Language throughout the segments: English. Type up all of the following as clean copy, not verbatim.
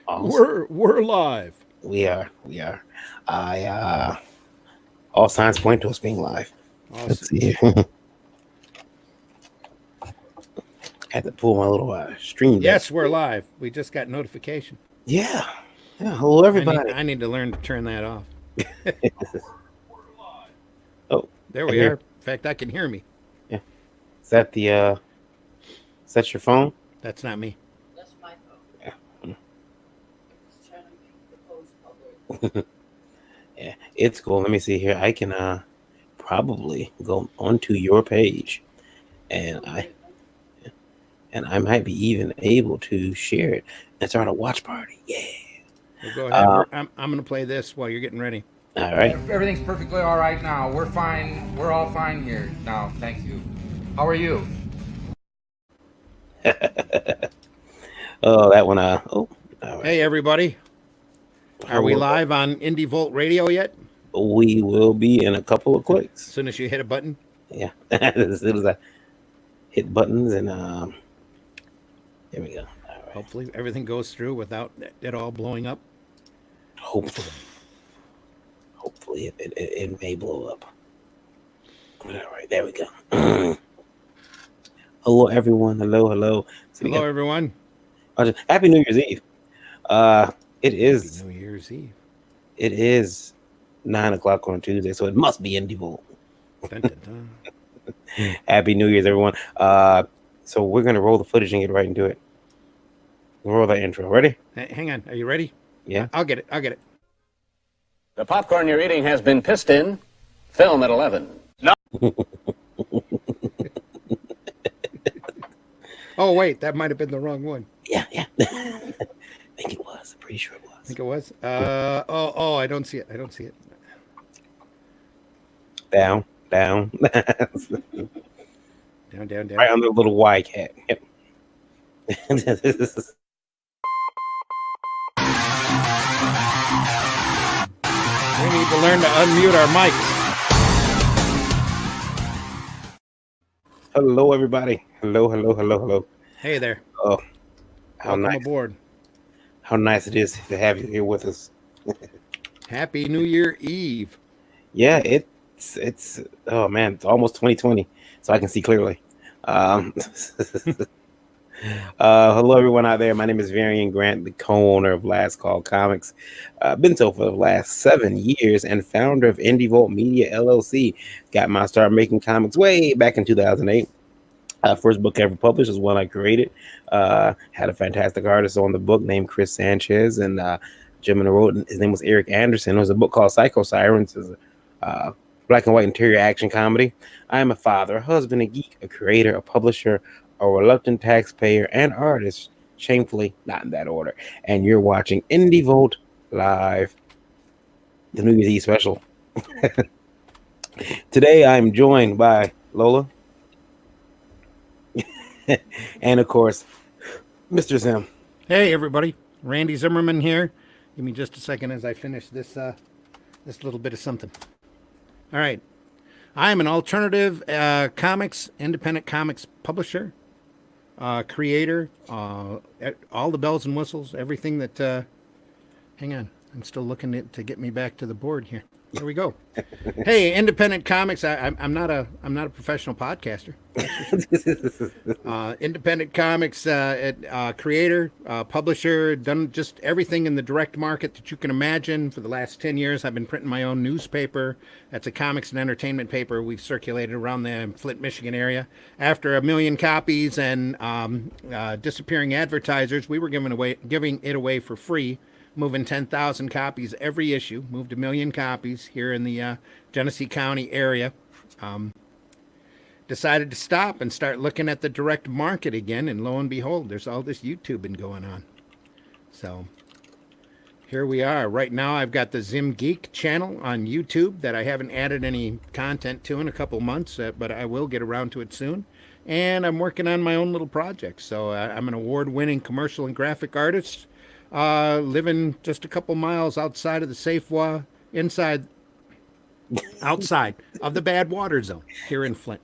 Awesome. We're live. We are. We are. I all signs point to us being live. Let's Awesome. see. Had to pull my little stream deck. Yes, we're live. We just got notification. Yeah. Yeah. Hello, I need everybody. I need to learn to turn that off. Oh, There I we hear. are. In fact, I can hear me. Yeah. Is that the? Is that your phone? That's not me. Yeah. Yeah. It's cool. Let me see here. I can probably go onto your page, and I might be even able to share it and start a watch party. Yeah. Well, go ahead. Uh, I'm going to play this while you're getting ready. all right. Everything's perfectly all right now. We're fine. We're all fine here now. Thank you. How are you? Oh, that one. Oh, all right. Hey, everybody. Are we Hello. live on Indie Volt Radio yet? We will be in a couple of As clicks. soon as you hit a button. Yeah, as soon as I hit buttons and there we go. All right. Hopefully, everything goes through without it all blowing up. Hopefully it may blow up. All right, there we go. Hello, everyone. Hello. So Hello, everyone. Happy New Year's Eve. It is. Happy New Year's Eve. It is 9 o'clock on Tuesday, so it must be Indie Volt. Dun, dun, dun. Happy New Year's, everyone. So we're gonna roll the footage and get right into it. We'll roll that intro. Ready? Hang on. Are you ready? Yeah. I'll get it. The popcorn you're eating has been pissed in. Film at 11. Oh, wait. That might have been the wrong one. Yeah. I think it was. I'm pretty sure it I was. think it was. I don't see it. Down. Down. Right on the little Y cat. Yep. We need to learn to unmute our mics. Hello, everybody. Hello. Hey there. Oh, how Welcome nice! aboard. How nice it is to have you here with us. Happy New Year Eve. Yeah, it's oh man, it's almost 2020, so I can see clearly. Hello, everyone out there. My name is Varian Grant, the co-owner of Last Call Comics. Been so for the last 7 years and founder of Indie Volt Media LLC. Got my start making comics way back in 2008. First book ever published is one I created. Had a fantastic artist on the book named Chris Sanchez, and gentleman who wrote, his name was Eric Anderson. It was a book called Psycho Sirens. It's a black and white interior action comedy. I am a father, a husband, a geek, a creator, a publisher, a reluctant taxpayer, and artist. Shamefully, not in that order. And you're watching Indie Volt Live, the New Year's Eve special. Today I'm joined by Lola. And of course, Mr. Zim. Hey everybody. Randy Zimmerman here. Give me just a second as I finish this little bit of something. All right. I am an alternative independent comics publisher, creator, all the bells and whistles, everything that. Hang on, I'm still looking to get me back to the board here. There we go. Hey, independent comics. I'm not a professional podcaster. Independent comics creator, publisher, done just everything in the direct market that you can imagine. For the last 10 years, I've been printing my own newspaper. That's a comics and entertainment paper we've circulated around the Flint, Michigan area. After 1 million copies and disappearing advertisers, we were giving it away for free. Moving 10,000 copies every issue. Moved 1 million copies here in the Genesee County area. Decided to stop and start looking at the direct market again, and lo and behold, there's all this YouTubing going on. So here we are. Right now, I've got the Zim Geek channel on YouTube that I haven't added any content to in a couple months, but I will get around to it soon. And I'm working on my own little project. So I'm an award-winning commercial and graphic artist. Living just a couple miles outside of the Safeway, outside of the bad water zone here in Flint.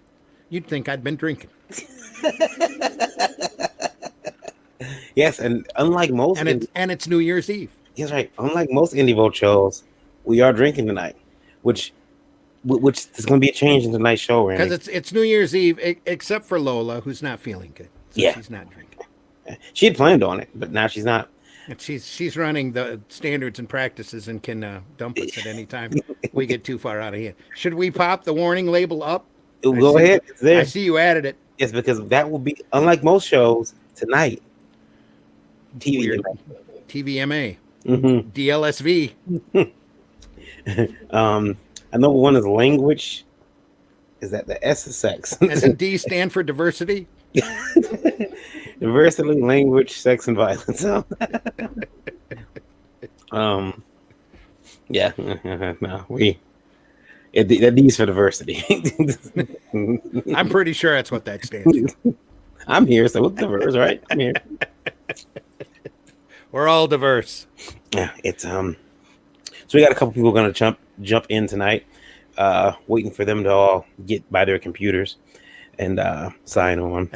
You'd think I'd been drinking. Yes, and unlike most and it's New Year's Eve. He's right. Unlike most indie vote shows, we are drinking tonight, which which is going to be a change in tonight's show, Because Randy. it's New Year's Eve, except for Lola, who's not feeling good, so Yeah, she's not drinking. she had planned on it, but now she's not. And she's running the standards and practices and can dump us at any time we get too far out of hand. Should we pop the warning label up? I Go see. ahead, it's I there. see you added it. Yes, because that will be unlike most shows tonight. TV. Weird. TVMA, Mm-hmm. DLSV. I know one is language. Is that the S is sex? Doesn't D stand for diversity? Diversity, language, sex, and violence. um, yeah, no, that D's for diversity. I'm pretty sure that's what that stands for. I'm here, so it's diverse, right? I'm here. We're all diverse. Yeah, it's So we got a couple people going to jump in tonight. Waiting for them to all get by their computers and sign on.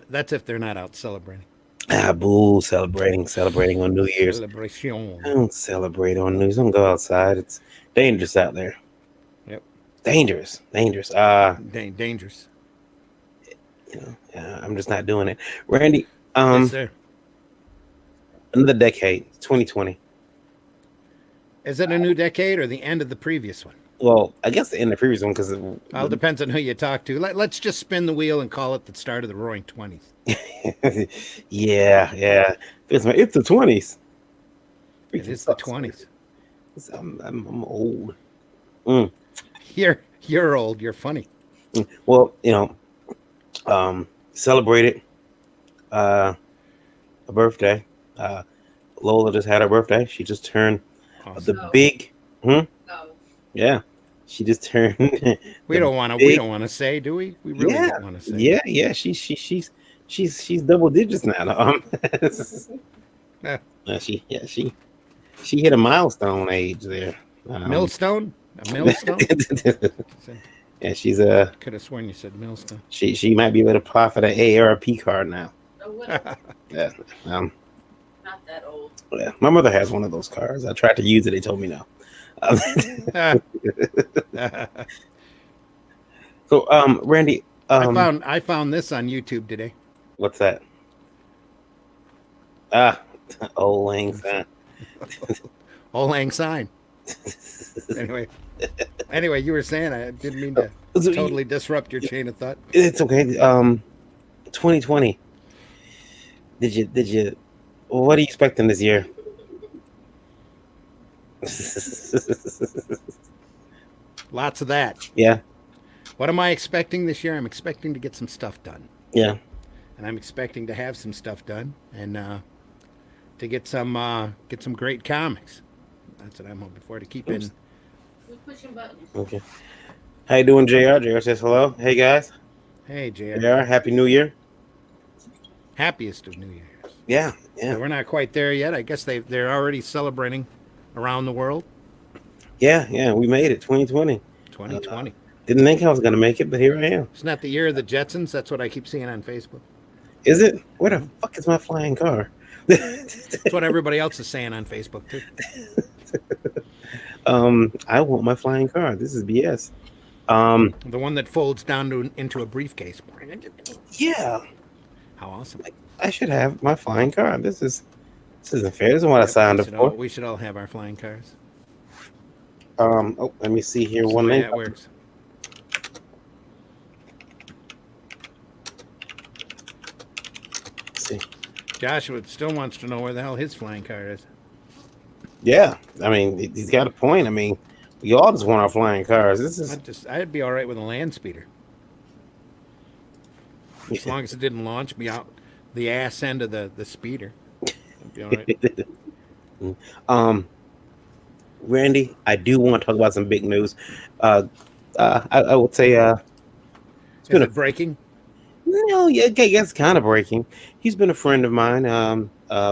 That's if they're not out celebrating. Boo, celebrating on New Year's. Celebration. I don't celebrate on New Year's. Don't go outside. It's dangerous out there. Yep. Dangerous. Dangerous. I'm just not doing it. Randy, Yes, sir. another decade, 2020. Is it a new decade or the end of the previous one? Well, I guess the end of the previous one because All depends on who you talk to. Let's just spin the wheel and call it the start of the Roaring Twenties. yeah. It's the 20s. It is the 20s. I'm old. Mm. You're old. You're funny. Well, celebrated a birthday. Lola just had her birthday. She just turned Awesome. the big. Yeah, she just turned. We don't want to say, do we? We really don't want to say. Yeah. She's double digits now. She hit a milestone age there. Millstone? A millstone? Yeah, she's Could have sworn you said millstone. She might be able to apply for the AARP card now. Yeah. Not that old. Yeah, my mother has one of those cards. I tried to use it. They told me no. So, Randy, I found this on YouTube today. what's that? Old Lang Syne. Old Lang Syne. Anyway, you were saying I didn't mean to totally disrupt your chain of thought. It's okay. 2020. Did you? What are you expecting this year? Lots of that. Yeah. What am I expecting this year? I'm expecting to get some stuff done. Yeah. And I'm expecting to have some stuff done and to get some great comics. That's what I'm hoping for, to keep in. We're pushing buttons. Okay. How you doing, JR? JR says hello. Hey guys. Hey, JR. JR, Happy New Year. Happiest of New Years. Yeah. So we're not quite there yet. I guess they're already celebrating around the world. Yeah. We made it. 2020. 2020. Didn't think I was gonna make it, but here I am. Isn't that the year of the Jetsons? That's what I keep seeing on Facebook. Is it? Where the fuck is my flying car? That's what everybody else is saying on Facebook too. I want my flying car. This is BS. The one that folds down into a briefcase. Yeah. How awesome! I should have my flying car. This isn't fair. This is what I signed up for. We should all have our flying cars. Let me see here. One minute. that works. Let's see. Joshua still wants to know where the hell his flying car is. Yeah, I mean, he's got a point. I mean, we all just want our flying cars. I'd be all right with a land speeder. As long as it didn't launch me out the ass end of the speeder. I'd be all right. Randy, I do want to talk about some big news. I would say Is it breaking? No, yeah, I guess kind of breaking. He's been a friend of mine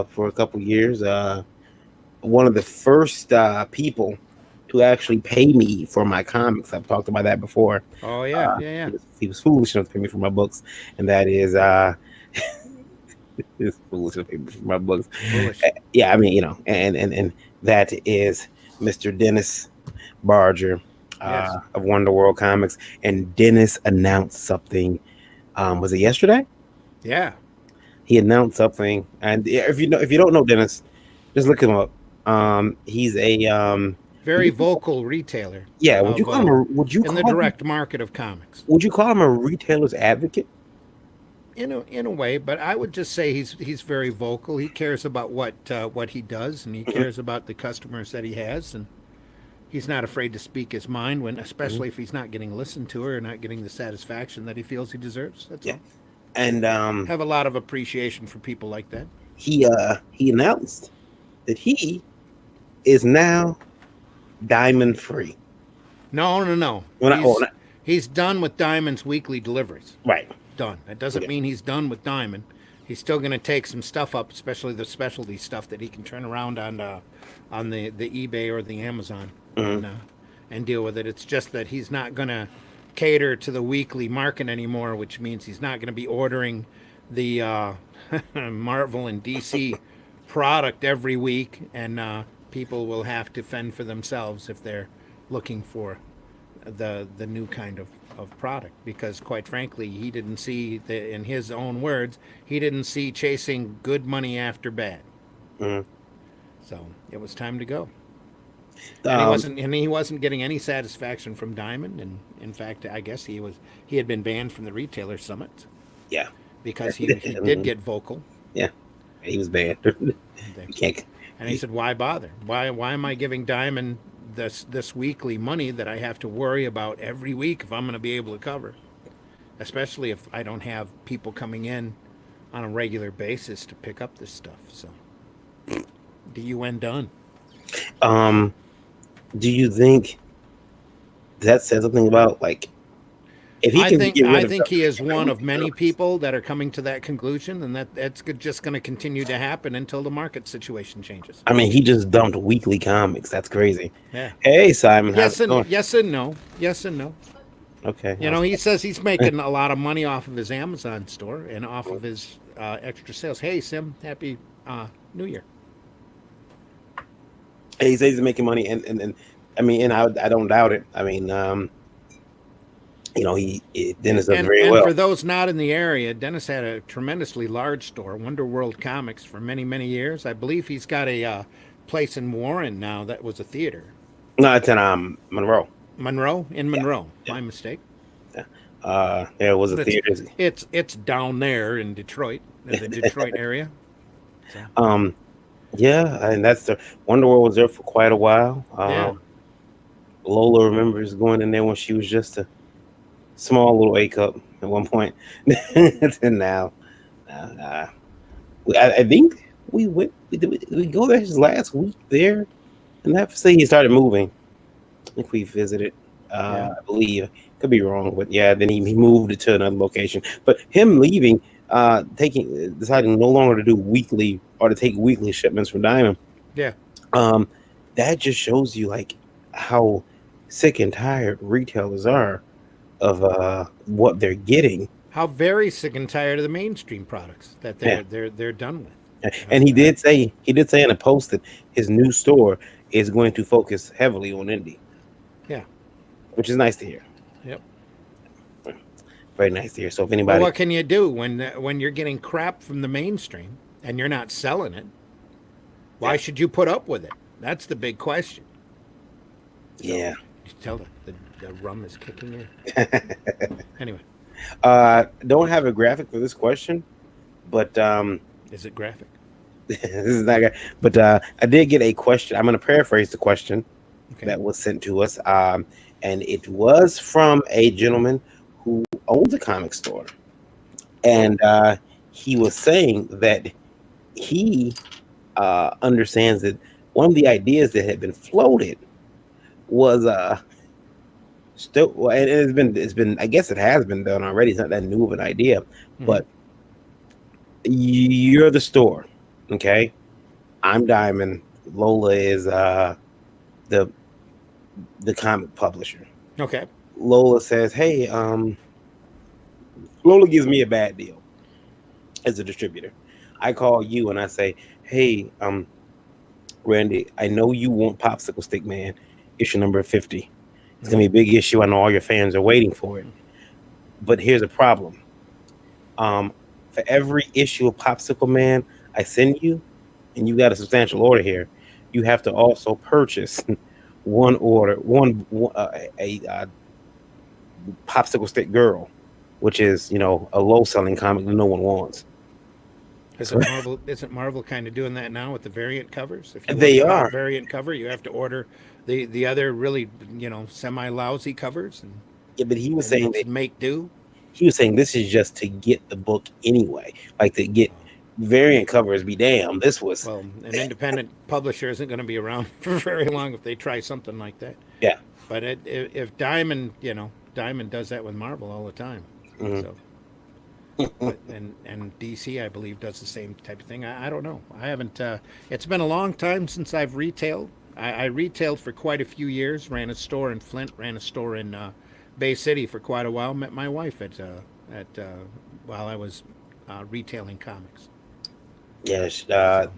for a couple years. One of the first people to actually pay me for my comics. I've talked about that before. Oh yeah. He was foolish enough to pay me for my books, and that is It's foolish to pay for my books. Foolish. Yeah, I mean, and that is Mr. Dennis Barger Yes. of Wonder World Comics, and Dennis announced something. Was it yesterday? Yeah. He announced something, and if you don't know Dennis, just look him up. He's a would Very you, vocal retailer yeah, would you of call him a would you in the call him direct market of comics. would you call him a retailer's advocate? In a way, but I would just say he's very vocal. He cares about what he does, and he Mhm, cares about the customers that he has, and he's not afraid to speak his mind when, mhm. especially if he's not getting listened to or not getting the satisfaction that he feels he deserves. That's Yeah, all. and Have a lot of appreciation for people like that. he announced that he is now diamond free. No, no, no. Well, He's he's done with Diamond's weekly deliveries. right. Done. That doesn't Okay. mean he's done with Diamond. He's still going to take some stuff up, especially the specialty stuff that he can turn around on the eBay or the Amazon Mhm. and deal with it. It's just that he's not going to cater to the weekly market anymore, which means he's not going to be ordering the Marvel and DC product every week, and people will have to fend for themselves if they're looking for the new kind of product, because quite frankly he didn't see in his own words, he didn't see chasing good money after bad, Mhm. so it was time to go. And he Um, wasn't getting any satisfaction from Diamond, and in fact I guess he had been banned from the retailer summit yeah, because he did Mhm. get vocal. Yeah, he was bad. They, You can't. and he said, why bother, why am I giving Diamond this weekly money that I have to worry about every week if I'm going to be able to cover, especially if I don't have people coming in on a regular basis to pick up this stuff. So the UN done. Um, do you think that says something about like if he I can think get I rid of think stuff he is every one week? of many people that are coming to that conclusion, and that's just going to continue to happen until the market situation changes. I mean, he just dumped weekly comics. That's crazy. Yeah. Hey, Simon, how's Yes it and going? yes and no. Yes and no. Okay. You know, he says he's making a lot of money off of his Amazon store and off of his extra sales. Hey, Sim, happy New Year. He says he's making money, and I mean, and I don't doubt it. I mean, Dennis does very And well. for those not in the area, Dennis had a tremendously large store, Wonder World Comics, for many, many years. I believe he's got a place in Warren now that was a theater. No, it's in Monroe. Monroe? In Yeah, Monroe. yeah, My mistake. yeah. There was a But it's theater. it's it's down there in Detroit, in the Detroit area. So Um, yeah, and that's the Wonder World was there for quite a while. yeah. Lola remembers going in there when she was just a small little A cup at one point, and now, uh, I think we went. Did we go there his last week there? And I have to say he started moving. If we visited, Yeah. I believe could be wrong, but yeah, then he moved it to another location. But him leaving, deciding no longer to do weekly or to take weekly shipments from Diamond, Yeah. um, that just shows you like how sick and tired retailers are of what they're getting. How very sick and tired of the mainstream products that Yeah, they're done with. and he did say in a post that his new store is going to focus heavily on indie, Yeah. which is nice to hear. Yep. Very nice to hear. So if Well, anybody, what can you do when you're getting crap from the mainstream and you're not selling it? Why yeah, should you put up with it? That's the big question. So yeah. you tell the rum is kicking in. Anyway, Don't have a graphic for this question, but is it graphic? this is not. But I did get a question. I'm going to paraphrase the question Okay. that was sent to us, and it was from a gentleman who owns a comic store, Oh, and he was saying that he understands that one of the ideas that had been floated was still, well, and it's been I guess it has been done already. It's not that new of an idea, mm-hmm. but you're the store, okay? I'm Diamond. Lola is the the comic publisher. Okay. Lola says, "Hey, Lola gives me a bad deal as a distributor. I call you and I say, "Hey, Randy, I know you want Popsicle Stick Man, issue number 50. It's gonna be a big issue. I know all your fans are waiting for it. But here's a problem. Um, for every issue of Popsicle Man I send you, and you got a substantial order here, you have to also purchase a Popsicle Stick Girl, which is a low selling comic that no one wants. So Isn't Marvel? Isn't Marvel kind of doing that now with the variant covers? If you want they the hot are. variant cover, you have to order the other really semi lousy covers, Yeah, but and it's make do. he was saying this is just to get the book anyway, like to get variant covers. Be damn, this was Well, an independent publisher isn't going to be around for very long if they try something like that. yeah. But if Diamond, Diamond does that with Marvel all the time. Mhm. So, but and DC, I believe, does the same type of thing. I don't know. I haven't. It's been a long time since I've retailed. I retailed for quite a few years. Ran a store in Flint. Ran a store in Bay City for quite a while. Met my wife at while I was retailing comics. Yes. So.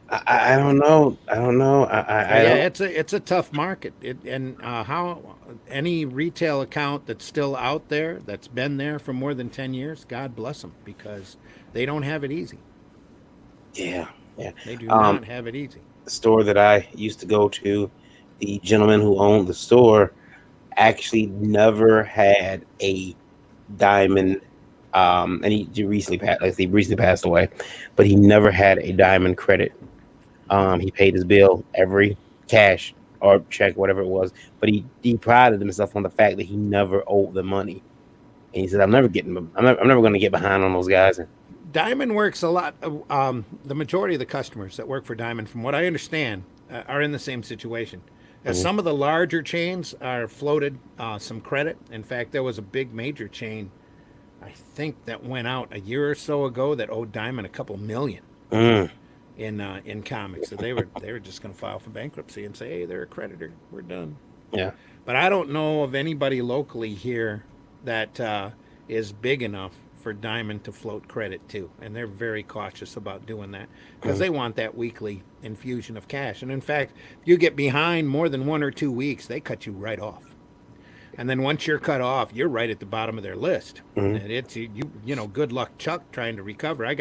I don't know. I don't know. But I yeah, don't. it's a tough market. And how any retail account that's still out there that's been there for more than 10 years, God bless them because they don't have it easy. Yeah. Yeah. They do Um, not have it easy. the store that I used to go to, the gentleman who owned the store actually never had a diamond. And he recently passed. Like he recently passed away, but he never had a diamond credit. He paid his bill every cash or check, whatever it was. But he prided himself on the fact that he never owed the money. And he said, "I'm never getting. I'm never going to get behind on those guys." And, Diamond works a lot. The majority of the customers that work for Diamond, from what I understand, are in the same situation. Mhm. Some of the larger chains are floated some credit. In fact, there was a big major chain, I think, that went out a year or so ago that owed Diamond a couple million Mm, in comics. So they were just going to file for bankruptcy and say, hey, they're a creditor. We're done. yeah. But I don't know of anybody locally here that is big enough for Diamond to float credit to, and they're very cautious about doing that because Mm, they want that weekly infusion of cash. And in fact, if you get behind more than 1 or 2 weeks, they cut you right off. And then once you're cut off, you're right at the bottom of their list. mm, And it's good luck, Chuck, trying to recover. I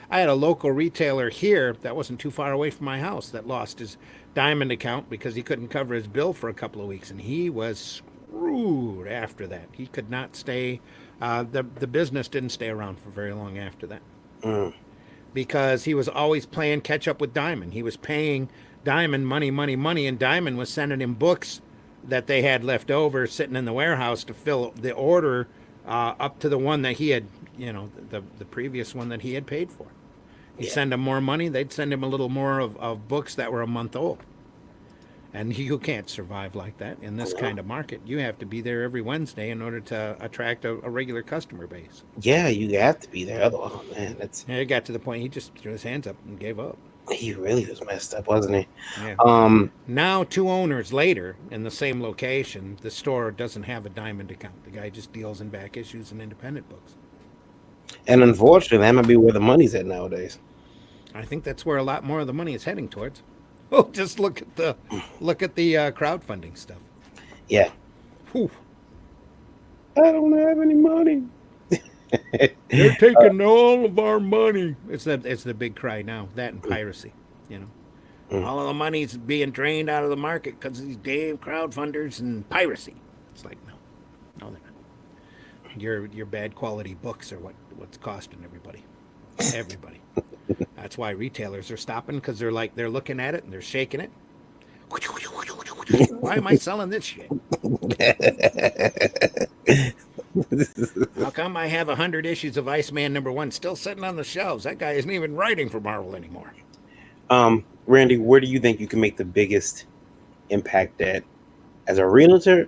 had a local retailer here that wasn't too far away from my house that lost his Diamond account because he couldn't cover his bill for a couple of weeks, and he was screwed after that. He could not stay. The business didn't stay around for very long after that mm. because he was always playing catch up with Diamond. He was paying Diamond money, money, money, and Diamond was sending him books that they had left over sitting in the warehouse to fill the order up to the one that he had, the previous one that he had paid for. He'd Yeah. send him more money. They'd send him a little more of books that were a month old. And you can't survive like that in this kind of market. You have to be there every Wednesday in order to attract a regular customer base. Yeah, you have to be there. Otherwise, oh man, that's And it got to the point he just threw his hands up and gave up. he really was messed up, wasn't he? Yeah. Um, Now, 2 owners later, in the same location, the store doesn't have a Diamond account. The guy just deals in back issues and independent books. and unfortunately, that might be where the money's at nowadays. I think that's where a lot more of the money is heading towards. Oh, just look at the crowdfunding stuff. Yeah, Whew. I don't have any money. They're taking all of our money. It's the big cry now. That and piracy. You know, Mm. all of the money's being drained out of the market because of these damn crowdfunders and piracy. It's like no, they're not. Your bad quality books are what's costing everybody. Everybody. That's why retailers are stopping because they're looking at it and they're shaking it. Why am I selling this shit? How come I have 100 issues of Iceman #1 still sitting on the shelves? That guy isn't even writing for Marvel anymore. Randy, where do you think you can make the biggest impact at as a realtor?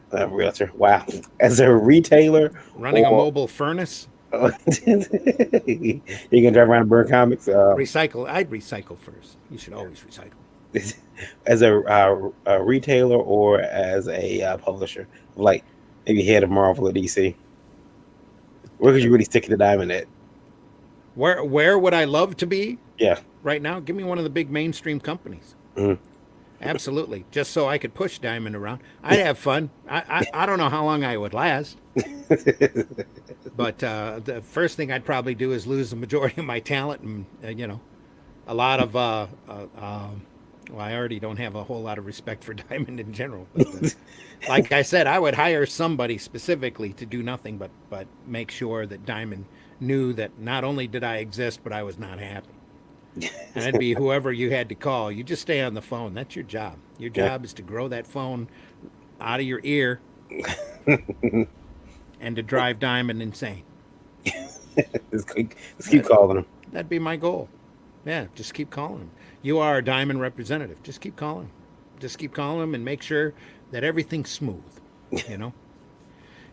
Wow, as a retailer, Running a or mobile furnace? you can drive around and burn comics? Recycle. I'd recycle first. You should always recycle. As a retailer or as a publisher, like maybe head of Marvel or DC? Where could you really stick the diamond at? Where would I love to be Yeah. right now? Give me one of the big mainstream companies. Mhm. Absolutely. Just so I could push Diamond around. I'd have fun. I don't know how long I would last. But the first thing I'd probably do is lose the majority of my talent and, a lot of, well, I already don't have a whole lot of respect for Diamond in general. But like I said, I would hire somebody specifically to do nothing but make sure that Diamond knew that not only did I exist, but I was not happy. And it'd be whoever you had to call. You just stay on the phone. That's your job. Your Yeah. job is to grow that phone out of your ear and to drive Diamond insane. Just keep calling them. That'd be my goal. Yeah, just keep calling him. You are a Diamond representative. Just keep calling him. Just keep calling him and make sure that everything's smooth, you know?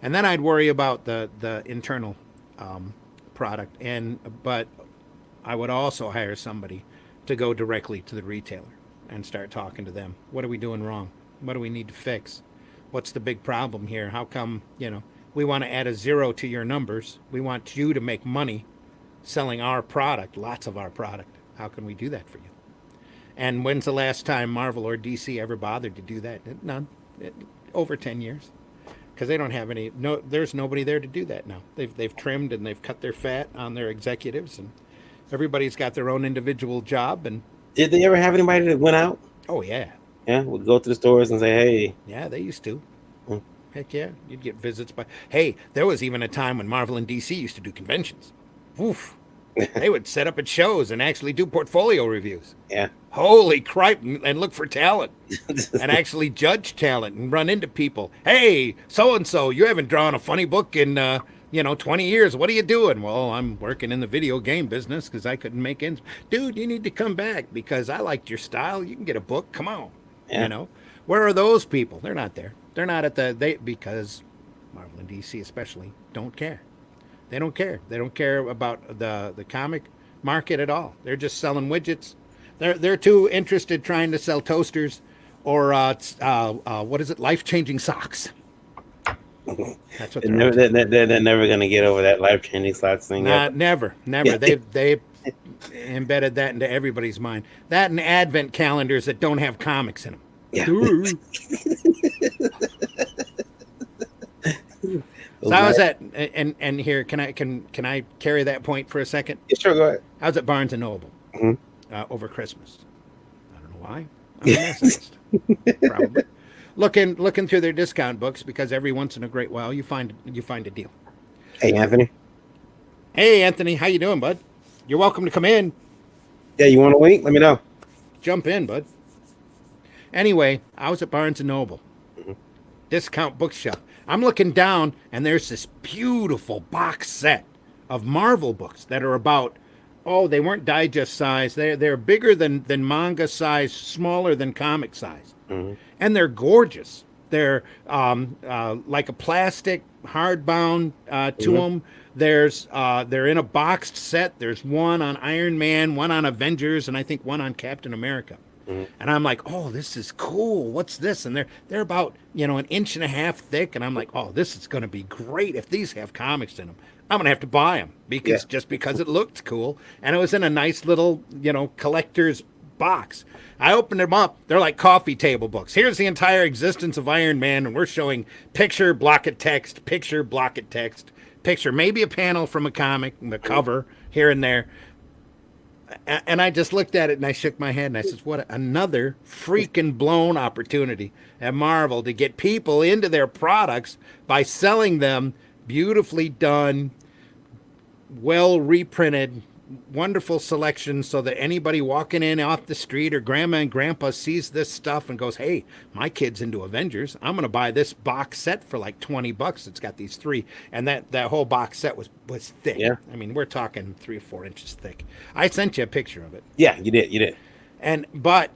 And then I'd worry about the internal product. But I would also hire somebody to go directly to the retailer and start talking to them. What are we doing wrong? What do we need to fix? What's the big problem here? How come, we want to add a zero to your numbers. We want you to make money selling our product, lots of our product. How can we do that for you? And when's the last time Marvel or DC ever bothered to do that? None. Over 10 years. Because they don't have any, there's nobody there to do that now. They've trimmed and they've cut their fat on their executives, and everybody's got their own individual job. And Did they ever have anybody that went out? oh yeah, Yeah, would go to the stores and say, "Hey." yeah, they used to. Hmm. Heck yeah, you'd get visits by. Hey, there was even a time when Marvel and DC used to do conventions. Oof. They would set up at shows and actually do portfolio reviews. Yeah. Holy cripe, and look for talent and actually judge talent and run into people. Hey, so-and-so, you haven't drawn a funny book in, 20 years. What are you doing? Well, I'm working in the video game business because I couldn't make ends. Dude, you need to come back because I liked your style. You can get a book. Come on. Yeah. Where are those people? They're not there. They're not because Marvel and DC especially don't care. They don't care. They don't care about the comic market at all. They're just selling widgets. They're too interested trying to sell toasters or what is it? Life-changing socks. That's what They're never gonna get over that life-changing socks thing. Never. Yeah. They embedded that into everybody's mind. That and advent calendars that don't have comics in them. Yeah. So I was at and here can I carry that point for a second? Yeah, sure, go ahead. I was at Barnes and Noble Mhm. over Christmas. I don't know why. I'm a messerist. Probably looking through their discount books because every once in a great while you find a deal. Hey, Anthony. Hey, Anthony, how you doing, bud? You're welcome to come in. Yeah, you want to wait? Let me know. Jump in, bud. Anyway, I was at Barnes and Noble, discount bookshelf. I'm looking down, and there's this beautiful box set of Marvel books that are about, they weren't digest size. They're bigger than manga size, smaller than comic size, and they're gorgeous. They're like a plastic hardbound to them. They're in a boxed set. There's one on Iron Man, one on Avengers, and I think one on Captain America. And I'm like, oh, this is cool. What's this? And they're about, an inch and a half thick. And I'm like, oh, this is going to be great. If these have comics in them, I'm going to have to buy them just because it looked cool. And it was in a nice little, collector's box. I opened them up. They're like coffee table books. Here's the entire existence of Iron Man. And we're showing picture, block of text, picture, block of text, picture, maybe a panel from a comic, the cover here and there. And I just looked at it and I shook my head and I said, what another freaking blown opportunity at Marvel to get people into their products by selling them beautifully done, well reprinted, wonderful selection so that anybody walking in off the street or grandma and grandpa sees this stuff and goes, hey, my kid's into Avengers. I'm going to buy this box set for like $20. It's got these 3. And that whole box set was thick. Yeah. I mean, we're talking 3 or 4 inches thick. I sent you a picture of it. Yeah, you did. But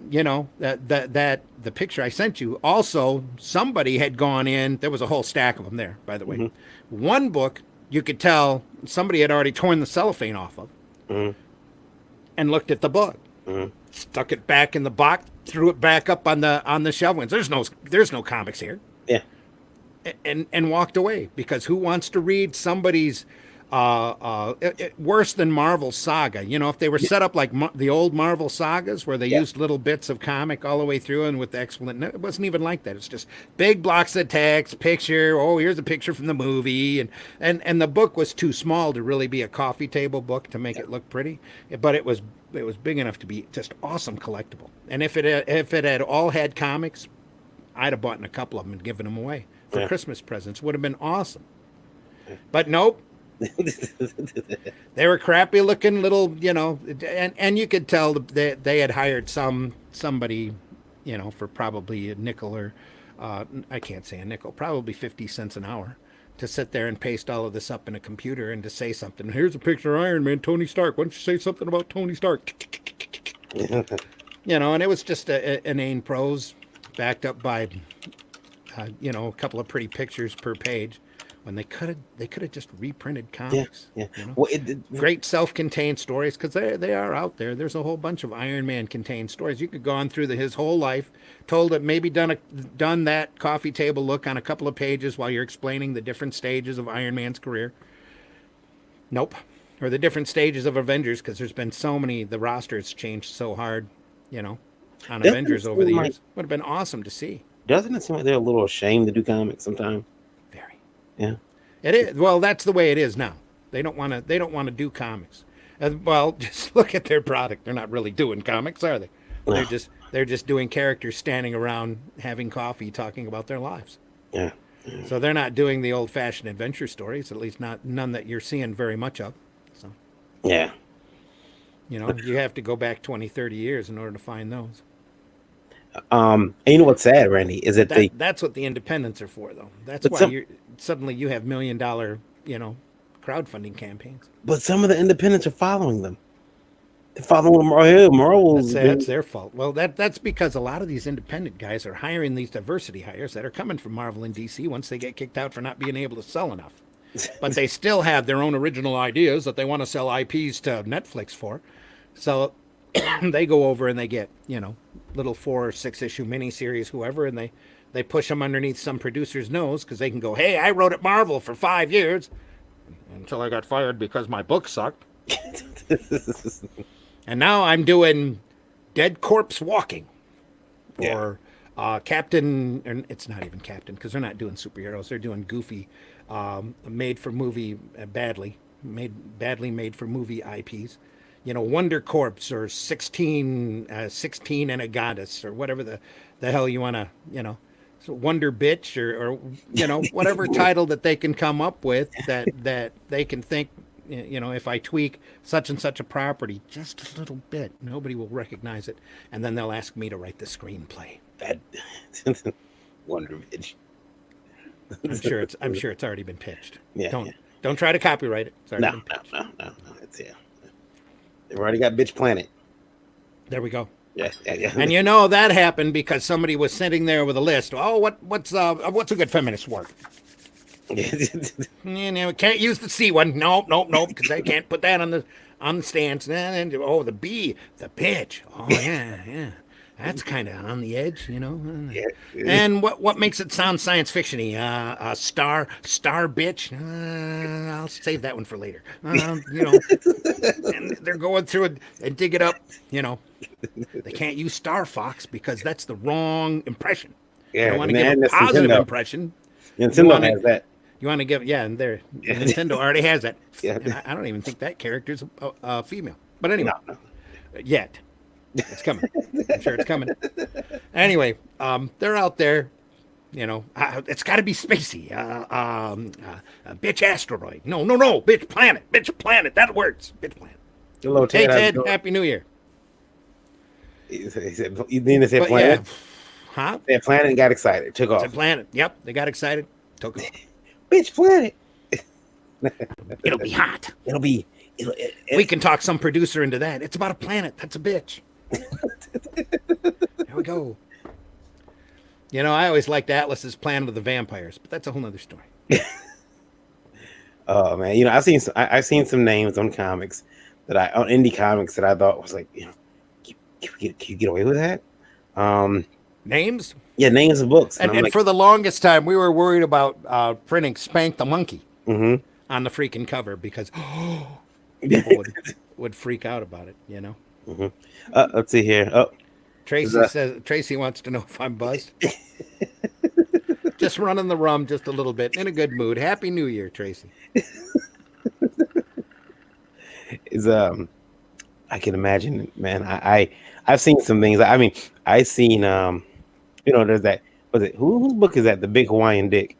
that the picture I sent you, also somebody had gone in. There was a whole stack of them there, by the way. One book, you could tell somebody had already torn the cellophane off of. And looked at the book, stuck it back in the box, threw it back up on the shelf. Went, there's no comics here. Yeah. And walked away because who wants to read somebody's worse than Marvel Saga. You know, if they were set up like the old Marvel sagas where they Yeah. used little bits of comic all the way through and with excellent, it wasn't even like that. It's just big blocks of text, picture. Oh, here's a picture from the movie, and the book was too small to really be a coffee table book to make it look pretty, but it was big enough to be just awesome collectible. And if it had all had comics, I'd have bought a couple of them and given them away for Yeah. Christmas presents. Would have been awesome. But nope, they were crappy looking little, and you could tell they had hired somebody, for probably a nickel or I can't say a nickel, probably 50 cents an hour to sit there and paste all of this up in a computer and to say something. Here's a picture of Iron Man, Tony Stark. Why don't you say something about Tony Stark? And it was just an inane prose backed up by, a couple of pretty pictures per page. When they could have just reprinted Yeah, comics. yeah. Well, Great self-contained stories because they are out there. There's a whole bunch of Iron Man contained stories. You could go on through his whole life, told it, maybe done that coffee table look on a couple of pages while you're explaining the different stages of Iron Man's career. Nope, or the different stages of Avengers because there's been so many. The roster's changed so hard, on doesn't it Avengers over the seem like years. Would have been awesome to see. doesn't it seem like they're a little ashamed to do comics sometimes? Very. Yeah. It is. Well, that's the way it is now. They don't want to. They don't want to do comics. Well, just look at their product. They're not really doing comics, are they? No. They're just doing characters standing around having coffee, talking about their lives. Yeah. So they're not doing the old-fashioned adventure stories. At least none that you're seeing very much of. So Yeah. you have to go back 20, 30 years in order to find those. And you know what's sad, Randy, is that That's what the independents are for, though. That's But why some- suddenly you have $1 million, crowdfunding campaigns. but some of the independents are following them. They're following them right here. Marvel's That's their fault. Well, that's because a lot of these independent guys are hiring these diversity hires that are coming from Marvel and DC once they get kicked out for not being able to sell enough. But they still have their own original ideas that they want to sell IPs to Netflix for. So they go over and they get, little 4 or 6 issue miniseries, whoever, and they push them underneath some producer's nose because they can go, hey, I wrote at Marvel for 5 years until I got fired because my book sucked. And now I'm doing Dead Corpse Walking. Or Captain, and it's not even Captain because they're not doing superheroes. They're doing goofy, made for movie, badly made for movie IPs. Wonder Corpse or 16 and a Goddess or whatever the hell you want to, so Wonder Bitch or whatever title that they can come up with that they can think, if I tweak such and such a property just a little bit, nobody will recognize it. And then they'll ask me to write the screenplay. that Wonder Bitch. I'm sure it's already been pitched. Yeah, Don't try to copyright it. It's already No, been pitched. no. It's They've already got Bitch Planet. There we go. Yeah. And that happened because somebody was sitting there with a list. Oh, what's a good feminist word? Can't use the C one. Nope, because they can't put that on the stands. And the B, the bitch. Oh yeah. That's kind of on the edge, Yeah. And what makes it sound science fiction-y? Star bitch. I'll save that one for later. And they're going through it and dig it up. They can't use Star Fox because that's the wrong impression. Yeah, You want to man, give a that's positive Nintendo. impression. Nintendo has that. You want to give, and Nintendo already has that. Yeah. And I don't even think that character's a female. But anyway, No. yet. It's coming. I'm sure it's coming. Anyway, they're out there. It's got to be spacey. Bitch asteroid. No. Bitch planet. Bitch planet. That works. Bitch planet. Hello, Hey, Ted. Ted. Happy New Year. He said, you mean to say But Planet? yeah. Huh? That Planet and got excited. Took It's off. a planet. Yep. They got excited. Took off. Bitch Planet. It'll be hot. We can talk some producer into that. It's about a planet. That's a bitch. There we go. I always liked Atlas's Planet of the Vampires, but that's a whole nother story. Oh man, I've seen some names on comics on indie comics that I thought was like, can you get away with that? Names? Yeah, names of books. And I'm like, for the longest time, we were worried about printing Spank the Monkey. mm-hmm. on the freaking cover because people would freak out about it. You know. Hmm. Let's see here. Oh, there's Tracy wants to know if I'm buzzed. Just running the rum just a little bit in a good mood. Happy New Year, Tracy. is I can imagine, man. I've seen some things. I mean, I seen there's that. Was it whose book is that? The Big Hawaiian Dick.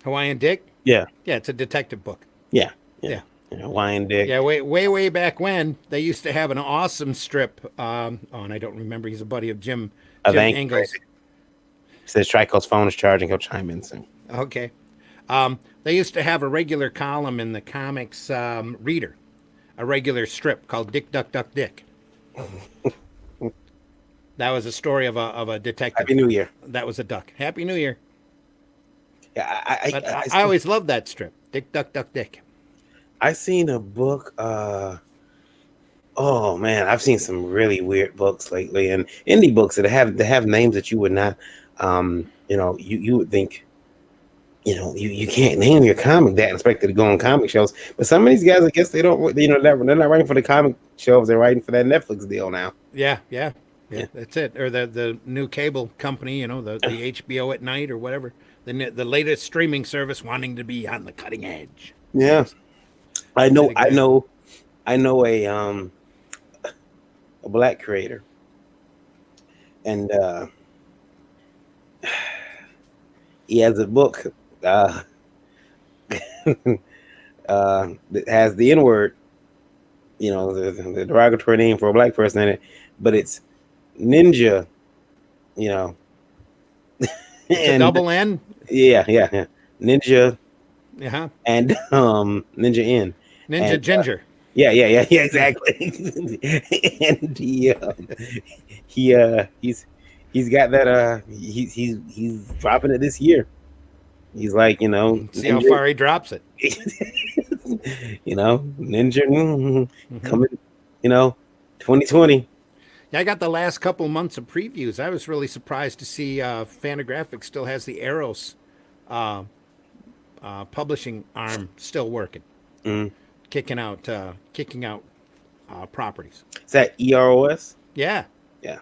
Hawaiian Dick. Yeah, Yeah, it's a detective book. yeah, yeah. Yeah. Hawaiian Dick. Yeah, way back when they used to have an awesome strip. And I don't remember. He's a buddy of Of Jim Angry. Engels. Says Trico's phone is charging. He'll chime in soon. Okay. They used to have a regular column in the comics reader, a regular strip called Dick Duck Duck Dick. That was a story of a detective. Happy New Year. That was a duck. Happy New Year. Yeah, But I always loved that strip. Dick Duck Duck Dick. I seen a book. Oh man, I've seen some really weird books lately, and indie books that have names that you would not, you would think, you can't name your comic that and expect it to go on comic shelves. But some of these guys, I guess they don't, they're not writing for the comic shelves. They're writing for that Netflix deal now. Yeah. That's it. Or the new cable company, the HBO at night or whatever. The latest streaming service wanting to be on the cutting edge. Yeah, I know, I know, I know a black creator, and he has a book uh, that has the N word, the derogatory name for a black person in it, but it's ninja, you know, It's a and double N. yeah, ninja Uh-huh. and ninja N, Ninja and Ginger. yeah, exactly. And he's got that he's dropping it this year. He's like, See how ninja, far he drops it. ninja Hmm. coming, 2020. Yeah, I got the last couple months of previews. I was really surprised to see Fantagraphics still has the Arrows uh, publishing arm still working, Mm. kicking out properties. Is that EROS? Yeah, Yeah.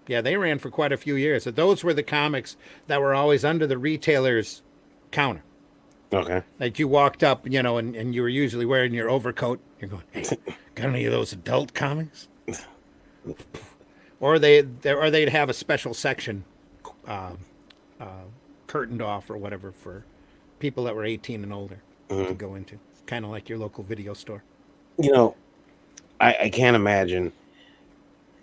yeah, they ran for quite a few years. Those were the comics that were always under the retailer's counter. Okay. Like you walked up, and you were usually wearing your overcoat. You're going, hey, got any of those adult comics? Or they'd have a special section, uh, curtained off or whatever for people that were 18 and older to Mhm. go into. Kind of like your local video store. You know, I can't imagine.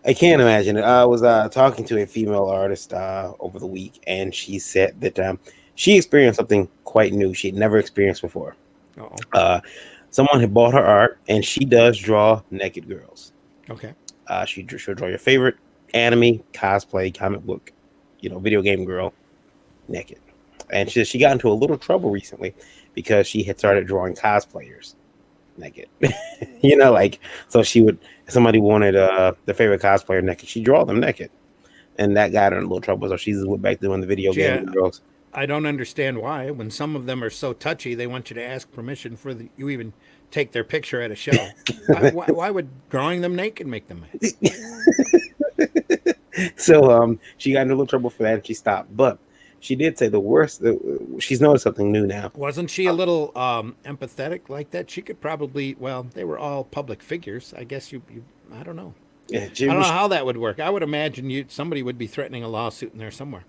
I can't imagine it. I was talking to a female artist over the week, and she said that she experienced something quite new she had never experienced before. Oh, Uh, Someone had bought her art, and she does draw naked girls. okay. She'll draw your favorite anime, cosplay, comic book, video game girl naked. And she got into a little trouble recently because she had started drawing cosplayers naked. Like, so if somebody wanted the favorite cosplayer naked, she'd draw them naked. And that got her in a little trouble. So she just went back doing the video game Yeah, girls. I don't understand why. When some of them are so touchy, they want you to ask permission you even take their picture at a show. Why would drawing them naked make them mad? So she got into a little trouble for that and she stopped. But she did say the worst, she's noticed something new now. Wasn't she a little empathetic like that? She could probably. Well, they were all public figures. I guess you I don't know. Yeah, I don't know how that would work. I would imagine somebody would be threatening a lawsuit in there somewhere.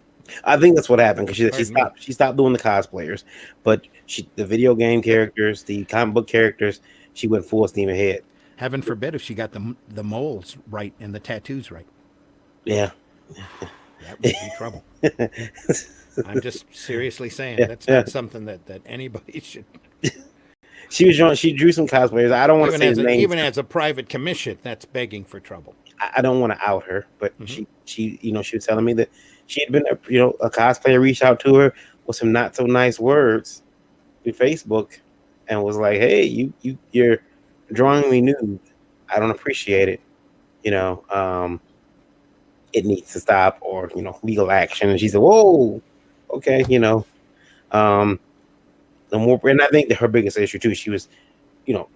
I think that's what happened because she Pardon me. stopped doing the cosplayers, but the video game characters, the comic book characters, she went full steam ahead. Heaven forbid if she got the moles right and the tattoos right. Yeah. That would be trouble. I'm just seriously saying Yeah, that's yeah. not something that anybody should. She drew some cosplayers. I don't want to say his name. Even as a private commission, that's begging for trouble. I don't want to out her, but Mhm. she was telling me that she had been a cosplayer reached out to her with some not so nice words through Facebook and was like, "Hey, you're drawing me nude. I don't appreciate it. It needs to stop or legal action." And she said, "Whoa, okay, um, no more. And I think that her biggest issue too, she was,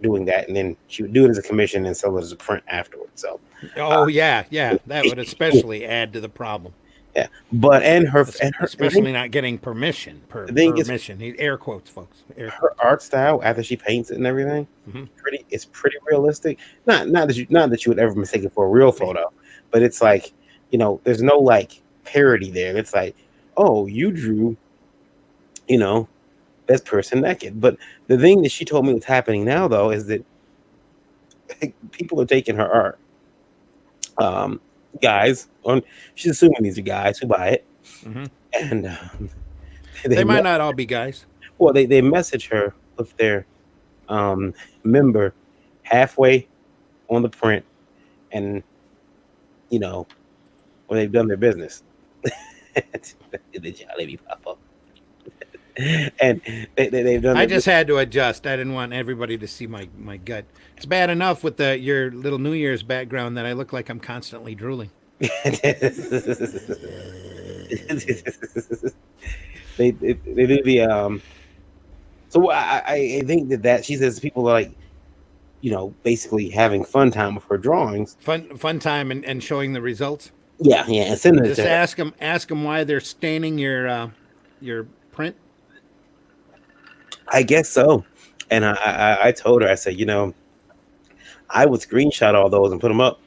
doing that, and then she would do it as a commission and sell it as a print afterwards. So, Oh yeah, yeah. That would especially add to the problem. yeah, but the thing, Especially not getting permission. the thing is, Permission. Air quotes, folks. Air her quotes. art style after she paints it and everything, Hmm. it's pretty realistic. Not that you would ever mistake it for a real photo, but it's like, there's no like parody there. It's like, oh, you drew, you know, this person naked. But the thing that she told me was happening now though is that people are taking her art. Um, guys, on she's assuming these are guys who buy it, Hmm. and They they might me- not all be guys. they message her with their um member halfway on the print, and you know when they've done their business. The Jollibee pop up, and they've done I their just had to adjust. I didn't want everybody to see my gut. It's bad enough with your little New Year's background that I look like I'm constantly drooling. they do the So I think that she says people are like, basically having fun time with her drawings. Fun time and showing the results. Yeah, yeah, and sending it Just to her. ask them why they're staining your print. I guess so. And I told her, I said, I would screenshot all those and put them up.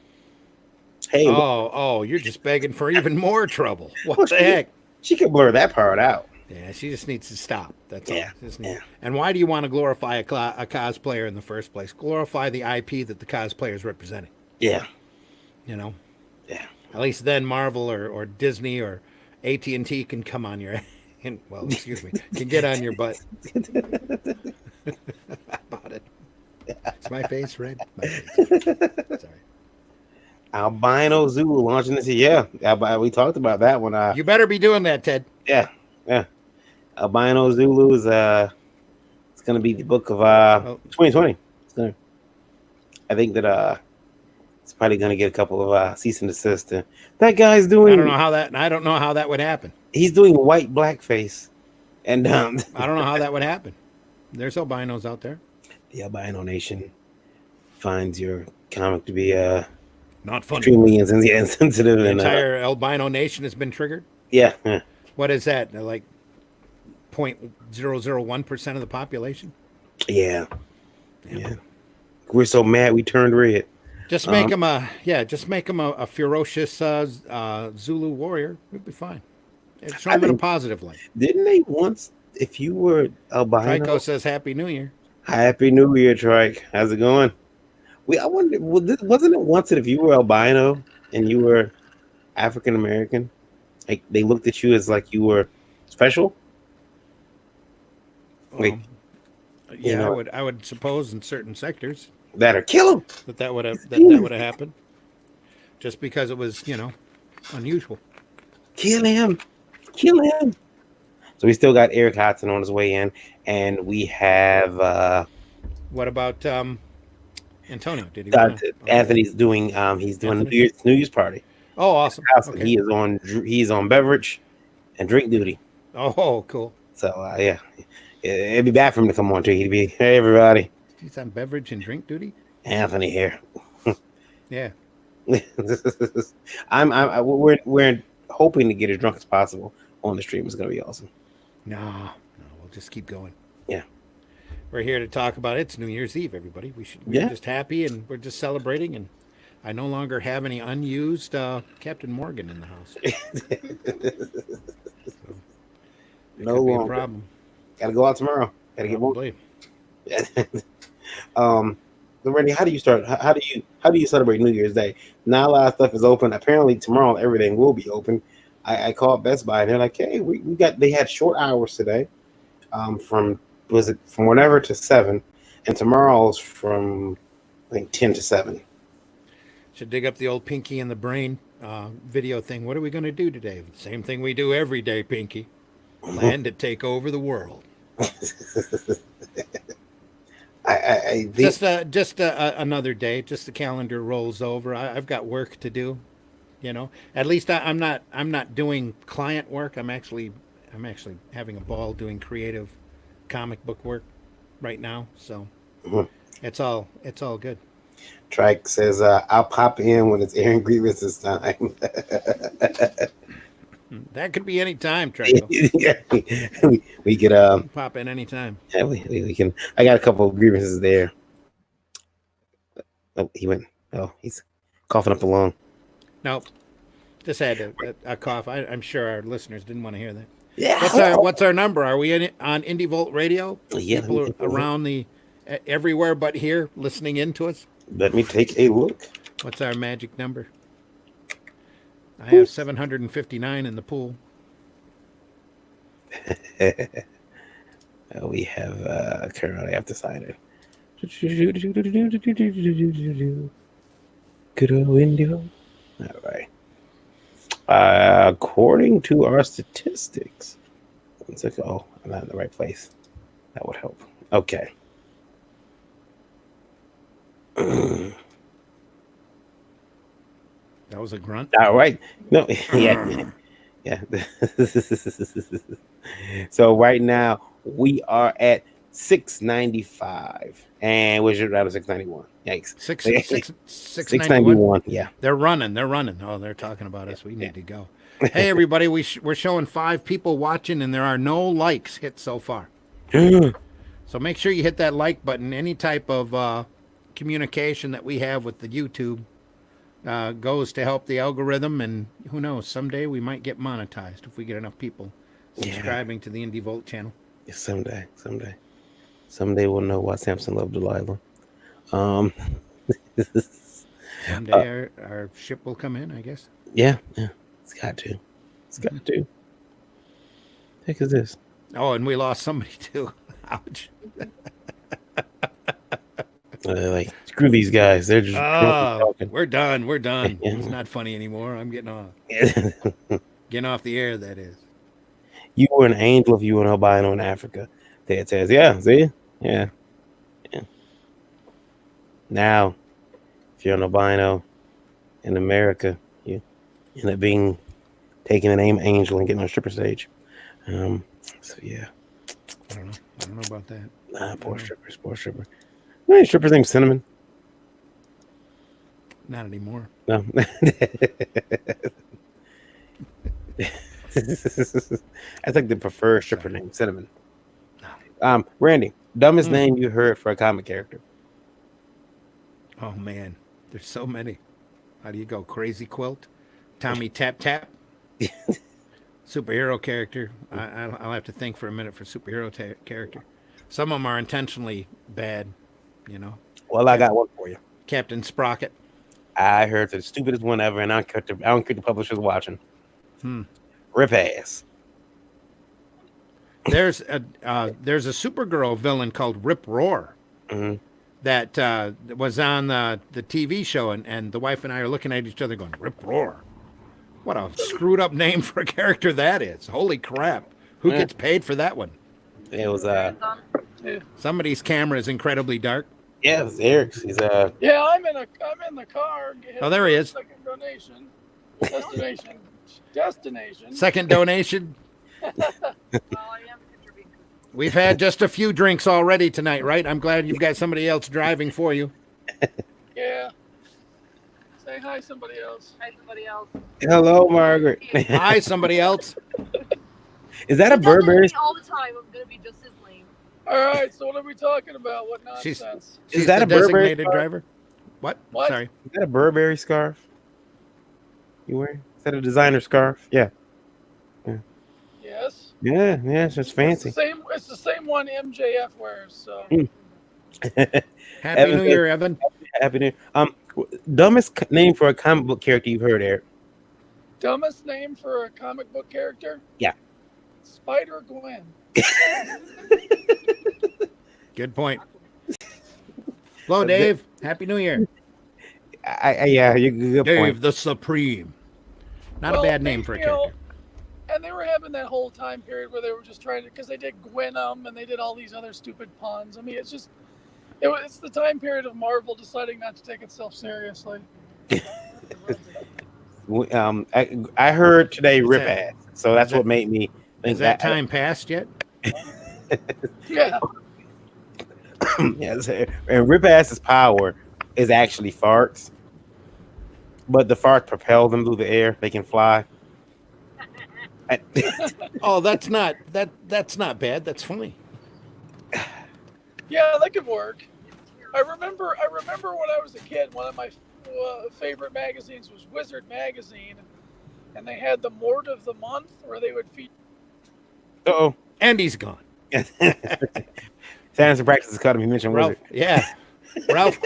Hey, Oh, you're just begging for even more trouble. well, What the heck? she could blur that part out. Yeah, she just needs to stop. That's all. Yeah, She just yeah. And why do you want to glorify a cosplayer in the first place? Glorify the IP that the cosplayer is representing. Yeah, You know, yeah. at least then Marvel or Disney or AT&T can come on your, well, excuse me, can get on your butt about it. Is my face red? My face. Sorry. Albino Zulu launching this year. Yeah, we talked about that one. You better be doing that, Ted. Yeah, yeah. Albino Zulu is it's gonna be the book of Oh, 2020. I think that it's probably gonna get a couple of cease and desist. That guy's doing. I don't know how that would happen. He's doing white blackface, and I don't know how that would happen. There's albinos out there. the Albino Nation finds your comic to be Not funny. extremely insensitive The and entire albino nation has been triggered. yeah, yeah, What is that? Like 0.001% of the population? yeah, yeah. We're so mad we turned red. Just make him a ferocious Zulu warrior. We'd be fine. Show I him in a think- positive light. Didn't they once? If you were albino, Trico says Happy New Year. Happy New Year, Trike. How's it going? I wonder, wasn't it once that if you were albino and you were African American, like they looked at you as like you were special? Like, Yeah, I would suppose in certain sectors that or kill him, that would have that would have happened. Just because it was, unusual. kill him, kill him. So we still got Eric Hodson on his way in, and we have What about Antonio? Did he wanna, Anthony's doing he's doing a Anthony? New Year's party. Oh, awesome. House, and Okay. he's on beverage and drink duty. Oh, cool. So yeah, it'd be bad for him to come on too. He'd be, hey everybody, He's on beverage and drink duty. Anthony here. Yeah. We're hoping to get as drunk as possible on the stream. It's gonna be awesome. No, we'll just keep going. Yeah. We're here to talk about it. It's New Year's Eve, everybody. We're Yeah. just happy and we're just celebrating. And I no longer have any unused Captain Morgan in the house. So it No could be a longer. problem. Gotta go out tomorrow. Gotta get more. Probably. So Randy, how do you start? How do you celebrate New Year's Day? Now a lot of stuff is open. Apparently tomorrow everything will be open. I called Best Buy and they're like, hey, they had short hours today, from whenever to 7, and tomorrow's from I think 10 to 7. Should dig up the old Pinky and the Brain video thing. What are we going to do today? Same thing we do every day, Pinky. Plan to take over the world. I think Just another day. Just the calendar rolls over. I've got work to do. At least I'm not doing client work. I'm actually having a ball doing creative comic book work right now. So Mhm. it's all good. Trike says, I'll pop in when it's airing grievances time. That could be any time, Trico. Yeah, we could, Pop in any time. yeah, we can. I got a couple of grievances there. Oh, he went. Oh, he's coughing up a lung. Nope. Just had a cough. I'm sure our listeners didn't want to hear that. Yeah. What's our number? Are we on Indie Volt Radio? Yeah, let me People take a look. around everywhere but here listening in to us. Let me take a look. What's our magic number? I have 759 in the pool. We have currently have decided. Good old Indio. All right. According to our statistics, it's like, oh, I'm not in the right place. That would help. Okay. That was a grunt. All right. No, yeah, yeah. So right now we are at 695, and we should out of 691. Yikes. 691. 691. Yeah. They're running. They're running. Oh, they're talking about us. We Yeah. need to go. Hey, everybody, we're showing 5 people watching, and there are no likes hit so far. So make sure you hit that like button. Any type of communication that we have with the YouTube goes to help the algorithm, and who knows, someday we might get monetized if we get enough people subscribing to the Indie Volt channel. Someday we'll know why Samson loved Delilah. Um, Someday our ship will come in, I guess. yeah, it's got to. It's got to. Heck is this? Oh, and we lost somebody too. Ouch. Like, screw these guys. They're just drunk talking. We're done. We're done. Yeah. It's not funny anymore. I'm getting off. Getting off the air, that is. You were an angel if you were an albino in Africa. Ted says, yeah, see? Yeah. Now, if you're an albino in America, you end up being taking the name Angel and getting on a stripper stage. So yeah. I don't know. I don't know about that. Nah, poor stripper. My stripper's name's Cinnamon. Not anymore. No. That's like the preferred stripper name, Cinnamon. Randy, dumbest name you heard for a comic character? Oh man, there's so many. How do you go? Crazy Quilt, Tommy Tap Tap, superhero character. I'll have to think for a minute for superhero character. Some of them are intentionally bad, you know. Well, I got one for you. Captain Sprocket. I heard the stupidest one ever, and I don't care the publisher's watching. Rip ass. There's a Supergirl villain called Rip Roar. Mm-hmm. That was on the TV show, and the wife and I are looking at each other going, Rip Roar. What a screwed up name for a character that is. Holy crap. Who gets paid for that one? It was Somebody's camera is incredibly dark. yeah, it was Eric's. He's Yeah, I'm in the car. Oh, there he is. Second donation. Destination. Second donation. Well, I am contributing. We've had just a few drinks already tonight, right? I'm glad you've got somebody else driving for you. Yeah. Say hi, somebody else. Hi, somebody else. hello, Margaret. Hi, somebody else. Is that a He does it to Burberry? me all the time. I'm gonna be just as lame. All right, so what are we talking about? What She's- nonsense? She's that the a Burberry designated scarf? driver? What? What? Sorry. Is that a Burberry scarf? You wearing? Is that a designer scarf? Yeah. Yes. Yeah, it's just fancy. It's the same one MJF wears. So Happy Evan New Year, Evan. Happy New dumbest name for a comic book character you've heard, Eric? dumbest name for a comic book character? Yeah. Spider Gwen. Good point. Hello, Dave. Happy New Year. Yeah, you good Dave point. the Supreme. Not Well, a bad name for a character. And they were having that whole time period where they were just trying to, because they did Gwenum and they did all these other stupid puns. I mean, it's the time period of Marvel deciding not to take itself seriously. I heard today Is rip that- ass, so that's that- what made me think Has that time passed yet? Yeah. Yes, and Rip Ass's power is actually farts, but the farts propel them through the air. They can fly. I- Oh, that's not bad. That's funny. Yeah, that could work. I remember when I was a kid, one of my favorite magazines was Wizard magazine, and they had the Mort of the Month where they would feature. Uh-oh. And he's gone. Sanderson Practice Academy mentioned Wizard. Ralph, yeah, Ralph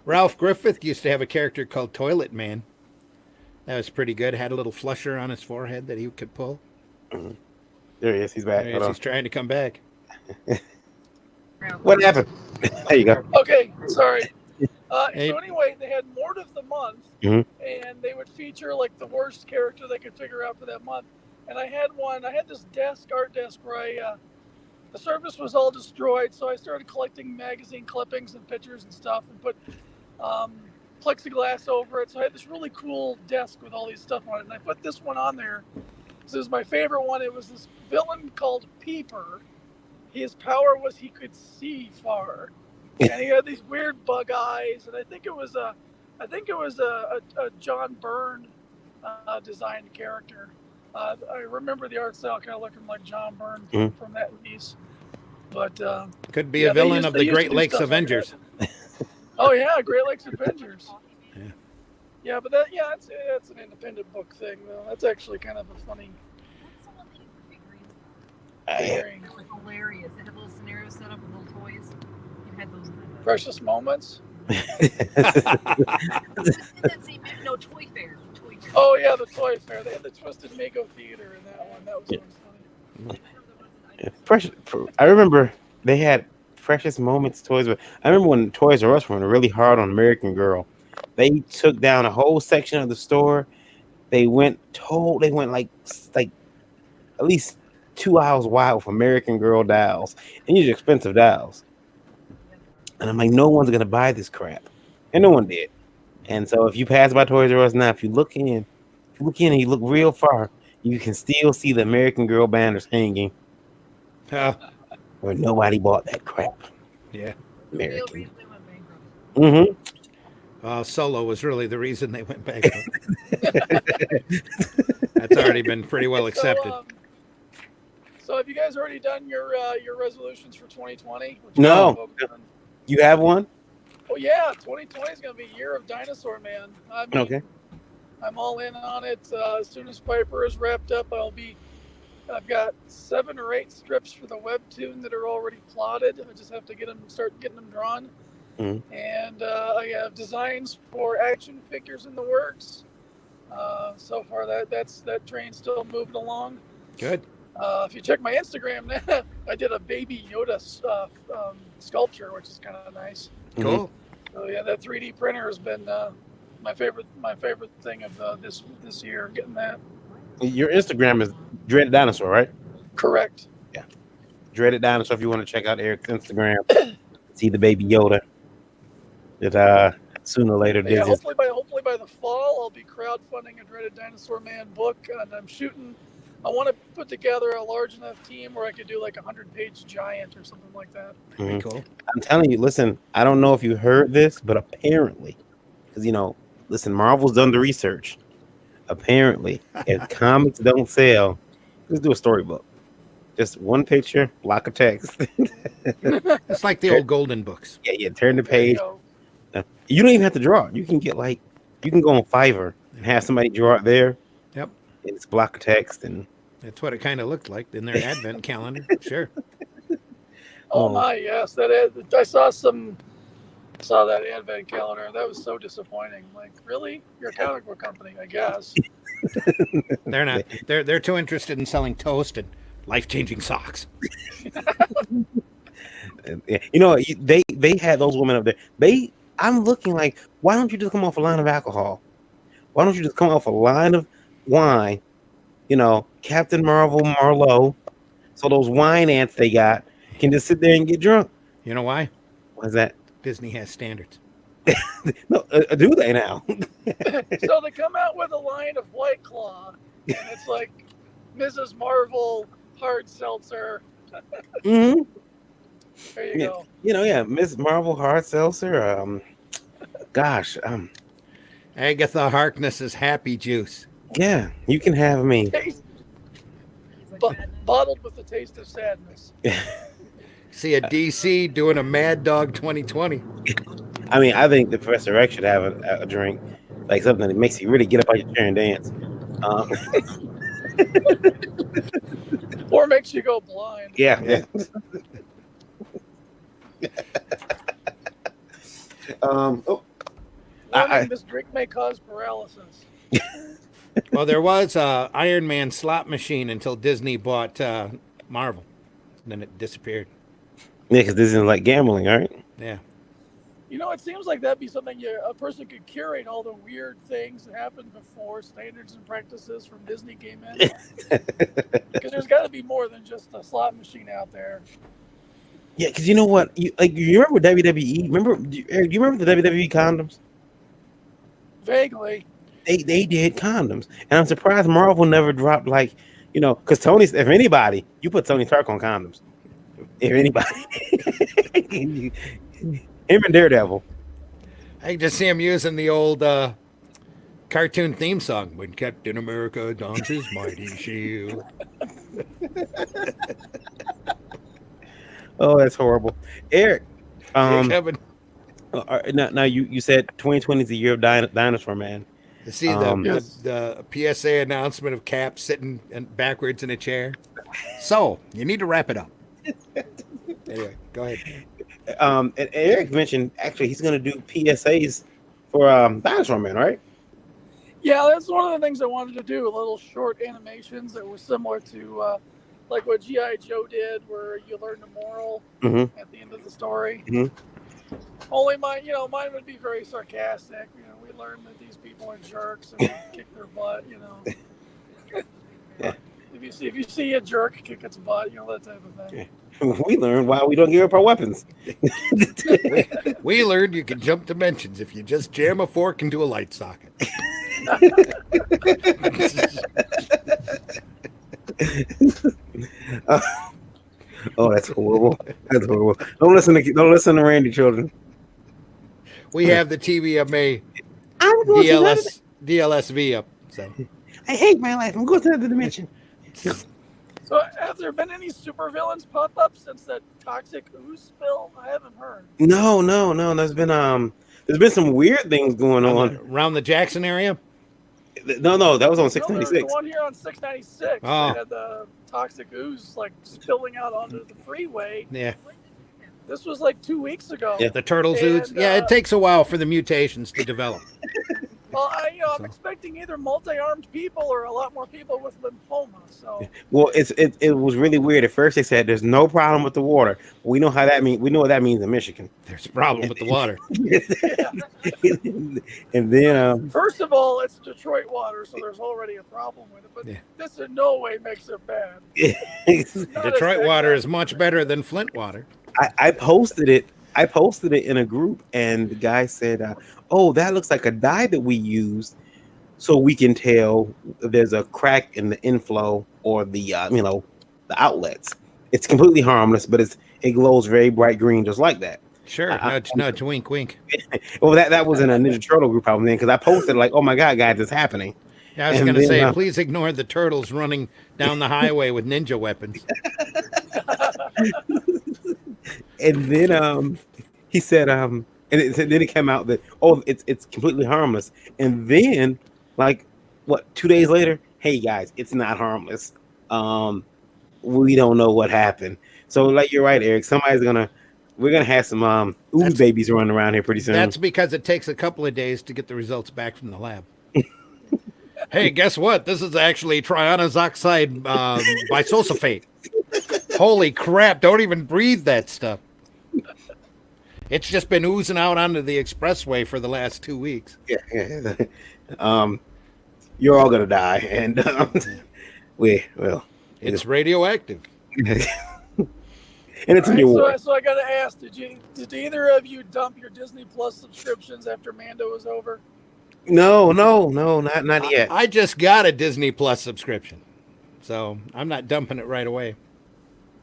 Ralph Griffith used to have a character called Toilet Man. That was pretty good. Had a little flusher on his forehead that he could pull. Mhm. There he is. He's back. There he Hold is. on. He's trying to come back. What happened? There you go. Okay, sorry. Hey. So anyway, they had Mort of the Month, Mhm. and they would feature like the worst character they could figure out for that month. And I had one. I had this art desk where the surface was all destroyed, so I started collecting magazine clippings and pictures and stuff, and put um, plexiglass over it. So I had this really cool desk with all these stuff on it, and I put this one on there. This is my favorite one. It was this villain called Peeper. His power was he could see far, and he had these weird bug eyes. And I think it was a John Byrne designed character. I remember the art style kind of looking like John Byrne from that piece. But Could be a villain of the Great Lakes Avengers. Like oh yeah, Great Lakes Avengers. Yeah. Yeah, but that's an independent book thing though. That's actually kind of a funny. It was hilarious. They had little scenarios set up with little toys. You had those Precious Moments. no Toy Fair. Toy Fair. Oh yeah, the Toy Fair. They had the Twisted Mego Theater in that one. That was funny. Precious. I remember they had Precious Moments toys, but I remember when Toys R Us went really hard on American Girl. They took down a whole section of the store. They went like at least 2 hours wide with American Girl dolls, and these are expensive dolls. And I'm like, no one's gonna buy this crap, and no one did. And so if you pass by Toys R Us now, if you look in and you look real far, you can still see the American Girl banners hanging. Where nobody bought that crap. Yeah. American. Mm-hmm. Solo was really the reason they went bankrupt. That's already been pretty well accepted. So have you guys already done your resolutions for 2020? No. You have one? Oh yeah, 2020 is going to be a year of Dinosaur Man. I mean, Okay. I'm all in on it. As soon as Piper is wrapped up, I've got 7 or 8 strips for the webtoon that are already plotted. I just have to start getting them drawn. Mm-hmm. And I have designs for action figures in the works. So far, that train's still moving along. Good. If you check my Instagram, I did a baby Yoda sculpture, which is kind of nice. Cool. So yeah, that 3D printer has been my favorite thing of this year. Getting that. Your Instagram is Dreaded Dinosaur, right? Correct. Yeah. Dreaded Dinosaur. If you want to check out Eric's Instagram, see the baby Yoda. That sooner or later. Yeah, hopefully by the fall, I'll be crowdfunding a Dreaded Dinosaur Man book, and I want to put together a large enough team where I could do like a 100-page giant or something like that. Pretty cool. I'm telling you, listen, I don't know if you heard this, but apparently, because listen, Marvel's done the research. Apparently, if comics don't sell, let's do a storybook. Just one picture, block of text. It's like the old golden books. Yeah, turn the page. You don't even have to draw it. You can go on Fiverr and have somebody draw it there. Yep. It's block of text, and that's what it kind of looked like in their advent calendar. Sure. Oh my, yes, I saw that advent calendar. That was so disappointing. Like, really? You're a comic book company, I guess. They're not. They're too interested in selling toast and life-changing socks. They had those women up there. I'm looking like, why don't you just come off a line of alcohol? Why don't you just come off a line of wine? Captain Marvel, Marlowe. So those wine ants they got can just sit there and get drunk. You know why? Why's that? Disney has standards. No, do they now? So they come out with a line of White Claw, and it's like Mrs. Marvel hard seltzer, Hmm. There you Yeah, go. yeah, Miss Marvel hard seltzer. Gosh, Agatha Harkness's Happy Juice. yeah, you can have me. Taste, He's like bottled with the taste of sadness. See a DC doing a Mad Dog 2020. I mean, I think the Professor X should have a drink, like something that makes you really get up on your chair and dance. Um, Or makes you go blind. yeah, Yeah. yeah. Oh, Warning, I this drink may cause paralysis. Well, there was a Iron Man slot machine until Disney bought Marvel. Then it disappeared. yeah, because this isn't like gambling, all right? Yeah. It seems like that'd be something a person could curate all the weird things that happened before standards and practices from Disney came in. Because there's got to be more than just a slot machine out there. Yeah, because you know what? You remember WWE? Eric, do you remember the WWE condoms? Vaguely. They did condoms, and I'm surprised Marvel never dropped because Tony's. If anybody, you put Tony Stark on condoms. If anybody, him and Daredevil. I can just see him using the old cartoon theme song when Captain America dons his mighty shield. Oh, that's horrible, Eric. Hey, Kevin. Now you said 2020 is the year of Dinosaur Man. See Yes. the PSA announcement of Cap sitting backwards in a chair. So you need to wrap it up. Anyway, go ahead. And Eric mentioned actually he's going to do PSAs for Dinosaur Man, right? Yeah, that's one of the things I wanted to do. Little short animations that were similar to like what G.I. Joe did, where you learn the moral Mm-hmm. at the end of the story. Mhm. Only mine would be very sarcastic. We learn that these people are jerks and we kick their butt. Yeah. If you see a jerk kick its butt, that type of thing. We learned why we don't give up our weapons. We learned you can jump dimensions if you just jam a fork into a light socket. Oh, that's horrible. That's horrible. Don't listen to Randy, children. We have the TVMA I'm going to another. DLSV up. So I hate my life. I'm going to another dimension. So, have there been any supervillains pop up since that toxic ooze spill? I haven't heard. No. There's been some weird things going on. around the Jackson area. No, that was on No, there was the 696. one here on 696. Oh. They had the toxic ooze spilling out onto the freeway. Yeah. This was like 2 weeks ago. Yeah. The turtles And, ooze. Yeah, it takes a while for the mutations to develop. Well, I'm expecting either multi-armed people or a lot more people with lymphoma. So Well, it was really weird. At first, they said there's no problem with the water. We know how that means. We know what that means in Michigan. There's a problem with the water. And then, first of all, it's Detroit water, so there's already a problem with it. But Yeah. this in no way makes it bad. Not as Detroit bad water as- is much better than Flint water. I posted it. I posted it in a group, and the guy said, "Oh, that looks like a dye that we used, so we can tell if there's a crack in the inflow or the the outlets. It's completely harmless, but it glows very bright green, just like that." Sure. Nudge, wink, wink. Well, that was in a Ninja Turtle group I was in because I posted like, "Oh my God, guys, it's happening." Yeah, I was And going to then, say, please ignore the turtles running down the highway with ninja weapons. And then he said then it came out that it's completely harmless. And then like 2 days later, hey guys, it's not harmless. We don't know what happened. So like you're right, Eric. We're gonna have some ooze babies running around here pretty soon. That's because it takes a couple of days to get the results back from the lab. Hey, guess what? This is actually trianoxide oxide bisulfate. Holy crap, don't even breathe that stuff. It's just been oozing out onto the expressway for the last 2 weeks. Yeah. You're all gonna die, and It's radioactive. and it's in your water. So I got to ask, did either of you dump your Disney Plus subscriptions after Mando was over? No, not yet. I just got a Disney Plus subscription, so I'm not dumping it right away.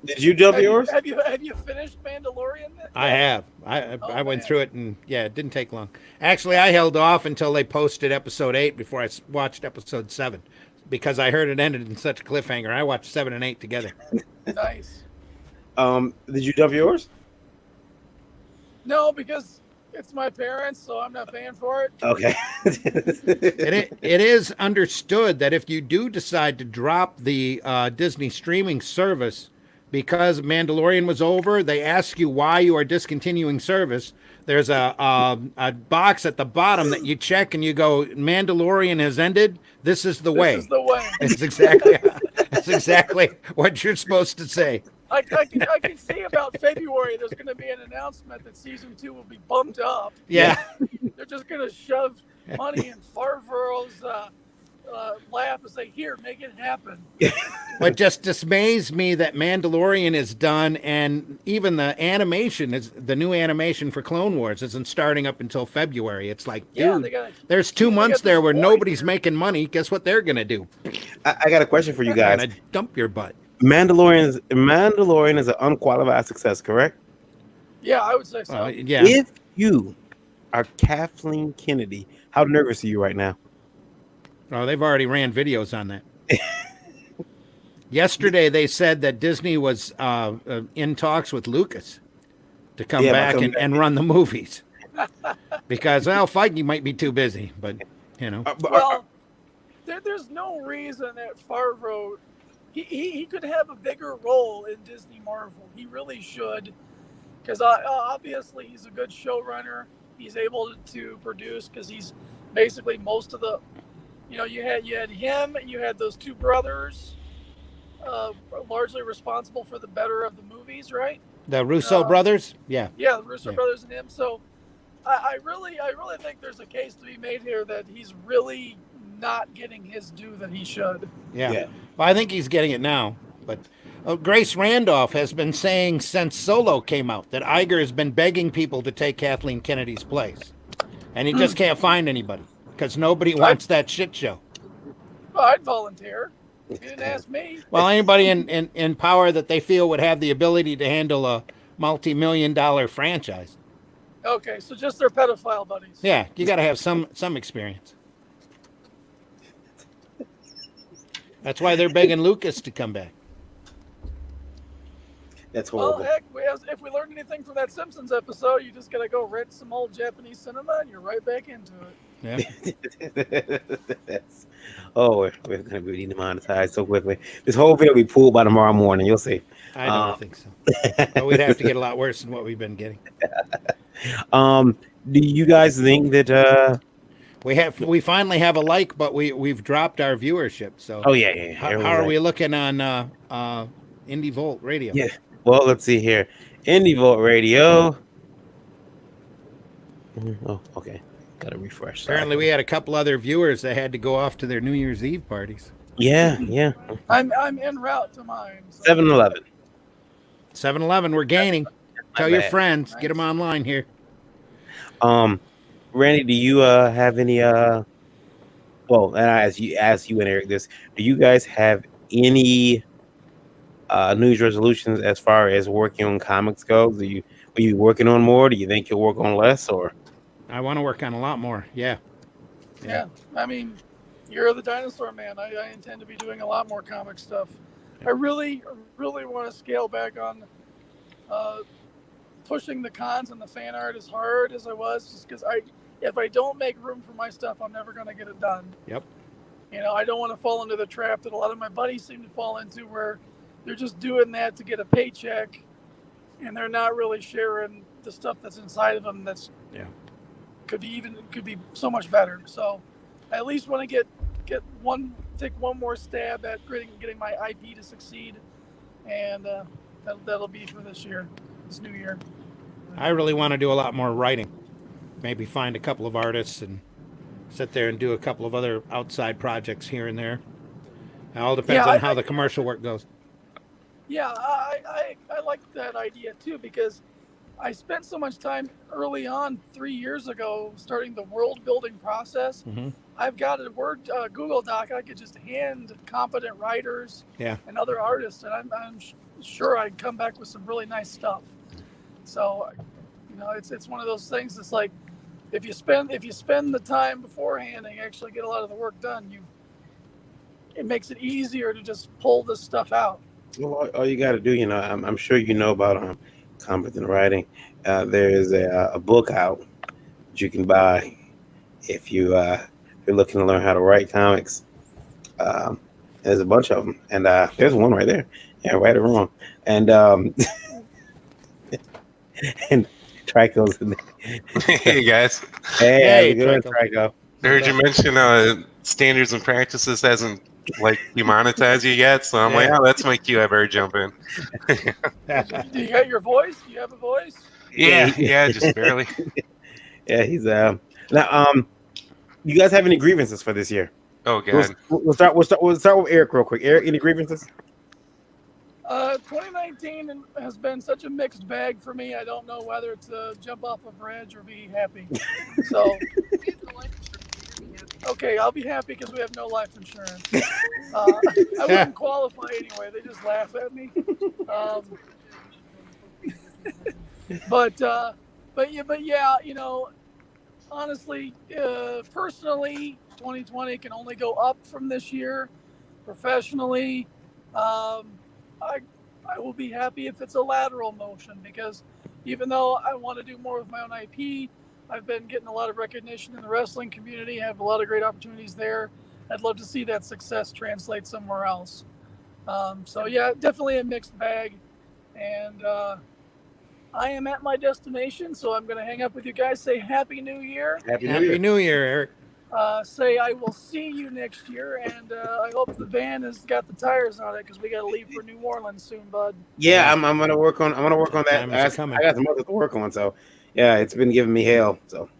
Did you dump Have you yours? have you have you finished Mandalorian I yet? have. I Oh went man. through it, and yeah, it didn't take long. Actually, I held off until they posted episode 8 before I watched episode 7 because I heard it ended in such a cliffhanger. I watched 7 and 8 together. Nice. Did you dump yours? No, because it's my parents, so I'm not paying for it. Okay. It is understood that if you do decide to drop the Disney streaming service because Mandalorian was over, they ask you why you are discontinuing service. There's a box at the bottom that you check and you go, Mandalorian has ended. This is the This is way. the way. It's exactly that's exactly what you're supposed to say. I can see about February there's going to be an announcement that season 2 will be bumped up. Yeah. They're just going to shove money in Favreau's lap and say, "Here, make it happen." What just dismays me that Mandalorian is done, and even the animation is the new animation for Clone Wars isn't starting up until February. It's like, Yeah, dude, they got. there's 2 They months got there this where void nobody's here. making money. Guess what they're gonna do? I got a question for you They're guys. gonna dump your butt. Mandalorian is an unqualified success, correct? Yeah, I would say so. Well, yeah, If you are Kathleen Kennedy, how nervous are you right now? oh, they've already ran videos on that. Yesterday, they said that Disney was in talks with Lucas to come Yeah, back come and, back. and run the movies because, well, Feige might be too busy, but you know. Well, there's no reason that Favreau he could have a bigger role in Disney Marvel. He really should, because obviously he's a good showrunner. He's able to produce because he's basically most of the. You had him. You had those two brothers, largely responsible for the better of the movies, right? The Russo brothers, yeah. Yeah, the Russo Yeah. brothers and him. So I really think there's a case to be made here that he's really not getting his due that he should. Yeah. Yeah. Well, I think he's getting it now. But Grace Randolph has been saying since Solo came out that Iger has been begging people to take Kathleen Kennedy's place. And he just can't find anybody because nobody wants that shit show. Well, I'd volunteer. You didn't ask me. Well, anybody in power that they feel would have the ability to handle a multi-million-dollar franchise. Okay, so just their pedophile buddies. Yeah, you got to have some experience. That's why they're begging Lucas to come back. That's Well, horrible. heck, if we learned anything from that Simpsons episode, you just gotta go rent some old Japanese cinema and you're right back into it. Yeah. We're going to be demonetized so quickly. This whole video will be pulled by tomorrow morning. You'll see. I don't think so. But we'd have to get a lot worse than what we've been getting. Do you guys think that? We finally have a like, but we've dropped our viewership. So Oh yeah. how are we looking on Indie Volt Radio? Yeah. Well, let's see here. Indie Volt Radio. Oh, okay. Got to refresh. Sorry. Apparently, we had a couple other viewers that had to go off to their New Year's Eve parties. Yeah. I'm en route to mine. So. 7-Eleven. 7-Eleven, we're gaining. Tell your bad. friends, get them online here. Randy, do you have any? Well, and I ask you and Eric this: do you guys have any New Year's resolutions as far as working on comics goes? Are you working on more? Do you think you'll work on less, or? I want to work on a lot more. Yeah. Yeah, I mean, you're the dinosaur man. I intend to be doing a lot more comic stuff. I really want to scale back on pushing the cons and the fan art as hard as I was, just because if I don't make room for my stuff, I'm never going to get it done. Yep. I don't want to fall into the trap that a lot of my buddies seem to fall into, where they're just doing that to get a paycheck, and they're not really sharing the stuff that's inside of them. That's could be so much better. So I at least want to take one more stab at getting my IP to succeed, and that'll be for this new year. I really want to do a lot more writing. Maybe find a couple of artists and sit there and do a couple of other outside projects here and there. It all depends on how the commercial work goes. Yeah, I like that idea too, because I spent so much time early on 3 years ago starting the world building process. Mm-hmm. I've got a Word Google Doc. I could just hand competent writers Yeah. and other artists, and I'm sure I'd come back with some really nice stuff. So, it's one of those things. It's like if you spend the time beforehand and you actually get a lot of the work done, it makes it easier to just pull this stuff out. Well, all you got to do, I'm sure you know about competent writing. There is a book out that you can buy if you're looking to learn how to write comics. Um, there's a bunch of them, and there's one right there. Yeah, right or wrong, and and Trico's in there. Hey guys, Hey, how's Hey, it going, Trico. Trico? I What's heard you up? mention standards and practices hasn't like demonetized you yet, so I'm like, Yeah. oh, that's my cue. I better jump in. Do you got your voice? Do you have a voice? Yeah, Yeah, just barely. yeah, he's now. You guys have any grievances for this year? Oh We'll, god. we'll start with Eric real quick. Eric, any grievances? 2019 has been such a mixed bag for me. I don't know whether to jump off a bridge or be happy. So, We have no life insurance, so you're gonna be happy. okay, I'll be happy because we have no life insurance. I wouldn't qualify anyway. They just laugh at me. Um, but yeah, honestly, personally, 2020 can only go up from this year. Professionally, um, I I will be happy if it's a lateral motion because even though I want to do more with my own IP, I've been getting a lot of recognition in the wrestling community. I have a lot of great opportunities there. I'd love to see that success translate somewhere else. So yeah, definitely a mixed bag, and I am at my destination, so I'm going to hang up with you guys. Say Happy New Year. Happy New Happy Year. New Year, Eric. Say I will see you next year, and I hope the van has got the tires on it because we got to leave for New Orleans soon, bud. Yeah, I'm gonna work on that. Time is coming. I got some others to work on, so yeah, it's been giving me hell. So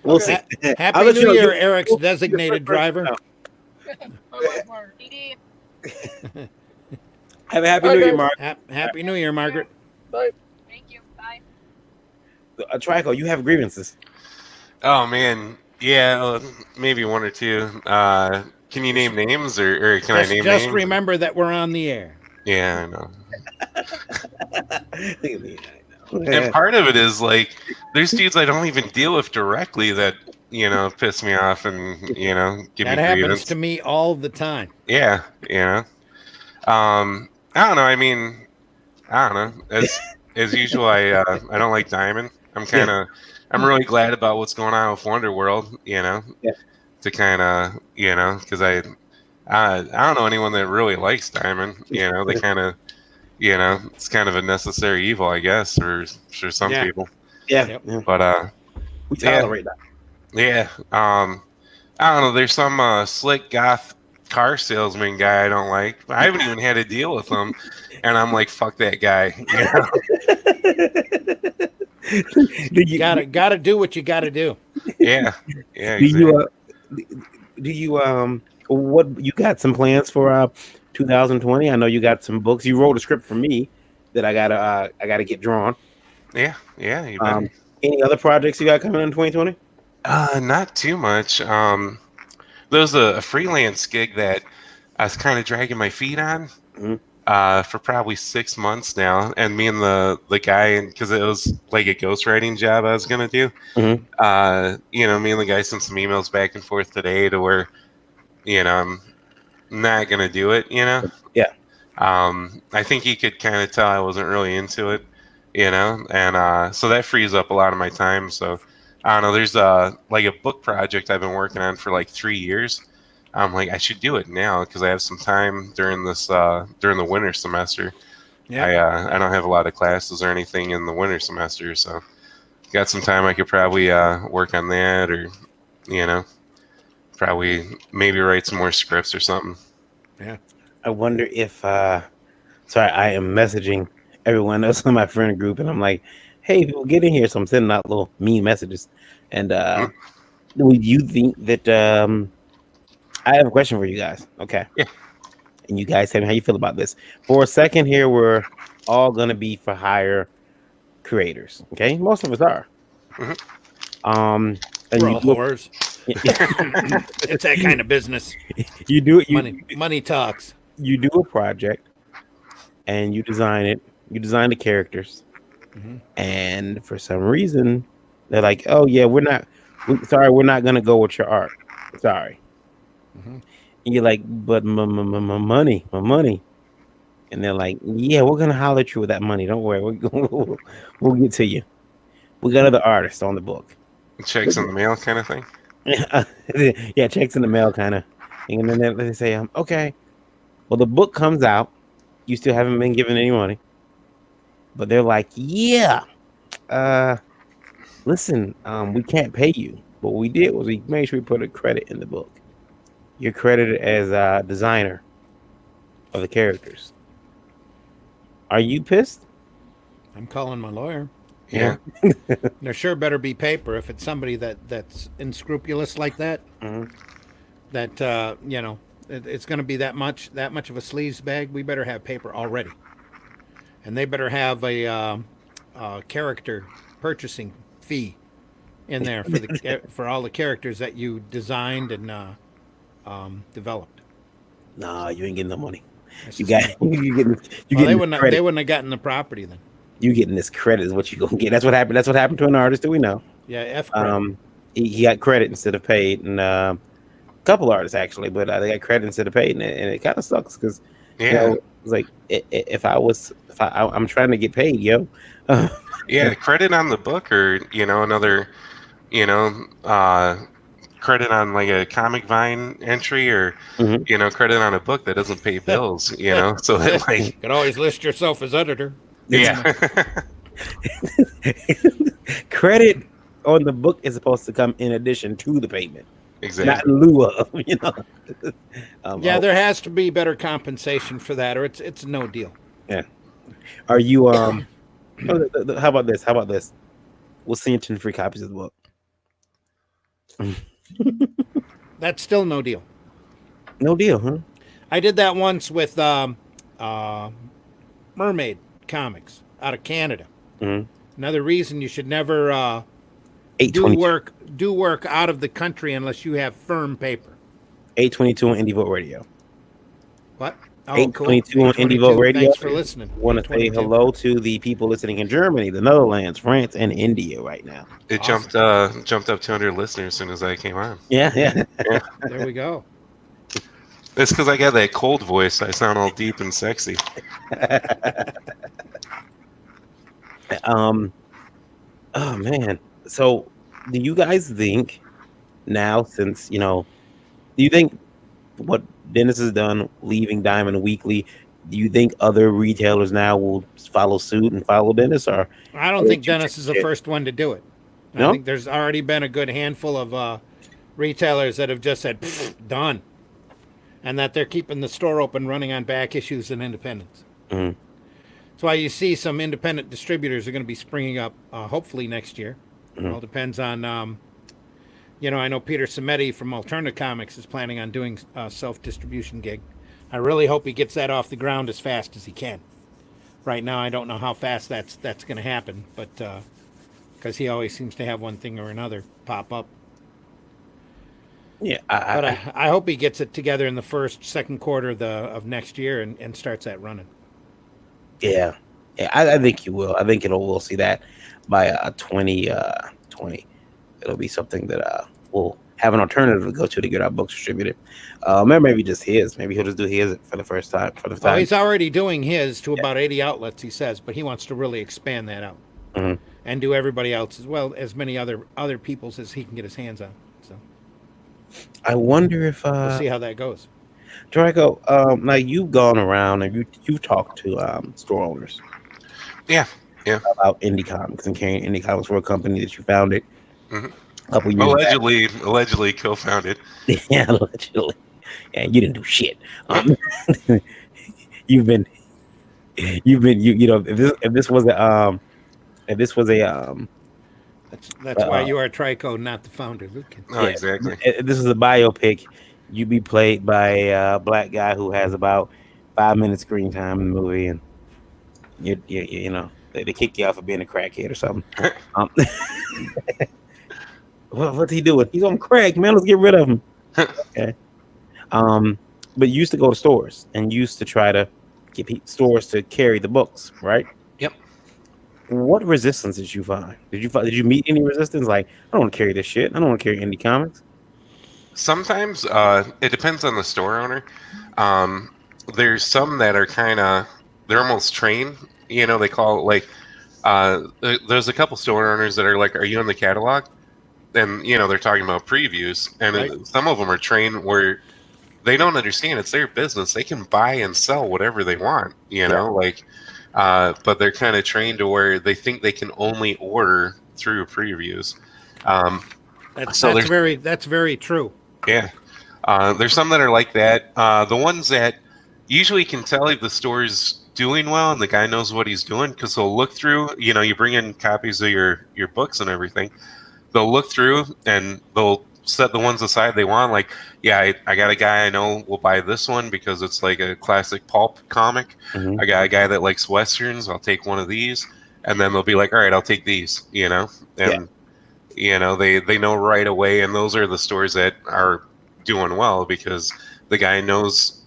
we'll Okay. see. Happy I'll let New you know. Year, Eric's You'll be the designated first person driver. to know. My wife, Mark. DD. Have a happy All right, New Year, guys. Mark. Happy New Year, Margaret. Bye. Thank you. Bye. Trico, you have grievances. Oh man, yeah, maybe one or two. Can you name names, or can I name Just names? remember that we're on the air. Yeah, I know. Look at me. I And know. part of it is like there's dudes I don't even deal with directly that piss me off and give That me happens grievance. to me all the time. Yeah, I don't know. I mean, I don't know. As usual, I don't like Diamond. I'm really glad about what's going on with Wonderworld. Yeah. To kind of because I don't know anyone that really likes Diamond. They kind of it's kind of a necessary evil, I guess, for some Yeah. people. Yeah, Yep. yeah. But We tolerate that. yeah. I don't know. There's some slick goth car salesman guy I don't like. I haven't even had a deal with him, and I'm like, fuck that guy. Gotta do what you gotta do. Yeah. Do Exactly. you what you got some plans for 2020? I know you got some books. You wrote a script for me that I gotta get drawn. Yeah. You bet. Any other projects you got coming in 2020? Not too much. There was a freelance gig that I was kind of dragging my feet on Mhm. for probably 6 months now, and me and the guy, because it was like a ghostwriting job I was gonna do. Mhm. Me and the guy sent some emails back and forth today to where, I'm not gonna do it. Yeah. I think he could kind of tell I wasn't really into it, and so that frees up a lot of my time. So I don't know. There's like a book project I've been working on for like 3 years. I'm like, I should do it now because I have some time during the winter semester. Yeah. I don't have a lot of classes or anything in the winter semester, so got some time. I could probably work on that, or probably maybe write some more scripts or something. I wonder if sorry, I am messaging everyone else in my friend group, and I'm like, "Hey, people, get in here!" So I'm sending out little mean messages. And would you think that I have a question for you guys? Okay, Yeah. and you guys tell me how you feel about this. For a second here, we're all gonna be for hire creators. Okay, most of us are. Mhm. And We're all whores. It's that kind of business. you do it. Money talks. You do a project and you design it. You design the characters, and for some reason, they're like, "Oh yeah, sorry, we're not gonna go with your art. Sorry." Hmm. And you're like, "But my money." And they're like, "Yeah, we're gonna holler at you with that money. Don't worry, we'll get to you. We got other artists on the book." Checks in the mail kind of thing. Yeah, checks in the mail, kind of. And then they say, "Okay, well, the book comes out. You still haven't been given any money." But they're like, "Yeah, uh, listen, we can't pay you. But what we did was we made sure we put a credit in the book. You're credited as a designer of the characters. Are you pissed?" I'm calling my lawyer. Yeah. Yeah. There sure better be paper if it's somebody that's unscrupulous like that. Mhm. That it's going to be that much of a sleaze bag. We better have paper already, and they better have a character purchasing fee in there for all the characters that you designed and developed. Nah, you ain't getting no money. That's You just got me. you Well, they getting this wouldn't. They credit. wouldn't have gotten the property then. You getting this credit is what you gonna get. That's what happened. That's what happened to an artist that we know. Yeah, F credit. Um, he got credit instead of paid, and a couple artists actually, but they got credit instead of paid, and it kind of sucks because Yeah. it's like I'm trying to get paid, yo. Yeah. Credit on the book, or another, you know, uh, credit on like a Comic Vine entry, or Mhm. credit on a book that doesn't pay bills. So that You like, could always list yourself as editor. yeah, Credit on the book is supposed to come in addition to the payment, not exactly. in lieu of. Yeah, Oh, there has to be better compensation for that, or it's no deal. yeah. Are you oh, how about this? How about this? We'll send you 10 free copies of the book. That's still no deal. No deal, huh? I did that once with uh, Mermaid Comics out of Canada. Mm-hmm. Another reason you should never do 822. work out of the country unless you have firm paper. 822 on Indie Vote Radio. What? Oh, cool. 822 on Indie Vote 822. Radio. Thanks for listening. Want to say 822. hello to the people listening in Germany, the Netherlands, France, and India right now. It Awesome. jumped up 200 listeners as soon as I came on. Yeah, yeah. Yeah. There we go. It's because I got that cold voice. I sound all deep and sexy. um. Oh man. So, do you guys think now, since do you think what Dennis has done, leaving Diamond Weekly, do you think other retailers now will follow suit and follow Dennis, or I don't will think you Dennis take is the shit? first one to do it. I No. think there's already been a good handful of retailers that have just said done, and that they're keeping the store open, running on back issues and independence. Mhm. That's why you see some independent distributors are going to be springing up, hopefully next year. Mhm. All depends on, I know Peter Cimetti from Alternative Comics is planning on doing a self-distribution gig. I really hope he gets that off the ground as fast as he can. Right now, I don't know how fast that's going to happen, but because he always seems to have one thing or another pop up. Yeah. But I hope he gets it together in the second quarter of next year and starts that running. Yeah. Yeah. I think you will. I think we'll see that by 2020. It'll be something that we'll have an alternative to go to get our books distributed. Maybe just his. Maybe he'll just do his for the first time. Well, he's already doing his to about 80 outlets, he says, but he wants to really expand that out Mhm. and do everybody else as well as many other people's as he can get his hands on. So I wonder if we'll see how that goes. Draco, now you've gone around and you've talked to store owners Yeah. Yeah. about indie comics and carrying indie comics for a company that you founded hmm a couple years back. Allegedly co-founded. Yeah, allegedly. And you didn't do shit. You've been if this was a if this was a That's why you are Trico, not the founder, Luke. Oh, yeah, exactly. if this is a biopic, you'd be played by a black guy who has about 5 minutes screen time in the movie, and they kick you off for being a crackhead or something. Um, What's he doing? He's on crack, man. Let's get rid of him. Okay. Um, but you used to go to stores and you used to try to get stores to carry the books, right? Yep. What resistance did you find? Did you meet any resistance? Like, I don't want to carry this shit. I don't want to carry indie comics. Sometimes it depends on the store owner. Um, there's some that are kind of they're almost trained. They call it like there's a couple store owners that are like, "Are you in the catalog?" And they're talking about previews, and Right. some of them are trained where they don't understand it's their business. They can buy and sell whatever they want. Like, but they're kind of trained to where they think they can only order through previews. Um, so there's That's very true. yeah. There's some that are like that. The ones that usually can tell if the store's doing well and the guy knows what he's doing because they'll look through. You bring in copies of your books and everything. They'll look through and they'll set the ones aside they want. Like, yeah, I got a guy I know will buy this one because it's like a classic pulp comic. Mhm. I got a guy that likes westerns. I'll take one of these, and then they'll be like, all right, I'll take these. And they know right away, and those are the stores that are doing well because the guy knows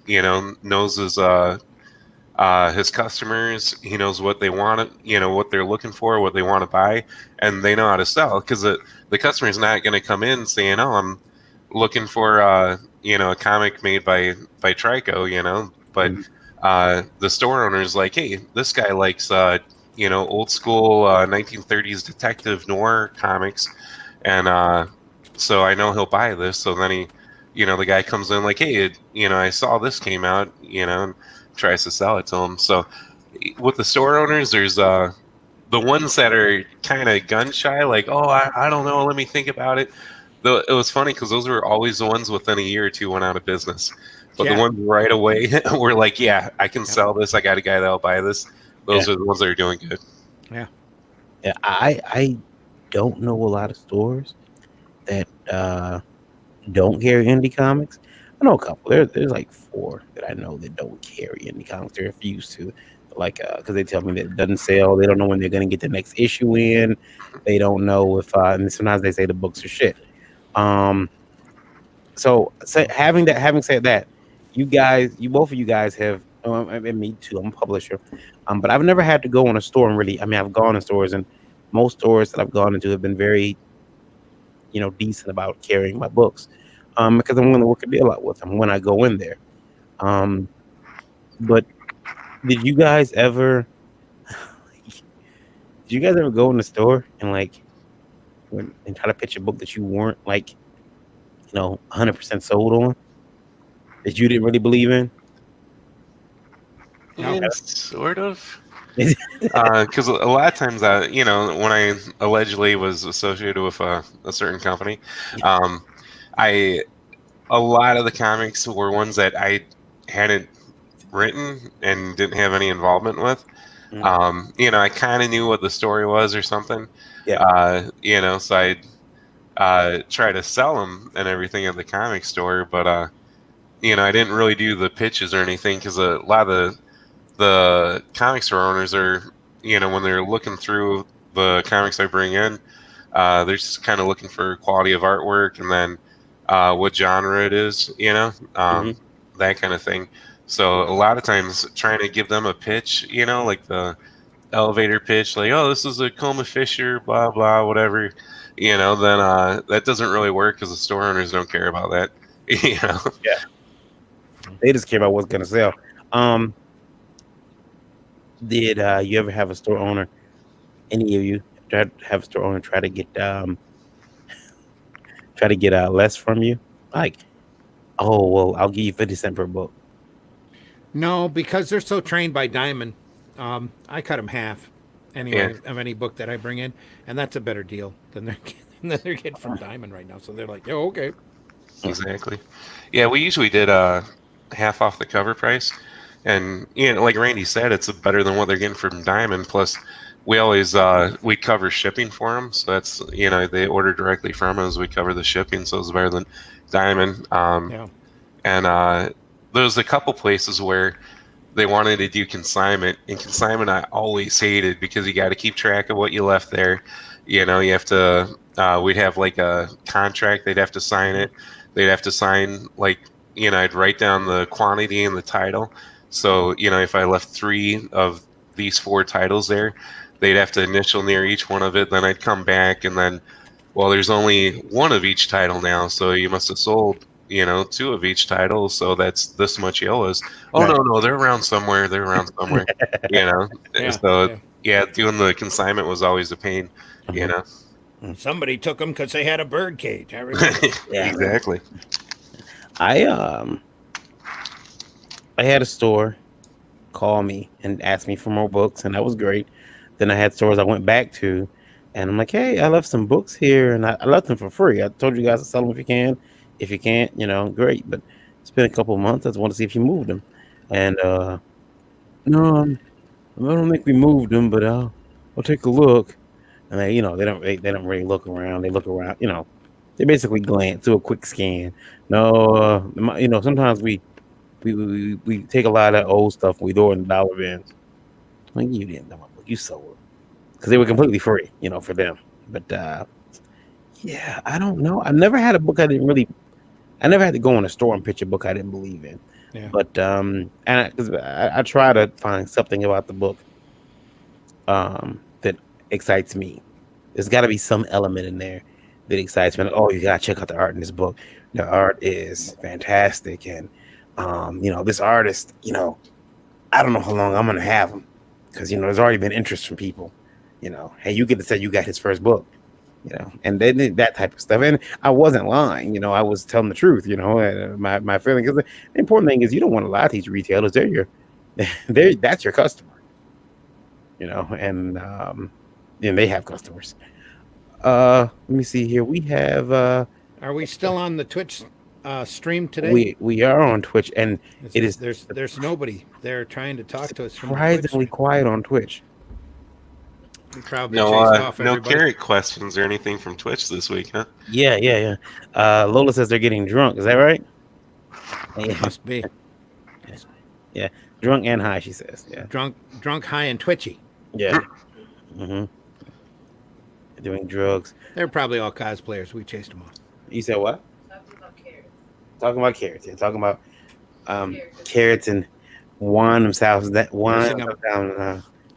his customers. He knows what they want, what they're looking for, what they want to buy, and they know how to sell because the customer's not going to come in saying, "Oh, I'm looking for a comic made by Trico," but Mhm. the store owner's like, "Hey, this guy likes old school 1930s detective noir comics," and so I know he'll buy this. So then the guy comes in like, "Hey, I saw this came out," and tries to sell it to him. So with the store owners, there's the ones that are kind of gun shy, like, "Oh, I don't know, let me think about it." Though it was funny because those were always the ones within a year or two went out of business. But the Yeah. ones right away were like, "Yeah, I can Yep. sell this. I got a guy that'll buy this." Those Yeah. are the ones that are doing good. Yeah. Yeah, I don't know a lot of stores that don't carry indie comics. I know a couple. There's like four that I know that don't carry indie comics. They refuse to, like, because they tell me that it doesn't sell. They don't know when they're gonna get the next issue in. They don't know if, and sometimes they say the books are shit. Um, so having said that, you both of you guys have, and me too. I'm a publisher, but I've never had to go in a store and really. I mean, I've gone in stores, and most stores that I've gone into have been very, decent about carrying my books, because I'm going to work a deal out with them when I go in there. Um, but did you guys ever, did you guys ever go in the store and like, and try to pitch a book that you weren't like, 100% sold on, that you didn't really believe in? No. Yeah, sort of. Because a lot of times, when I allegedly was associated with a certain company, um, I a lot of the comics were ones that I hadn't written and didn't have any involvement with. Mm. I kind of knew what the story was or something. Yeah. So I'd try to sell them and everything at the comic store, but I didn't really do the pitches or anything because a lot of the comic store owners are, when they're looking through the comics I bring in, they're just kind of looking for quality of artwork and then what genre it is, Mhm. that kind of thing. So a lot of times trying to give them a pitch, like the elevator pitch, like, "Oh, this is a Coma Fisher, blah, blah, whatever," then that doesn't really work because the store owners don't care about that, you know? Yeah. They just care about what's gonna sell. Um, did you ever have a store owner? Any of you try to have a store owner try to get less from you? Like, oh well, I'll give you 50 cents per book. No, because they're so trained by Diamond. I cut them half Yeah. anyway of any book that I bring in, and that's a better deal than they're getting from Diamond right now. So they're like, "Oh, okay." Exactly. Yeah, we usually did half off the cover price, and like Randy said, it's better than what they're getting from Diamond. Plus, we always we cover shipping for them, so that's they order directly from us. We cover the shipping, so it's better than Diamond. Yeah. And there's a couple places where they wanted to do consignment, and consignment I always hated because you got to keep track of what you left there. You have to we'd have like a contract. They'd have to sign it. They'd have to sign like I'd write down the quantity and the title. So if I left 3 of these 4 titles there, they'd have to initial near each one of it. Then I'd come back and then, well, there's only 1 of each title now, so you must have sold 2 of each title, so that's this much you owe us. Oh Right. no, they're around somewhere. They're around somewhere. you know. Yeah, So yeah. yeah, doing the consignment was always a pain. You know. Somebody took them because they had a bird cage. I remember. Yeah. Exactly. I I had a store call me and ask me for more books, and that was great. Then I had stores I went back to, and I'm like, hey, I left some books here, and I left them for free. I told you guys to sell them if you can. If you can't, great. But it's been a couple of months. I just want to see if you moved them. And no, I don't think we moved them, but I'll take a look. And they don't really look around. They look around. They basically glance, do a quick scan. No, sometimes we take a lot of that old stuff. We throw it in the dollar bins. Like you didn't know what you sold them because they were completely free, for them. But yeah, I don't know. I never had a book I didn't really. I never had to go in a store and pitch a book I didn't believe in. Yeah. But and because I try to find something about the book that excites me. There's got to be some element in there that excites me. Like, oh, you gotta check out the art in this book. The art is fantastic, and this artist, I don't know how long I'm gonna have him because there's already been interest from people. Hey, you get to say you got his first book, and then that type of stuff. And I wasn't lying, I was telling the truth. My feeling because the important thing is you don't want to lie to these retailers. They're that's your customer. And they have customers. Let me see here. We have Are we still on the Twitch stream today? we are on Twitch, and it is there's nobody there trying to talk to us from the Twitch surprisingly stream. quiet on Twitch. We probably No, chased off no everybody. carrot questions or anything from Twitch this week, huh? Yeah. Lola says they're getting drunk. Is that right? Yeah, Must be yeah. Drunk and high, she says. Yeah, drunk, high, and twitchy. yeah. Mm-hmm. Doing drugs. They're probably all cosplayers. We chased them off. You said what? Talking about carrots. Talking about carrots. Yeah, talking about carrots and wine themselves. That wine.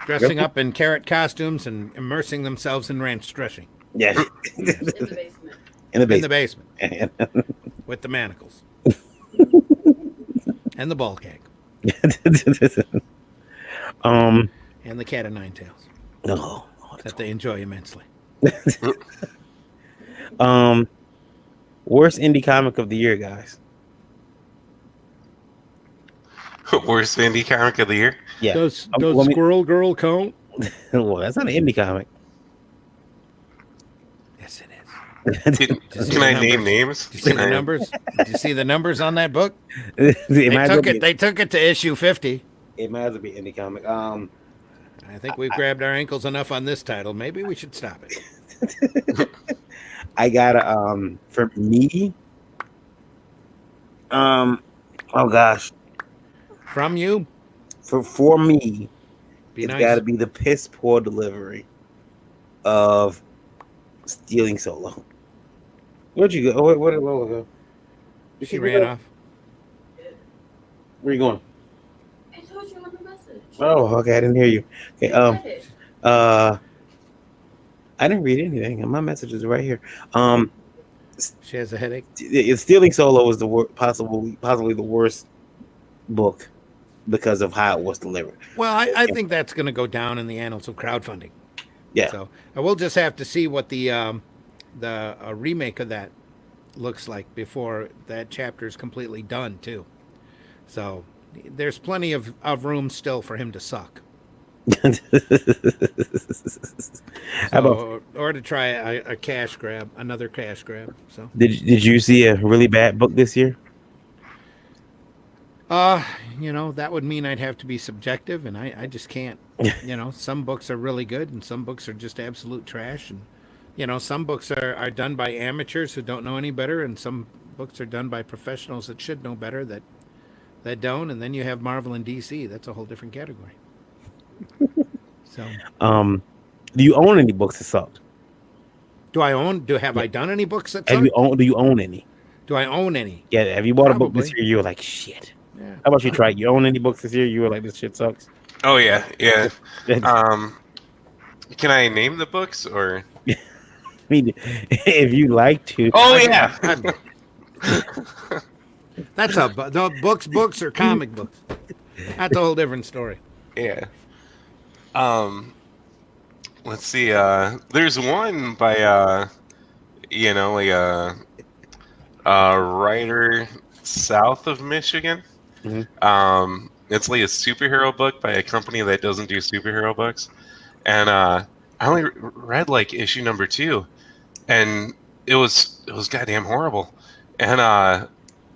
Dressing up in carrot costumes and immersing themselves in ranch dressing. Yeah. In the basement. In the In the basement. basement with the manacles and the ball gag and the cat of nine tails No. that they enjoy immensely. Worst indie comic of the year, guys. Worst indie comic of the year? Yeah. Does let me- Squirrel Girl count? Well, that's not an indie comic. Yes, it is. Can I name names? Did you see the numbers? Did you see the numbers on that book? It They might as well took be- it. They took it to issue 50. It might as well be indie comic. I think we've grabbed our ankles enough on this title. Maybe we should stop it. I gotta for me. Oh gosh, From you, for me, be it's nice. got to be the piss poor delivery of Stealing Solo. Where'd you go? Where'd Lola go? Did She go? ran off. Where you going? I told you on the message. Oh, okay. I didn't hear you. Okay. I read it. I didn't read anything. My message is right here. She has a headache. Stealing Solo is the possibly the worst book because of how it was delivered. Well, I think that's going to go down in the annals of crowdfunding. Yeah. So we'll just have to see what the remake of that looks like before that chapter is completely done, too. So there's plenty of room still for him to suck. Or to try a cash grab, another cash grab. So Did you see a really bad book this year? that would mean I'd have to be subjective, and I just can't. Some books are really good, and some books are just absolute trash, and some books are done by amateurs who don't know any better, and some books are done by professionals that should know better that don't, and then you have Marvel and DC. That's a whole different category. So Do you own any books that sucked? Have I done any books that Have suck? you own? Do you own any? Do I own any? Yeah. Have you bought a book this Probably. year? You were like, shit. Yeah. How about you try? You own any books this year? You were like, this shit sucks. Oh yeah, yeah. I Can I name the books or? mean, if you like to. Oh yeah. That's the books or comic books. That's a whole different story. Yeah. Let's see. There's one by like a writer south of Michigan. Mhm. It's like a superhero book by a company that doesn't do superhero books, and I only read like issue number 2, and it was goddamn horrible, and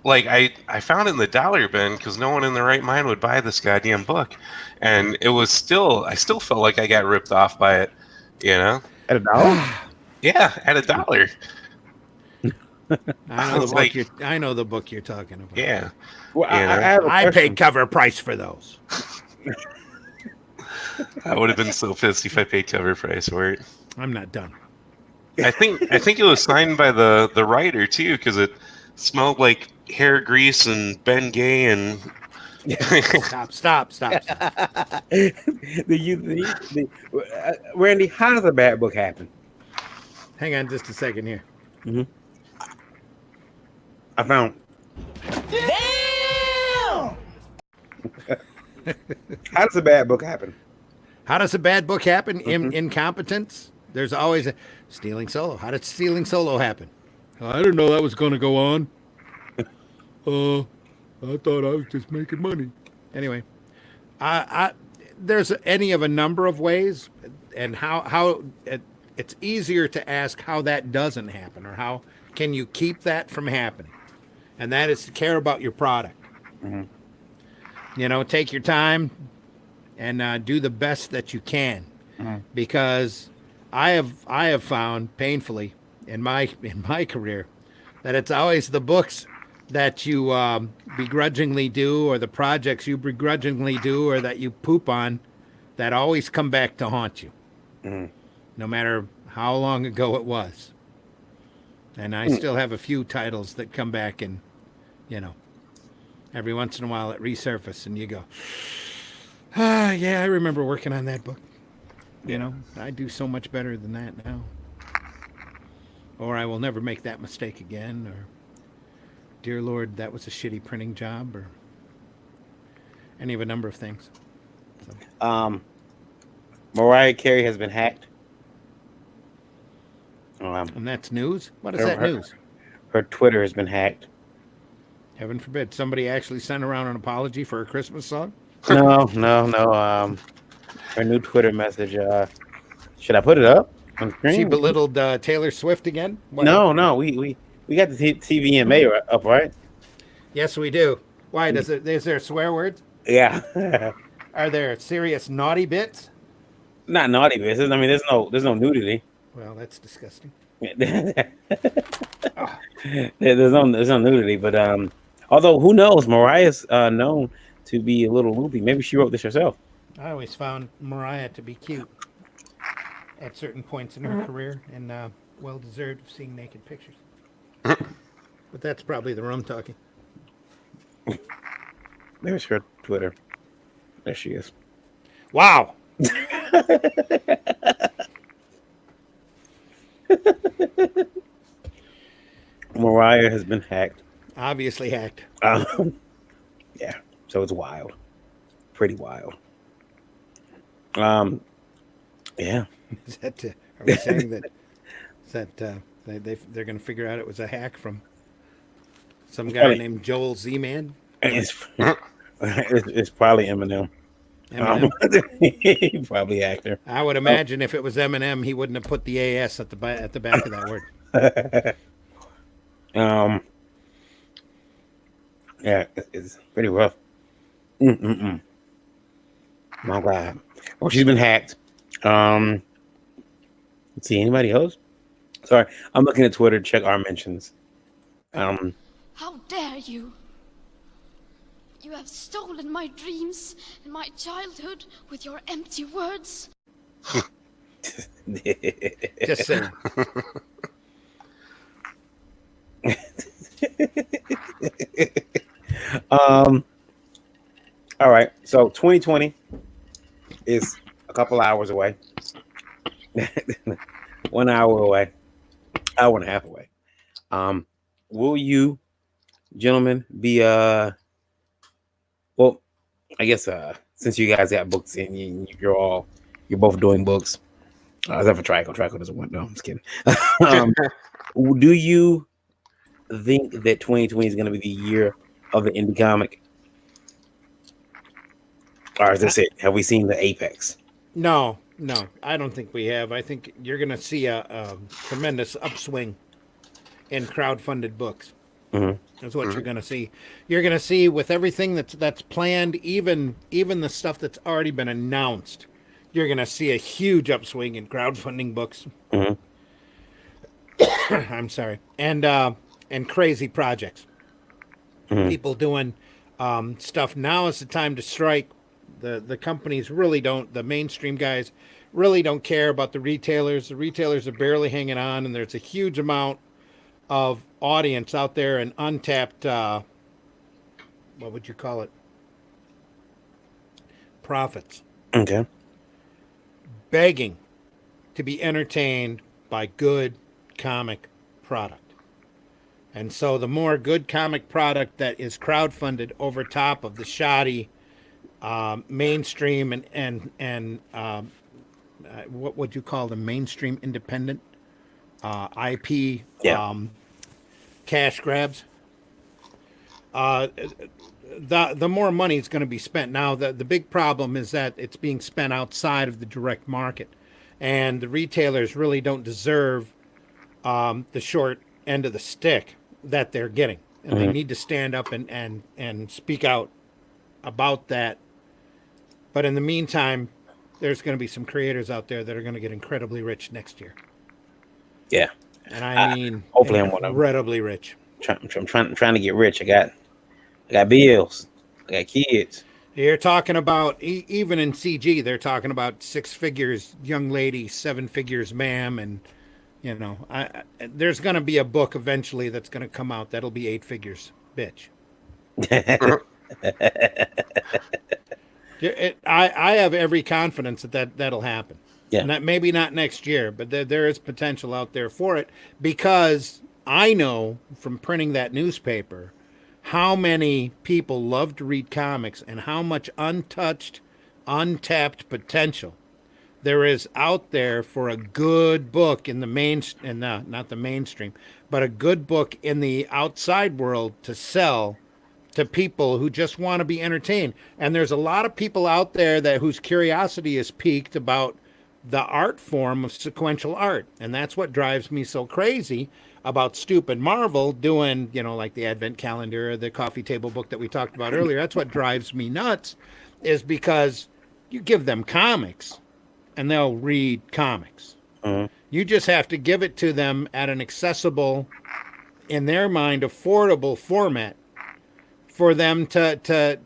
like I found it in the dollar bin because no one in their right mind would buy this goddamn book, and I still felt like I got ripped off by it, you know? At $1? Yeah, at $1. I know the book you're talking about. Yeah. Well, You know? I have a I question. paid cover price for those. I would have been so pissed if I paid cover price for it. I'm not done. I think it was signed by the writer too, because it smelled like hair grease and Ben Gay and Stop. Randy, how does a bad book happen? Hang on just a second here. I found. How does a bad book happen? How does a bad book happen? Incompetence. There's always a stealing solo. How did stealing solo happen? I didn't know that was going to go on. I thought I was just making money. Anyway, there's any of a number of ways, and how it's easier to ask how that doesn't happen, or how can you keep that from happening, and that is to care about your product. Take your time and do the best that you can, because I have found painfully in my career that it's always the books that you begrudgingly do, or the projects you begrudgingly do, or that you poop on, that always come back to haunt you, no matter how long ago it was. And I still have a few titles that come back, and every once in a while it resurfaces, and you go, yeah, I remember working on that book. I do so much better than that now. Or I will never make that mistake again, or dear Lord, that was a shitty printing job, or any of a number of things. So. Mariah Carey has been hacked. And that's news? What is that news? Her Twitter has been hacked. Heaven forbid. Somebody actually sent around an apology for a Christmas song? No. Her new Twitter message. Should I put it up on screen? She belittled Taylor Swift again? What? No. We got the TVMA up, right? Yes, we do. Why? Is there swear words? Yeah. Are there serious naughty bits? Not naughty business. I mean, there's no nudity. Well, that's disgusting. There's no nudity, but although who knows, Mariah's known to be a little loopy. Maybe she wrote this herself. I always found Mariah to be cute at certain points in her career, and well deserved of seeing naked pictures. But that's probably the rum talking. There's her Twitter. There she is. Wow. Mariah has been hacked. Obviously hacked. Yeah, so it's wild. Pretty wild. Yeah. Is that, are we saying that they're going to figure out it was a hack from some guy named Joel Z-Man? It's probably Eminem. He probably actor. I would imagine if it was Eminem, he wouldn't have put the AS at the back of that word. Yeah, it's pretty rough. My God. Well, she's been hacked. Let's see, anybody else? Sorry, I'm looking at Twitter to check our mentions. How dare you? You have stolen my dreams and my childhood with your empty words. Just saying. um. All right. So 2020 is a couple hours away. 1 hour away. Hour and a half away. Um. Will you, gentlemen, be well? I guess since you guys got books and you're both doing books. Except for Trico. Trico doesn't want. No, I'm just kidding. um, do you think that 2020 is going to be the year of the indie comic, or is this it? Have we seen the apex? No, no, I don't think we have. I think you're going to see a tremendous upswing in crowd-funded books. Mm-hmm. That's what you're going to see. You're going to see with everything that's planned, even the stuff that's already been announced. You're going to see a huge upswing in crowdfunding books. Mm-hmm. I'm sorry, and crazy projects. Mm-hmm. People doing stuff. Now is the time to strike. The companies really don't. The mainstream guys really don't care about the retailers. The retailers are barely hanging on, and there's a huge amount of audience out there and untapped. What would you call it? Profits. Okay. Begging to be entertained by good comic product. And so the more good comic product that is crowdfunded over top of the shoddy mainstream and what would you call the mainstream independent IP cash grabs, the more money is going to be spent. Now, the big problem is that it's being spent outside of the direct market, and the retailers really don't deserve the short end of the stick that they're getting, and they need to stand up and speak out about that. But in the meantime, there's going to be some creators out there that are going to get incredibly rich next year. Yeah, and I mean, hopefully I'm one of them. Incredibly rich. I'm trying to get rich. I got bills. I got kids. You're talking about even in CG, they're talking about 6 figures, young lady, 7 figures, ma'am, and you know, there's going to be a book eventually that's going to come out that'll be 8 figures, bitch. I have every confidence that'll happen. Yeah. And that maybe not next year, but there is potential out there for it, because I know from printing that newspaper how many people love to read comics and how much untouched, untapped potential there is out there for a good book in the not the mainstream, but a good book in the outside world to sell to people who just want to be entertained. And there's a lot of people out there whose curiosity is piqued about the art form of sequential art. And that's what drives me so crazy about stupid Marvel doing, like the Advent calendar, the coffee table book that we talked about earlier. That's what drives me nuts, is because you give them comics and they'll read comics. You just have to give it to them at an accessible, in their mind, affordable format for them to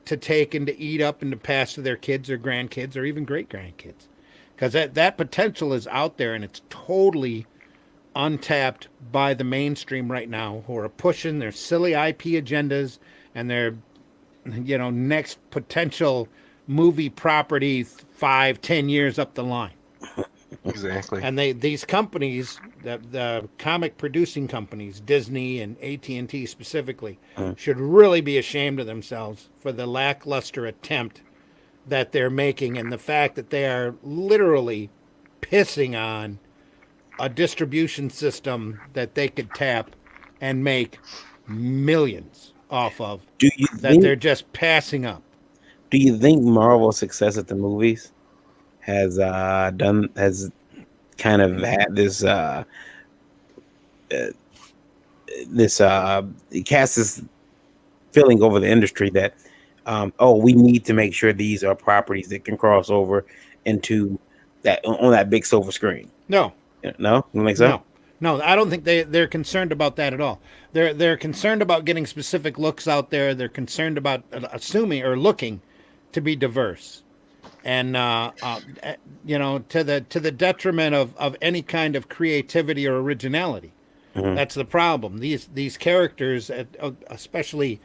take and to eat up and to pass to their kids or grandkids or even great grandkids. Because that potential is out there, and it's totally untapped by the mainstream right now, who are pushing their silly IP agendas and their next potential movie property 5-10 years up the line. Exactly. And these companies, the comic producing companies, Disney and AT&T specifically, should really be ashamed of themselves for the lackluster attempt that they're making, and the fact that they are literally pissing on a distribution system that they could tap and make millions off of. They're just passing up? Do you think Marvel's success at the movies has kind of had this cast this feeling over the industry that we need to make sure these are properties that can cross over into that on that big silver screen? No. No? You don't think so? No, I don't think they're concerned about that at all. They're concerned about getting specific looks out there. They're concerned about assuming or looking to be diverse. and to the detriment of any kind of creativity or originality. Mhm. That's the problem. These characters, especially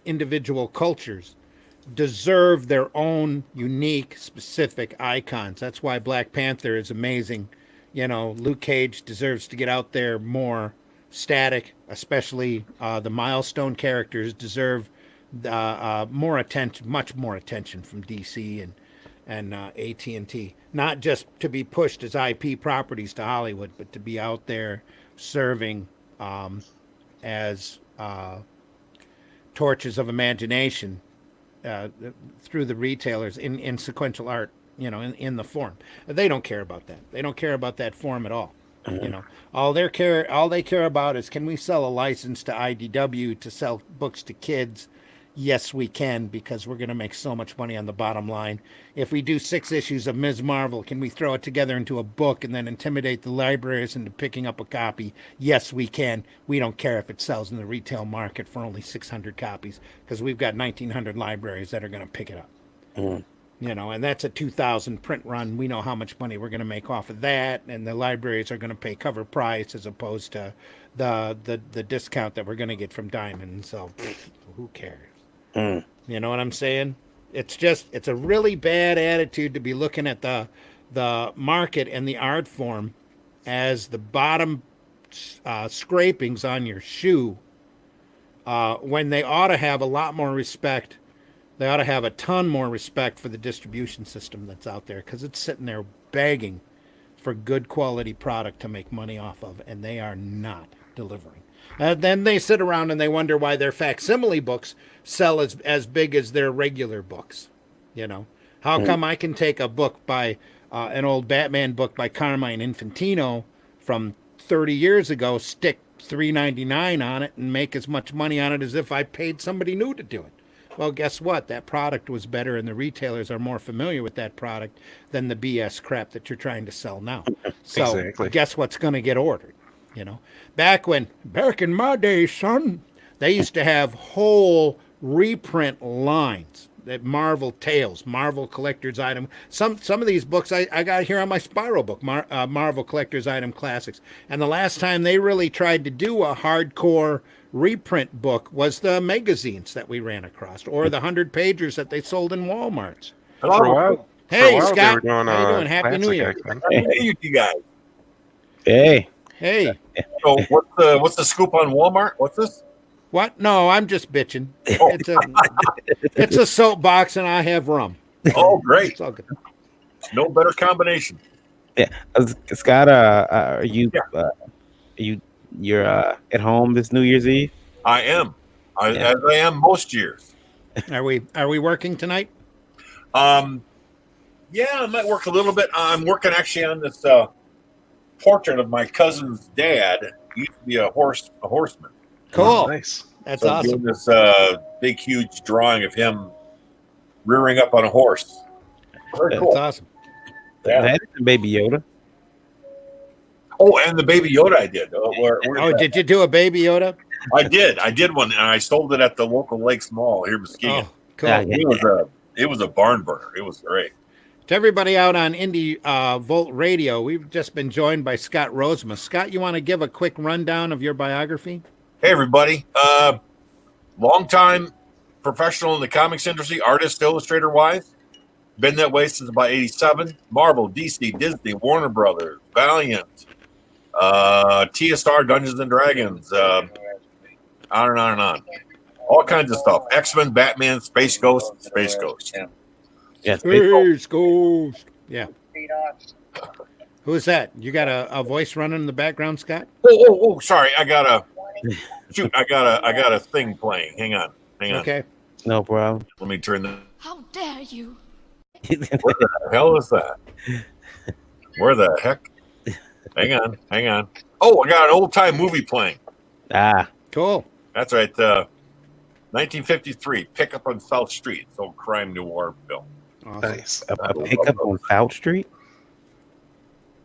individual cultures, deserve their own unique, specific icons. That's why Black Panther is amazing. Luke Cage deserves to get out there more. Static, especially the milestone characters, deserve more attention, much more attention from DC and AT&T. Not just to be pushed as IP properties to Hollywood, but to be out there serving as torches of imagination uh, through the retailers in sequential art, in the form. They don't care about that. They don't care about that form at all. All they care about is, can we sell a license to IDW to sell books to kids? Yes, we can, because we're going to make so much money on the bottom line. If we do 6 issues of Ms. Marvel, can we throw it together into a book and then intimidate the libraries into picking up a copy? Yes, we can. We don't care if it sells in the retail market for only 600 copies, because we've got 1,900 libraries that are going to pick it up. Mhm. And that's a 2,000 print run. We know how much money we're going to make off of that, and the libraries are going to pay cover price as opposed to the discount that we're going to get from Diamond. So who cares? Mm. You know what I'm saying? It's a really bad attitude to be looking at the market and the art form as the bottom scrapings on your shoe, when they ought to have a lot more respect. They ought to have a ton more respect for the distribution system that's out there, because it's sitting there begging for good quality product to make money off of, and they are not delivering. Then they sit around and they wonder why their facsimile books sell as big as their regular books. How come I can take a book by an old Batman book by Carmine Infantino from 30 years ago, stick $3.99 on it, and make as much money on it as if I paid somebody new to do it? Well, guess what? That product was better, and the retailers are more familiar with that product than the BS crap that you're trying to sell now. So Exactly. guess what's going to get ordered? Back in my day, son, they used to have whole reprint lines that Marvel Tales, Marvel Collector's Item. Some of these books I got here on my Spiral book, Marvel Collector's Item Classics. And the last time they really tried to do a hardcore reprint book was the magazines that we ran across, or the 100-pagers that they sold in Walmarts. For a while, Hey, they Scott, were doing how you doing? Happy New Year. Classic Icon. Hey, you guys. Hey. Hey, So what's the scoop on Walmart? What's this? what? No, I'm just bitching. It's a soapbox, and I have rum. Oh, great. It's all good. No better combination. Yeah. Scott, are you Yeah. you're at home this New Year's Eve? I am. Yeah. As I am most years. Are we working tonight? Yeah, I might work a little bit. I'm working actually on this portrait of my cousin's dad. He used to be a horseman. Cool. Oh, nice. That's So awesome. doing this big, huge drawing of him rearing up on a horse. Very That's cool. awesome. Yeah. That is Baby Yoda. Oh, and the Baby Yoda I did. Where's that? Did you do a Baby Yoda? I did one, and I sold it at the local Lakes Mall here in Muskegon. Oh, cool. Yeah. It was a barn burner. It was great. To everybody out on Indie Volt Radio, we've just been joined by Scott Rosema. Scott, you want to give a quick rundown of your biography? Hey, everybody. Longtime professional in the comics industry, artist, illustrator wise. Been that way since about 87. Marvel, DC, Disney, Warner Brothers, Valiant, TSR, Dungeons and Dragons, on and on and on. All kinds of stuff. X-Men, Batman, Space Ghost. Yes. Space Ghost. Yeah. Who's that? You got a voice running in the background, Scott? Oh, sorry. I got a thing playing. Hang on. Okay. No problem. Let me turn the. How dare you? Where the hell is that? Where the heck? Hang on. Oh, I got an old time movie playing. Cool. That's right. 1953, Pickup on South Street. It's old crime noir film. Awesome. Nice. A pickup on South Street?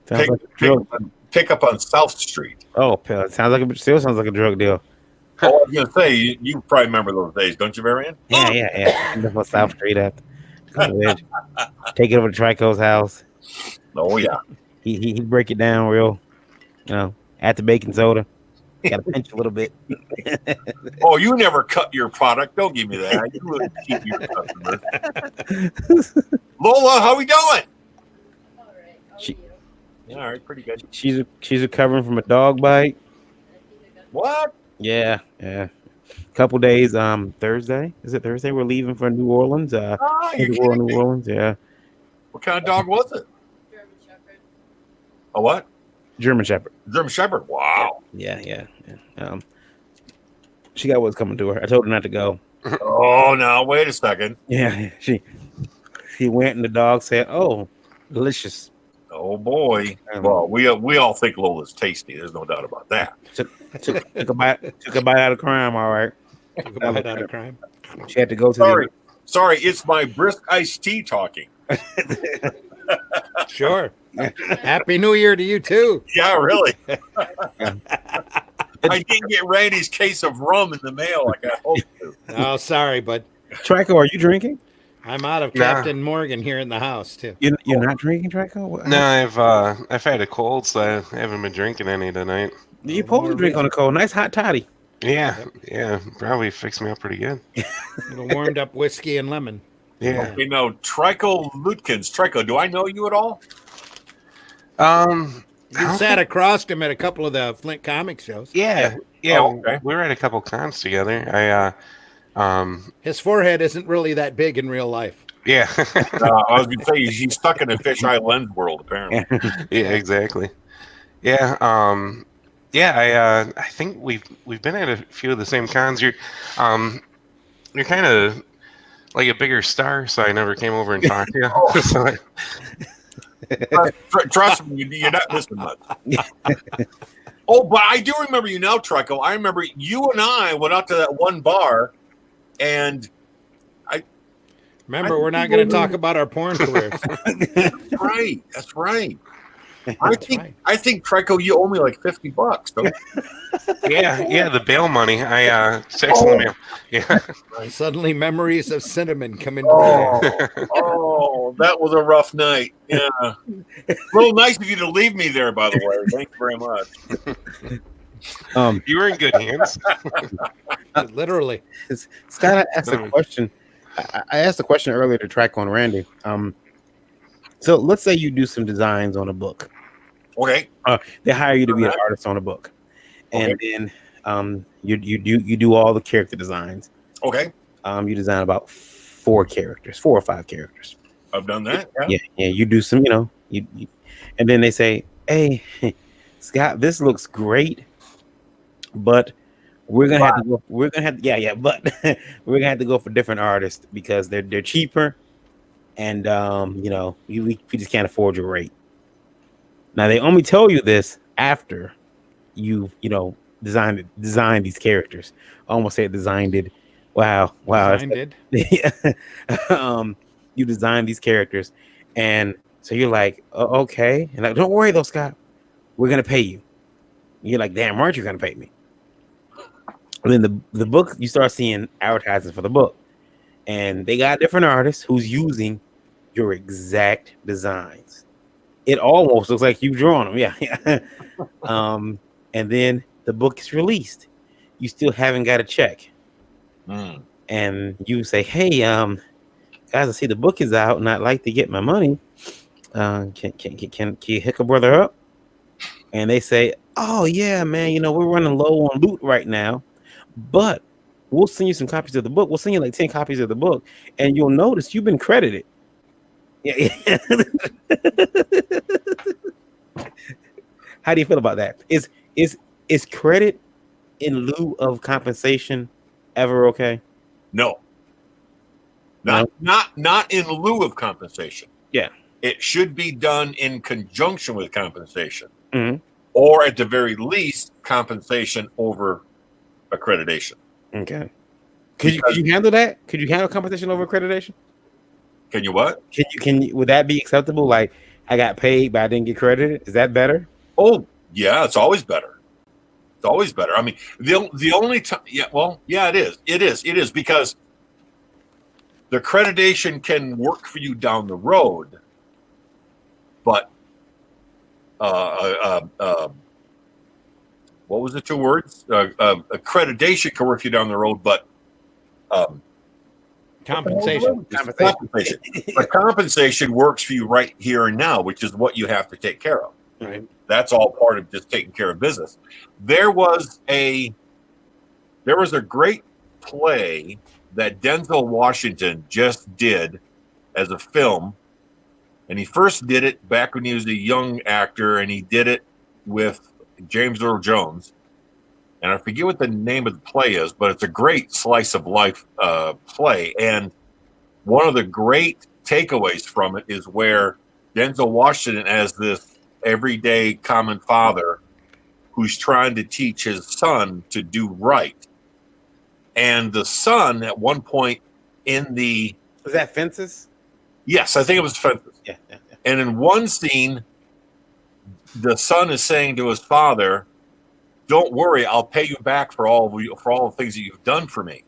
Sounds like a drug. Pickup on South Street. Oh, it still sounds like a drug deal. Oh, I was going to say, you probably remember those days, don't you, Marion? Yeah. Pickup on South Street at Take it over to Trico's house. Oh yeah. He break it down real, add the baking soda. Got to pinch a little bit. Oh, you never cut your product. Don't give me that. You wouldn't keep your customers. Lola, how we doing? She, All right, pretty good. she's recovering from a dog bite. What? Yeah. Couple days. Thursday. Is it Thursday? We're leaving for New Orleans. You're New kidding me. Orleans. Yeah. What kind of dog was it? A what? German Shepherd. German Shepherd. Wow. Yeah. She got what's coming to her. I told her not to go. Oh, now wait a second. Yeah. She went and the dog said, "Oh, delicious." Oh boy. Well, we all think Lola's tasty. There's no doubt about that. Took a bite out of crime. All right. Took a bite out of crime. She had to go to Sorry, it's my brisk iced tea talking. Sure. Happy New Year to you too. Yeah, really. I didn't get Randy's case of rum in the mail like I hoped to. Oh, sorry, but Trico, are you drinking? I'm out of Captain Morgan here in the house too. You're not drinking, Trico? No, I've had a cold, so I haven't been drinking any tonight. You're supposed to drink on a cold. Nice hot toddy. Yeah, probably fixed me up pretty good. Little warmed up whiskey and lemon. Yeah. Okay, now Trico Lutkins. Trico, do I know you at all? You sat across him at a couple of the Flint comic shows. Yeah. Oh, okay. We were at a couple cons together. His forehead isn't really that big in real life. Yeah. I was going to say he's stuck in the fisheye lens world, apparently. Yeah, exactly. Yeah. I think we've been at a few of the same cons. You're kind of like a bigger star, so I never came over and talked to you. Trust me, you're not missing much. Oh, but I do remember you now, Trico. I remember you and I went out to that one bar, and Remember, we're not going to talk about our porn careers. That's right. I think Trico, you owe me like $50. Don't you? Yeah, the bail money. I texted him. Yeah. Suddenly, memories of cinnamon come into the air. Oh, that was a rough night. Yeah, a little nice of you to leave me there. By the way, thank you very much. You were in good hands. Literally. Scott asked a question. I asked a question earlier to track on Randy. So let's say you do some designs on a book. Okay. They hire you to be an artist on a book, and then you do all the character designs. Okay. You design about 4 or 5 characters. I've done that. Yeah. You do some, you and then they say, "Hey, Scott, this looks great, but we're gonna have to go. We're gonna have to, but we're gonna have to go for different artists because they're cheaper, and we just can't afford your rate." Now they only tell you this after you designed these characters. I almost said designed it. Wow. Designed it. You designed these characters, and so you're like, okay, and like, don't worry though, Scott, we're gonna pay you. You're like, damn, aren't you gonna pay me? And then the book, you start seeing advertising for the book, and they got different artists who's using your exact designs. It almost looks like you've drawn them, yeah. And then the book is released. You still haven't got a check, and you say, "Hey, guys, I see the book is out, and I'd like to get my money. Can you hook a brother up?" And they say, "Oh yeah, man. We're running low on loot right now, but we'll send you some copies of the book. We'll send you like 10 copies of the book, and you'll notice you've been credited." Yeah. How do you feel about that? Is credit in lieu of compensation ever okay? No. Not in lieu of compensation. Yeah. It should be done in conjunction with compensation. Mm-hmm. Or at the very least, compensation over accreditation. Okay. Could you handle that? Could you handle compensation over accreditation? Can you what? Can you? Would that be acceptable? Like, I got paid, but I didn't get credited. Is that better? Oh, yeah, it's always better. It's always better. I mean, the only time, it is. It is because the accreditation can work for you down the road, but what was the two words? Accreditation can work for you down the road, but compensation. Compensation. But compensation works for you right here and now, which is what you have to take care of. Right. That's all part of just taking care of business. There was a great play that Denzel Washington just did as a film, and he first did it back when he was a young actor, and he did it with James Earl Jones. And I forget what the name of the play is, but it's a great slice of life play. And one of the great takeaways from it is where Denzel Washington, as this everyday common father who's trying to teach his son to do right. And the son, at one point in the... Was that Fences? Yes, I think it was Fences. Yeah. And in one scene, the son is saying to his father, "Don't worry, I'll pay you back for all the things that you've done for me."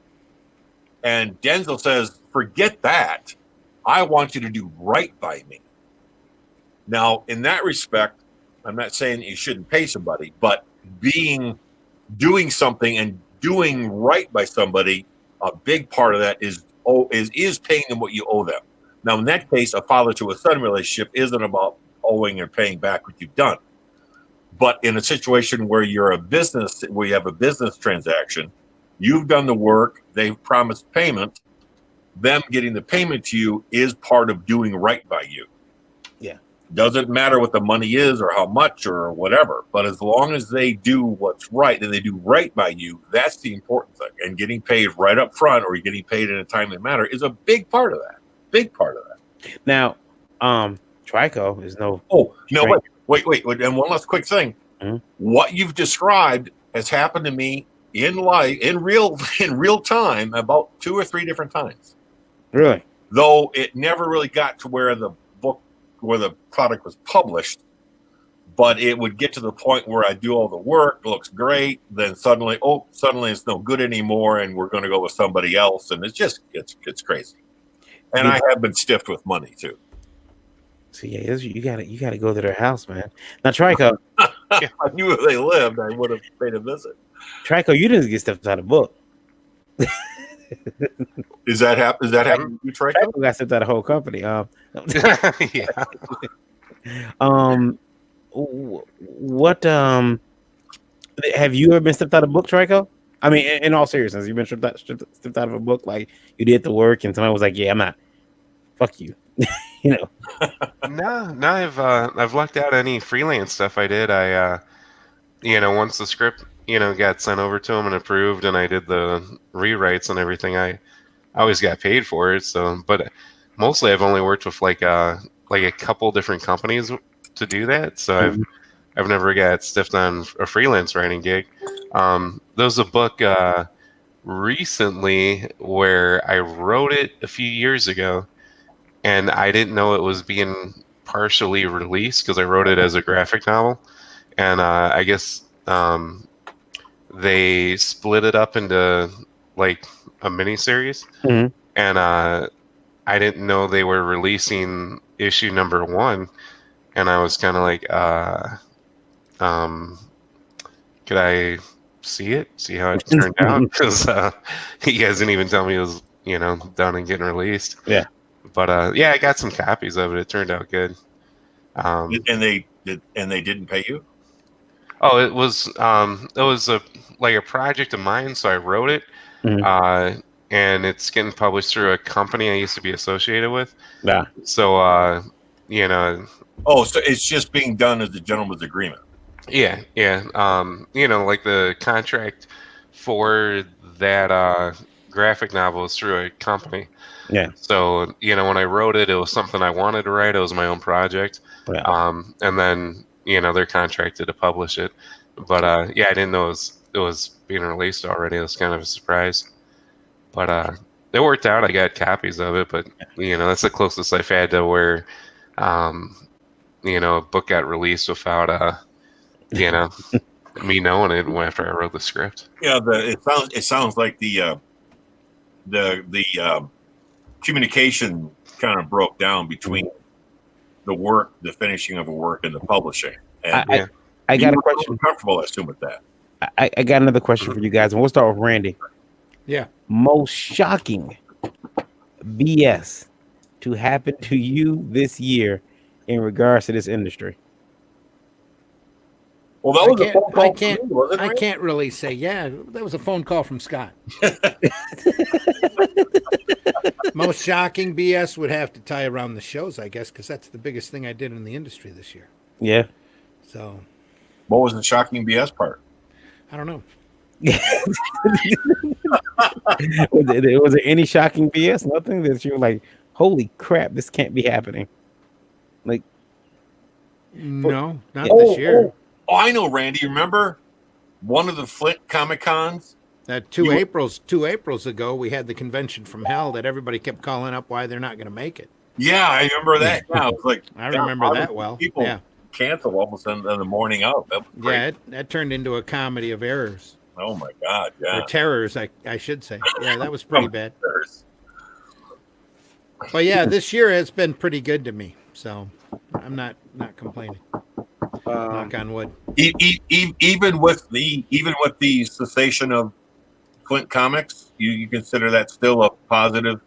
And Denzel says, "Forget that. I want you to do right by me." Now, in that respect, I'm not saying that you shouldn't pay somebody, but doing something and doing right by somebody, a big part of that is paying them what you owe them. Now, in that case, a father to a son relationship isn't about owing or paying back what you've done. But in a situation where you have a business transaction, you've done the work, they've promised payment, them getting the payment to you is part of doing right by you. Yeah. Doesn't matter what the money is or how much or whatever, but as long as they do what's right and they do right by you, that's the important thing. And getting paid right up front or getting paid in a timely manner is a big part of that. Big part of that. Now, Trico is no... Oh, no, wait. And one last quick thing. Mm-hmm. What you've described has happened to me in life, in real time, about 2 or 3 different times. Really? Though it never really got to where the product was published, but it would get to the point where I do all the work, it looks great, then suddenly it's no good anymore, and we're going to go with somebody else, and it's crazy. And I have been stiffed with money too. So yeah, you gotta go to their house, man. Now, Trico, if I knew where they lived, I would have paid a visit. Trico, you didn't get stuff out of the book. Is that happening to you, Trico? Trico got stuff out of the whole company. Yeah. What have you ever been stepped out of a book, Trico? I mean, in all seriousness, you've been stepped out of a book, like you did the work, and somebody was like, "Yeah, I'm not. Fuck you." You know. No, I've lucked out any freelance stuff I did. I once the script got sent over to them and approved, and I did the rewrites and everything, I always got paid for it. So, but mostly I've only worked with like a couple different companies to do that. So I've never got stiffed on a freelance writing gig. There was a book recently where I wrote it a few years ago, and I didn't know it was being partially released because I wrote it as a graphic novel, and I guess they split it up into like a miniseries, and I didn't know they were releasing issue number 1, and I was kind of like, could I see how it turned out? Because you guys didn't even tell me it was done and getting released. Yeah. But I got some copies of it. It turned out good. And they didn't pay you? Oh, it was a project of mine, so I wrote it, and it's getting published through a company I used to be associated with. Yeah. So Oh, so it's just being done as a gentleman's agreement. Yeah. Like the contract for that graphic novel is through a company. Yeah. So, when I wrote it, it was something I wanted to write. It was my own project. Yeah. And then, they're contracted to publish it. But, I didn't know it was being released already. It was kind of a surprise. But it worked out. I got copies of it. But, that's the closest I've had to where, a book got released without, me knowing it after I wrote the script. Yeah, it sounds like the communication kind of broke down between the work, the finishing of a work, and the publishing. And I got a you were question. comfortable, I assume, with that. I got another question for you guys, and we'll start with Randy. Yeah. Most shocking BS to happen to you this year in regards to this industry? Well, that was a phone call from me, wasn't it? I can't really say. Yeah, that was a phone call from Scott. Most shocking BS would have to tie around the shows, I guess, because that's the biggest thing I did in the industry this year. Yeah. So, what was the shocking BS part? I don't know. Was there any shocking BS? Nothing that you were like, holy crap, this can't be happening. Like, no, not this year. Oh, I know, Randy. You remember one of the Flint Comic Cons? Two Aprils ago, we had the convention from hell that everybody kept calling up why they're not going to make it. Yeah, I remember that. Yeah, it was like I remember that well. People canceled almost on the morning out. That turned into a comedy of errors. Oh my God! Yeah, or terrors, I should say. Yeah, that was pretty bad. But yeah, this year has been pretty good to me, so I'm not complaining. Knock on wood. Even with the cessation of Flint Comics, you consider that still a positive?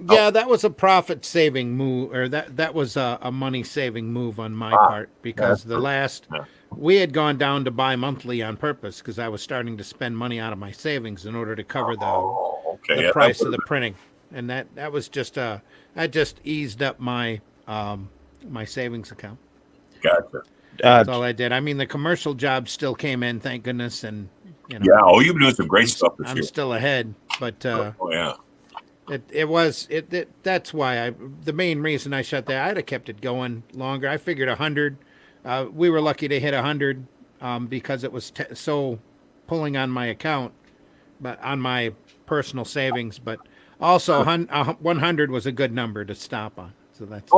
Yeah, that was a profit-saving move, or that was a money-saving move on my part, because we had gone down to bi-monthly on purpose because I was starting to spend money out of my savings in order to cover the price of the printing, and that was just that just eased up my my savings account. Gotcha. That's all I did. I mean, the commercial jobs still came in, thank goodness, and you've been doing some great stuff this year. I'm still ahead, but that's why the main reason I shut that, I'd have kept it going longer. I figured 100. We were lucky to hit 100 because it was so pulling on my account, but on my personal savings. But also 100 was a good number to stop on. So that's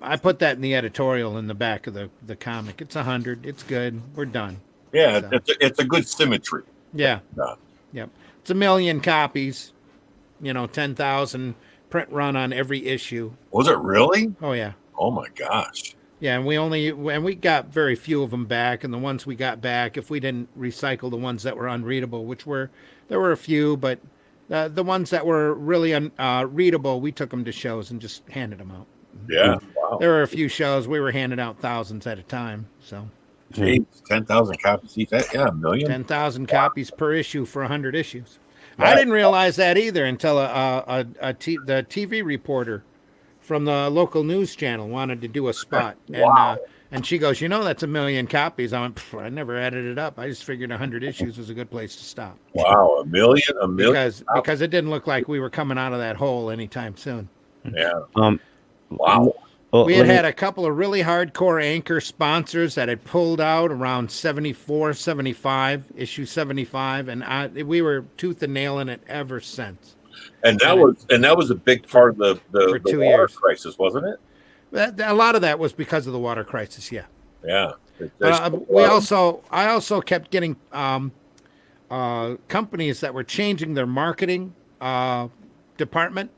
I put that in the editorial in the back of the comic. It's 100. It's good. We're done. Yeah, so. It's a good symmetry. Yeah. Yep. It's 1 million copies. 10,000 print run on every issue. Was it really? Oh yeah. Oh my gosh. Yeah, and we got very few of them back, and the ones we got back, if we didn't recycle the ones that were unreadable, there were a few, but the ones that were really readable, we took them to shows and just handed them out. Yeah, wow. There were a few shows we were handing out thousands at a time. So, jeez, 10,000 copies each. Yeah, 1 million. 10,000 copies per issue for 100 issues. Right. I didn't realize that either until the TV reporter from the local news channel wanted to do a spot. Wow. And she goes, that's 1 million copies. I went, I never added it up. I just figured 100 issues was a good place to stop. Wow, 1 million? Because it didn't look like we were coming out of that hole anytime soon. Yeah. Wow. We had a couple of really hardcore anchor sponsors that had pulled out around 74, 75, issue 75, and we were tooth and nail in it ever since. And that was a big part of the water crisis, wasn't it? A lot of that was because of the water crisis, yeah. Yeah. I also kept getting companies that were changing their marketing department.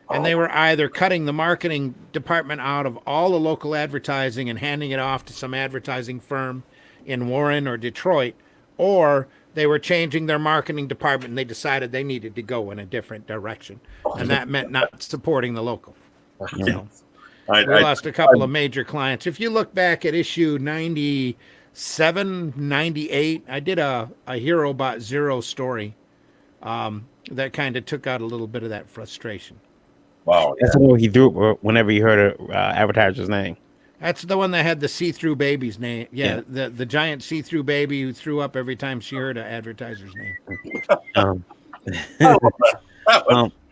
And they were either cutting the marketing department out of all the local advertising and handing it off to some advertising firm in Warren or Detroit, or they were changing their marketing department and they decided they needed to go in a different direction. And that meant not supporting the local. So we lost a couple of major clients. If you look back at issue 97, 98, I did a Hero Bot Zero story that kind of took out a little bit of that frustration. Wow, that's the one he threw whenever he heard an advertiser's name. That's the one that had the see-through baby's name. Yeah. The giant see-through baby who threw up every time she heard an advertiser's name. That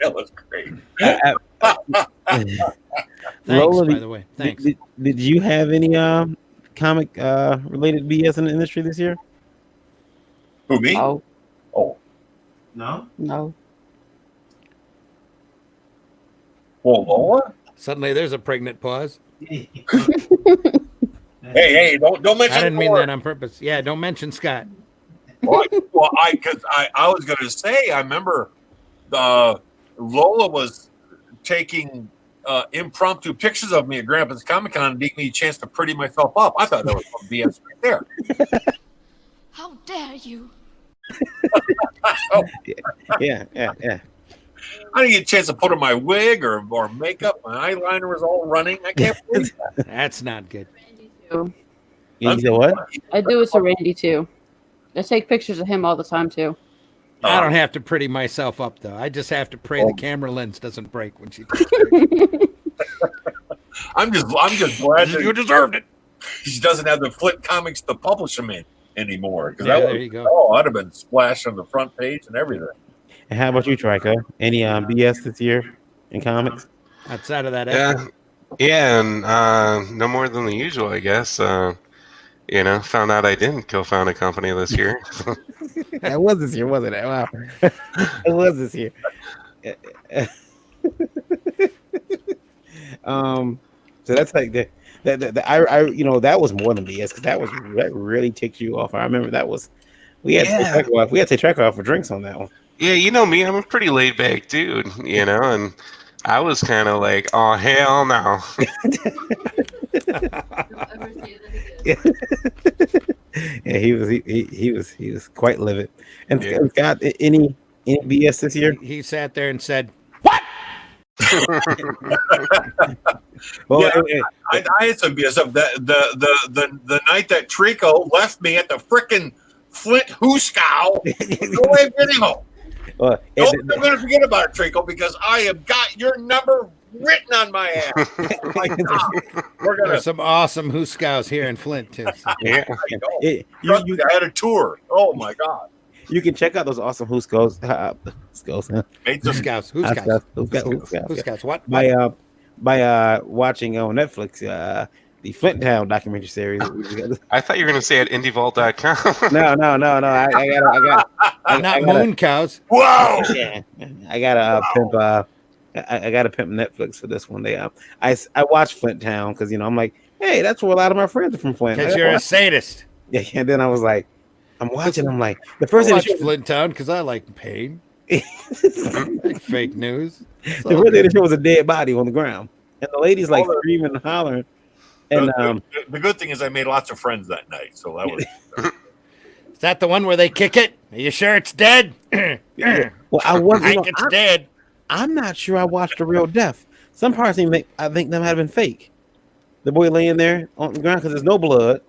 was great. Thanks, by the way. Thanks. Did you have any comic related BS in the industry this year? Who, me? Oh. No. Well, Lola? Suddenly there's a pregnant pause. Hey, don't mention. I didn't mean that on purpose. Yeah, don't mention Scott. I was going to say, I remember Lola was taking impromptu pictures of me at Grandpa's Comic Con and gave me a chance to pretty myself up. I thought that was some BS right there. How dare you? Yeah. I didn't get a chance to put on my wig or makeup. My eyeliner was all running. I can't believe that. That's not good. Too. You said what? I do it to Randy too. I take pictures of him all the time too. I don't have to pretty myself up though. I just have to pray the camera lens doesn't break when she takes I'm just glad that You deserved it. he doesn't have the Flint Comics to publish them in anymore. Because Yeah, there you go. Oh, I'd have been splashed on the front page and everything. And how about you, Trico? Any BS this year in comics? Outside of that, Yeah, and no more than the usual, I guess. Found out I didn't co-found a company this year. That was this year, wasn't it? Wow, it was this year. So that's like that that was more than BS because that really ticked you off. I remember that was we had to take track off for drinks on that one. Yeah, you know me, I'm a pretty laid back dude, and I was kind of like, oh hell no. Yeah, he was quite livid. And Scott, any BS this year? he sat there and said, Well, I had some BS up. The night that Trico left me at the frickin' Flint Hooskow. No way of getting home. Well, I'm going to forget about it, Trico, because I have got your number written on my ass. Oh my God. There's some awesome Hooskows here in Flint, too. So. Yeah. I had a tour. Oh, my God. You can check out those awesome Hooskows. Hooskows. What? By watching on Netflix the Flint Town documentary series. I thought you were going to say at indievault.com. No. I Not moon cows. Whoa! Yeah, I gotta pimp. I gotta pimp Netflix for this one. I watched Flint Town because I'm like, hey, that's where a lot of my friends are from Flint. Because you're a sadist. Yeah, and then I was like, I'm watching. I'm like, the first thing I watch Flint Town because I like pain. I like fake news. The first thing the show was a dead body on the ground, and the lady's like screaming and hollering. And the good thing is I made lots of friends that night, so that was. Is that the one where they kick it? Are you sure it's dead? Yeah. Well, I think it's dead. I'm not sure I watched the real death. Some parts I think that might have been fake. The boy laying there on the ground because there's no blood,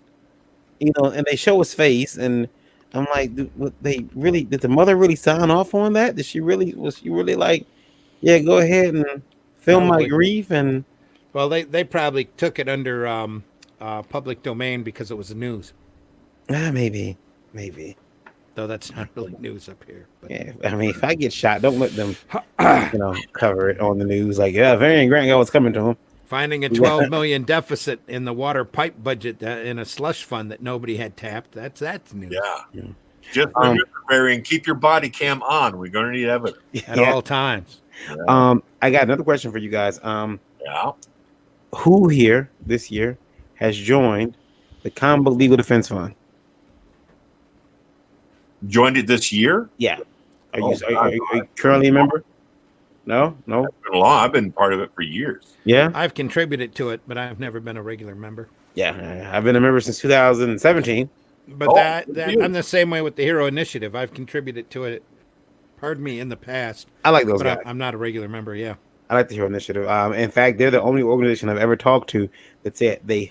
and they show his face, and I'm like, did the mother really sign off on that? Was she really like, yeah, go ahead and film my grief? And well, they probably took it under public domain because it was the news. Maybe. Though that's not really news up here. But. Yeah, I mean, if I get shot, don't let them, cover it on the news. Like, yeah, Varian Grant got what's coming to him. Finding a $12 million deficit in the water pipe budget in a slush fund that nobody had tapped. That's news. Yeah. Just remember, Varian, keep your body cam on. We're going to need evidence at all times. Yeah. I got another question for you guys. Yeah. Who here this year has joined the Comic Book Legal Defense Fund? Joined it this year? Yeah. Are you currently a member? No. I've been part of it for years. Yeah. I've contributed to it, but I've never been a regular member. Yeah, I've been a member since 2017. But I'm the same way with the Hero Initiative. I've contributed to it. Pardon me, in the past. I like those guys. I'm not a regular member. Yeah. I like the Hero Initiative. In fact, they're the only organization I've ever talked to that said they're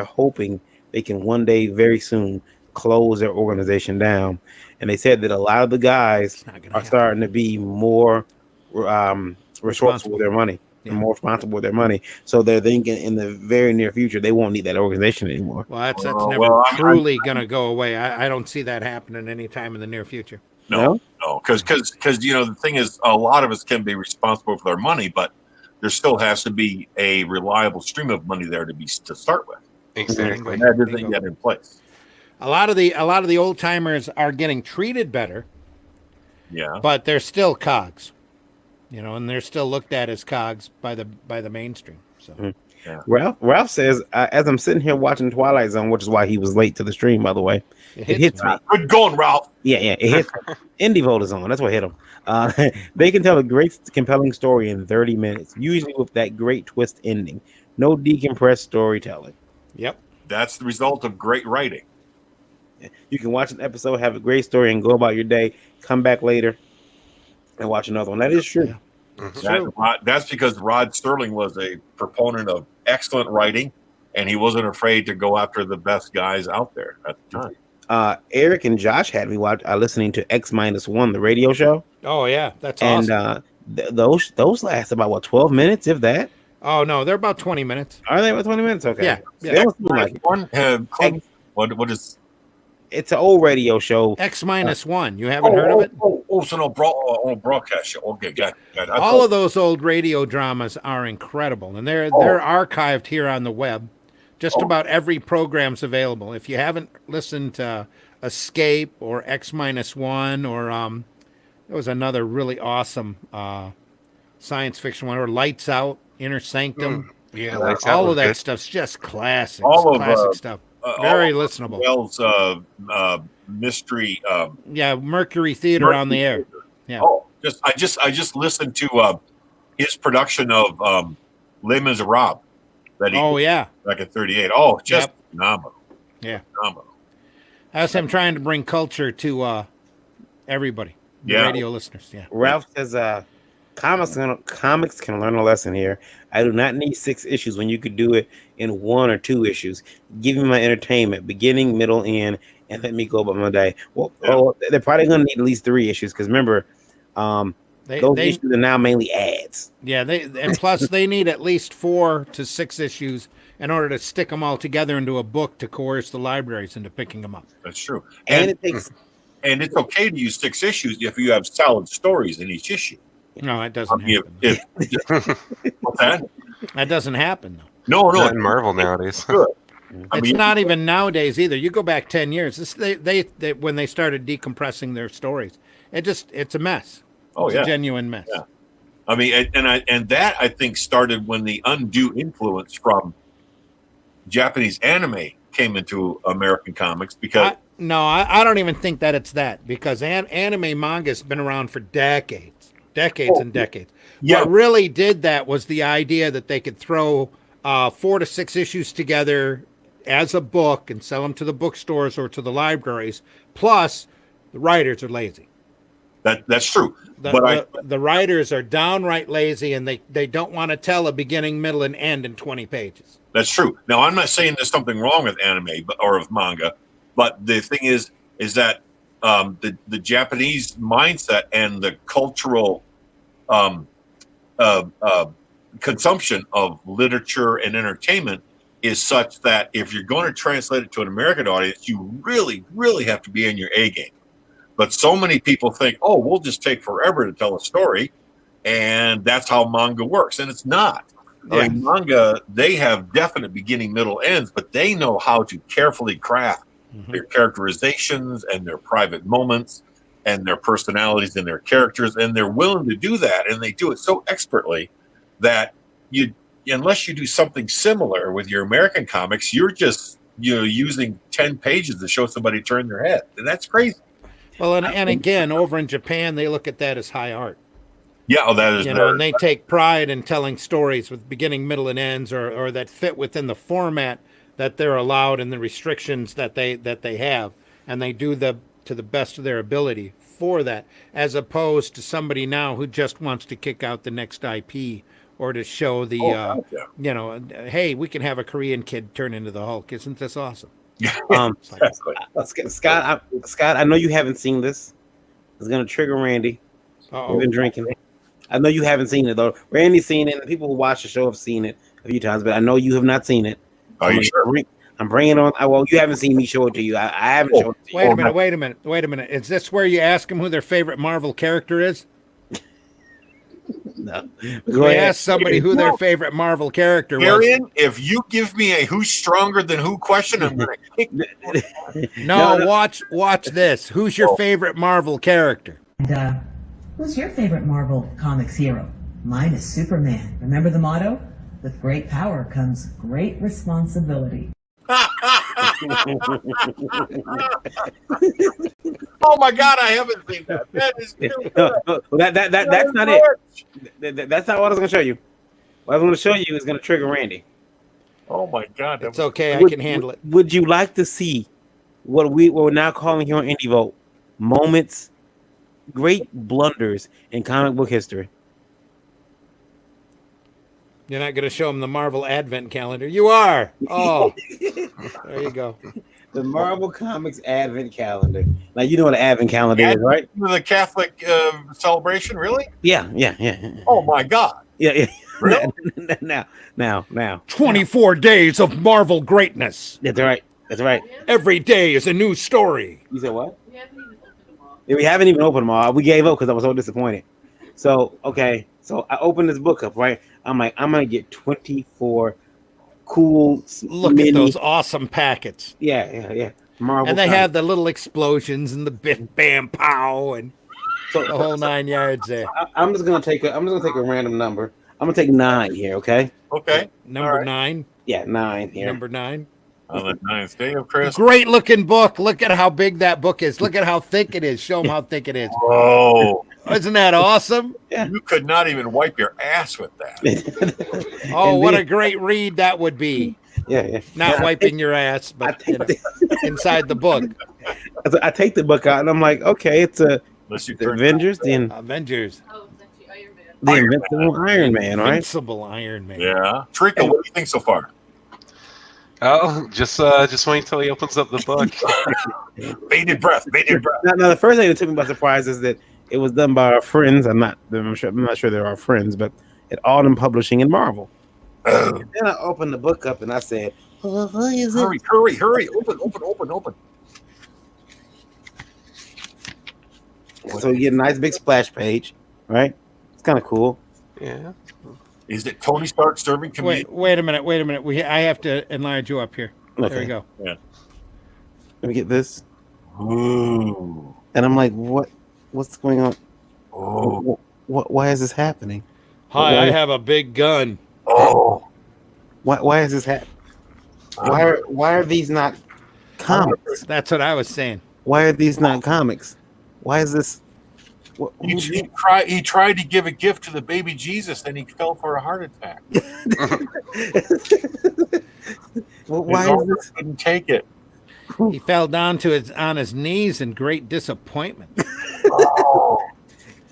hoping they can one day, very soon, close their organization down. And they said that a lot of the guys are starting to be more resourceful with their money. Yeah. More responsible with their money. So they're thinking in the very near future they won't need that organization anymore. Well, that's never truly going to go away. I don't see that happening anytime in the near future. No, because the thing is, a lot of us can be responsible for their money, but there still has to be a reliable stream of money there to start with. Exactly. And that isn't yet in place. A lot of the old timers are getting treated better. Yeah, but they're still cogs. And they're still looked at as cogs by the mainstream. So. Mm. Yeah. Ralph says, as I'm sitting here watching Twilight Zone, which is why he was late to the stream, by the way, it hits me. Good going, Ralph. Yeah, it hits me. Indie Vote is on. That's what hit him. They can tell a great, compelling story in 30 minutes, usually with that great twist ending. No decompressed storytelling. Yep. That's the result of great writing. You can watch an episode, have a great story, and go about your day. Come back later and watch another one. That is true. Yeah. That's because Rod Serling was a proponent of excellent writing, and he wasn't afraid to go after the best guys out there at the time. Eric and Josh had me listening to X-1, the radio show. Oh yeah, that's awesome. And those last about 12 minutes, if that. Oh no, they're about 20 minutes. Are they about 20 minutes? Okay. Yeah. What is? It's an old radio show. X-1. You haven't heard of it? So no broadcast show. Okay, got it. All of those old radio dramas are incredible, and they're archived here on the web. Just about every program's available. If you haven't listened to Escape or X-1 or there was another really awesome science fiction one, or Lights Out, Inner Sanctum. Yeah, all of that stuff's just classic. Classic stuff. Very listenable. Wells mystery. Mercury Theater on the air. Yeah. I just listened to his production of Les Miserables. That he back in '38. Phenomenal. Yeah. Phenomenal. That's him trying to bring culture to everybody. Radio listeners. Yeah. Ralph says comics can learn a lesson here. I do not need 6 issues when you could do it in 1 or 2 issues. Give me my entertainment, beginning, middle, end, and let me go about my day. Well, they're probably going to need at least 3 issues because remember, those issues are now mainly ads. Yeah, and plus they need at least 4 to 6 issues in order to stick them all together into a book to coerce the libraries into picking them up. That's true. And it takes. And it's okay to use 6 issues if you have solid stories in each issue. No, it doesn't happen. What's that? That doesn't happen, though. No, not in Marvel nowadays. It's not even nowadays either. You go back 10 years. They when they started decompressing their stories, it's a mess. It's a genuine mess. Yeah. I mean, and that I think started when the undue influence from Japanese anime came into American comics because. I don't even think that it's that because anime manga's been around for decades and decades. Yeah. What really did that was the idea that they could throw 4 to 6 issues together as a book and sell them to the bookstores or to the libraries. Plus, the writers are lazy. That's true. The writers are downright lazy, and they don't want to tell a beginning, middle, and end in 20 pages. That's true. Now, I'm not saying there's something wrong with anime or with manga, but the thing is that the Japanese mindset and the cultural consumption of literature and entertainment is such that if you're going to translate it to an American audience, you really, really have to be in your A game. But so many people think, we'll just take forever to tell a story, and that's how manga works. And it's not. Yeah. I mean, manga, they have definite beginning, middle, ends, but they know how to carefully craft their characterizations and their private moments and their personalities and their characters, and they're willing to do that, and they do it so expertly that unless you do something similar with your American comics, you're just using 10 pages to show somebody turn their head, and that's crazy. Well, and again, over in Japan, they look at that as high art. Yeah, that is. And they take pride in telling stories with beginning, middle, and ends, or that fit within the format that they're allowed and the restrictions that they have, and they do to the best of their ability for that, as opposed to somebody now who just wants to kick out the next IP or to show hey, we can have a Korean kid turn into the Hulk. Isn't this awesome? Scott, I know you haven't seen this. It's gonna trigger Randy. We've been drinking. I know you haven't seen it though. Randy's seen it, and people who watch the show have seen it a few times, but I know you have not seen it. Are you sure? I'm bringing it on. Well, you haven't seen me show it to you. I haven't shown it to you. Wait a minute. Is this where you ask them who their favorite Marvel character is? No. We ask somebody who their favorite Marvel character was. Arian, if you give me a who's stronger than who question, I'm going to kick No, watch this. Who's your favorite Marvel character? Who's your favorite Marvel Comics hero? Mine is Superman. Remember the motto? With great power comes great responsibility. Oh my God, I haven't seen that. That is too good. No, that's not it. That's not what I was going to show you. What I was going to show you is going to trigger Randy. Oh my God. It's okay. I can handle it. Would you like to see what we're now calling here on Indie Vote moments, great blunders in comic book history? You're not going to show them the Marvel Advent calendar. You are. Oh, there you go. The Marvel Comics Advent calendar. Now you know what an Advent calendar is, right? The Catholic celebration, really? Yeah. Oh my God. Yeah. Really? Now. 24 days of Marvel greatness. That's right. Every day is a new story. You said what? We haven't even opened them all. We gave up because I was so disappointed. So I opened this book up, right? I'm like, I'm gonna get 24 cool. Look at those awesome packets. Yeah. Marvel, and they have the little explosions and the biff, bam, pow, and the whole 9 yards there. I'm just gonna take a random number. I'm gonna take 9 here. Okay. Number 9. Yeah, 9 here. Number 9. On the 9th day of Christmas. Great looking book. Look at how big that book is. Look at how thick it is. Show them how thick it is. Whoa. Isn't that awesome? Yeah. You could not even wipe your ass with that. Oh, what a great read that would be. Yeah. Not wiping your ass, but inside the book. I take the book out and I'm like, okay, it's the Avengers. Avengers. The Invincible Iron Man, right? Invincible Iron Man. Yeah. Trico, what do you think so far? Oh, just wait until he opens up the book. Bated breath. Now, the first thing that took me by surprise is that it was done by our friends. I'm not sure they're our friends, but at Alden Publishing and Marvel. And then I opened the book up and I said, "What is it? Hurry! Open! So you get a nice big splash page, right? It's kind of cool. Yeah. Is it Tony Stark serving community? Wait a minute. I have to enlarge you up here. Okay. There we go. Yeah. Let me get this. Ooh. And I'm like, what's going on? Oh. Why is this happening? Hi, I have a big gun. Oh. Why is this happening? Why are these not comics? That's what I was saying. Why are these not comics? Why is this? He tried to give a gift to the baby Jesus, and he fell for a heart attack. Why is this? Couldn't take it. He fell down on his knees in great disappointment.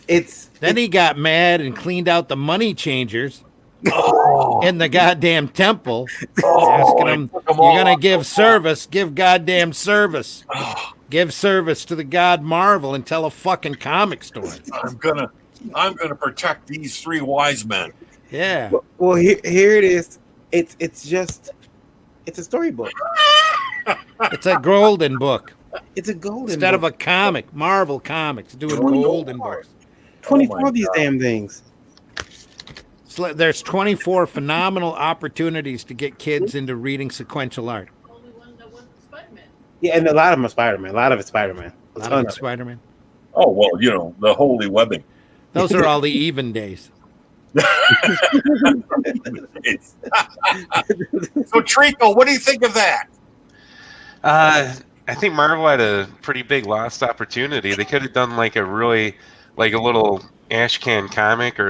Then he got mad and cleaned out the money changers in the goddamn temple, asking them, "You're gonna give service? Give goddamn service." Give service to the god Marvel and tell a fucking comic story. I'm gonna protect these 3 wise men. Yeah. Well, here it is. It's a storybook. It's a golden book. It's a golden instead book. of a comic. Marvel Comics doing golden books. 24 of these damn things. So there's 24 phenomenal opportunities to get kids into reading sequential art. Yeah, and a lot of them are Spider-Man. A lot of it's Spider-Man. A lot of it's Spider-Man. Oh, well, the holy webbing. Those are all the even days. So, Trico, what do you think of that? I think Marvel had a pretty big lost opportunity. They could have done like a little Ashcan comic, or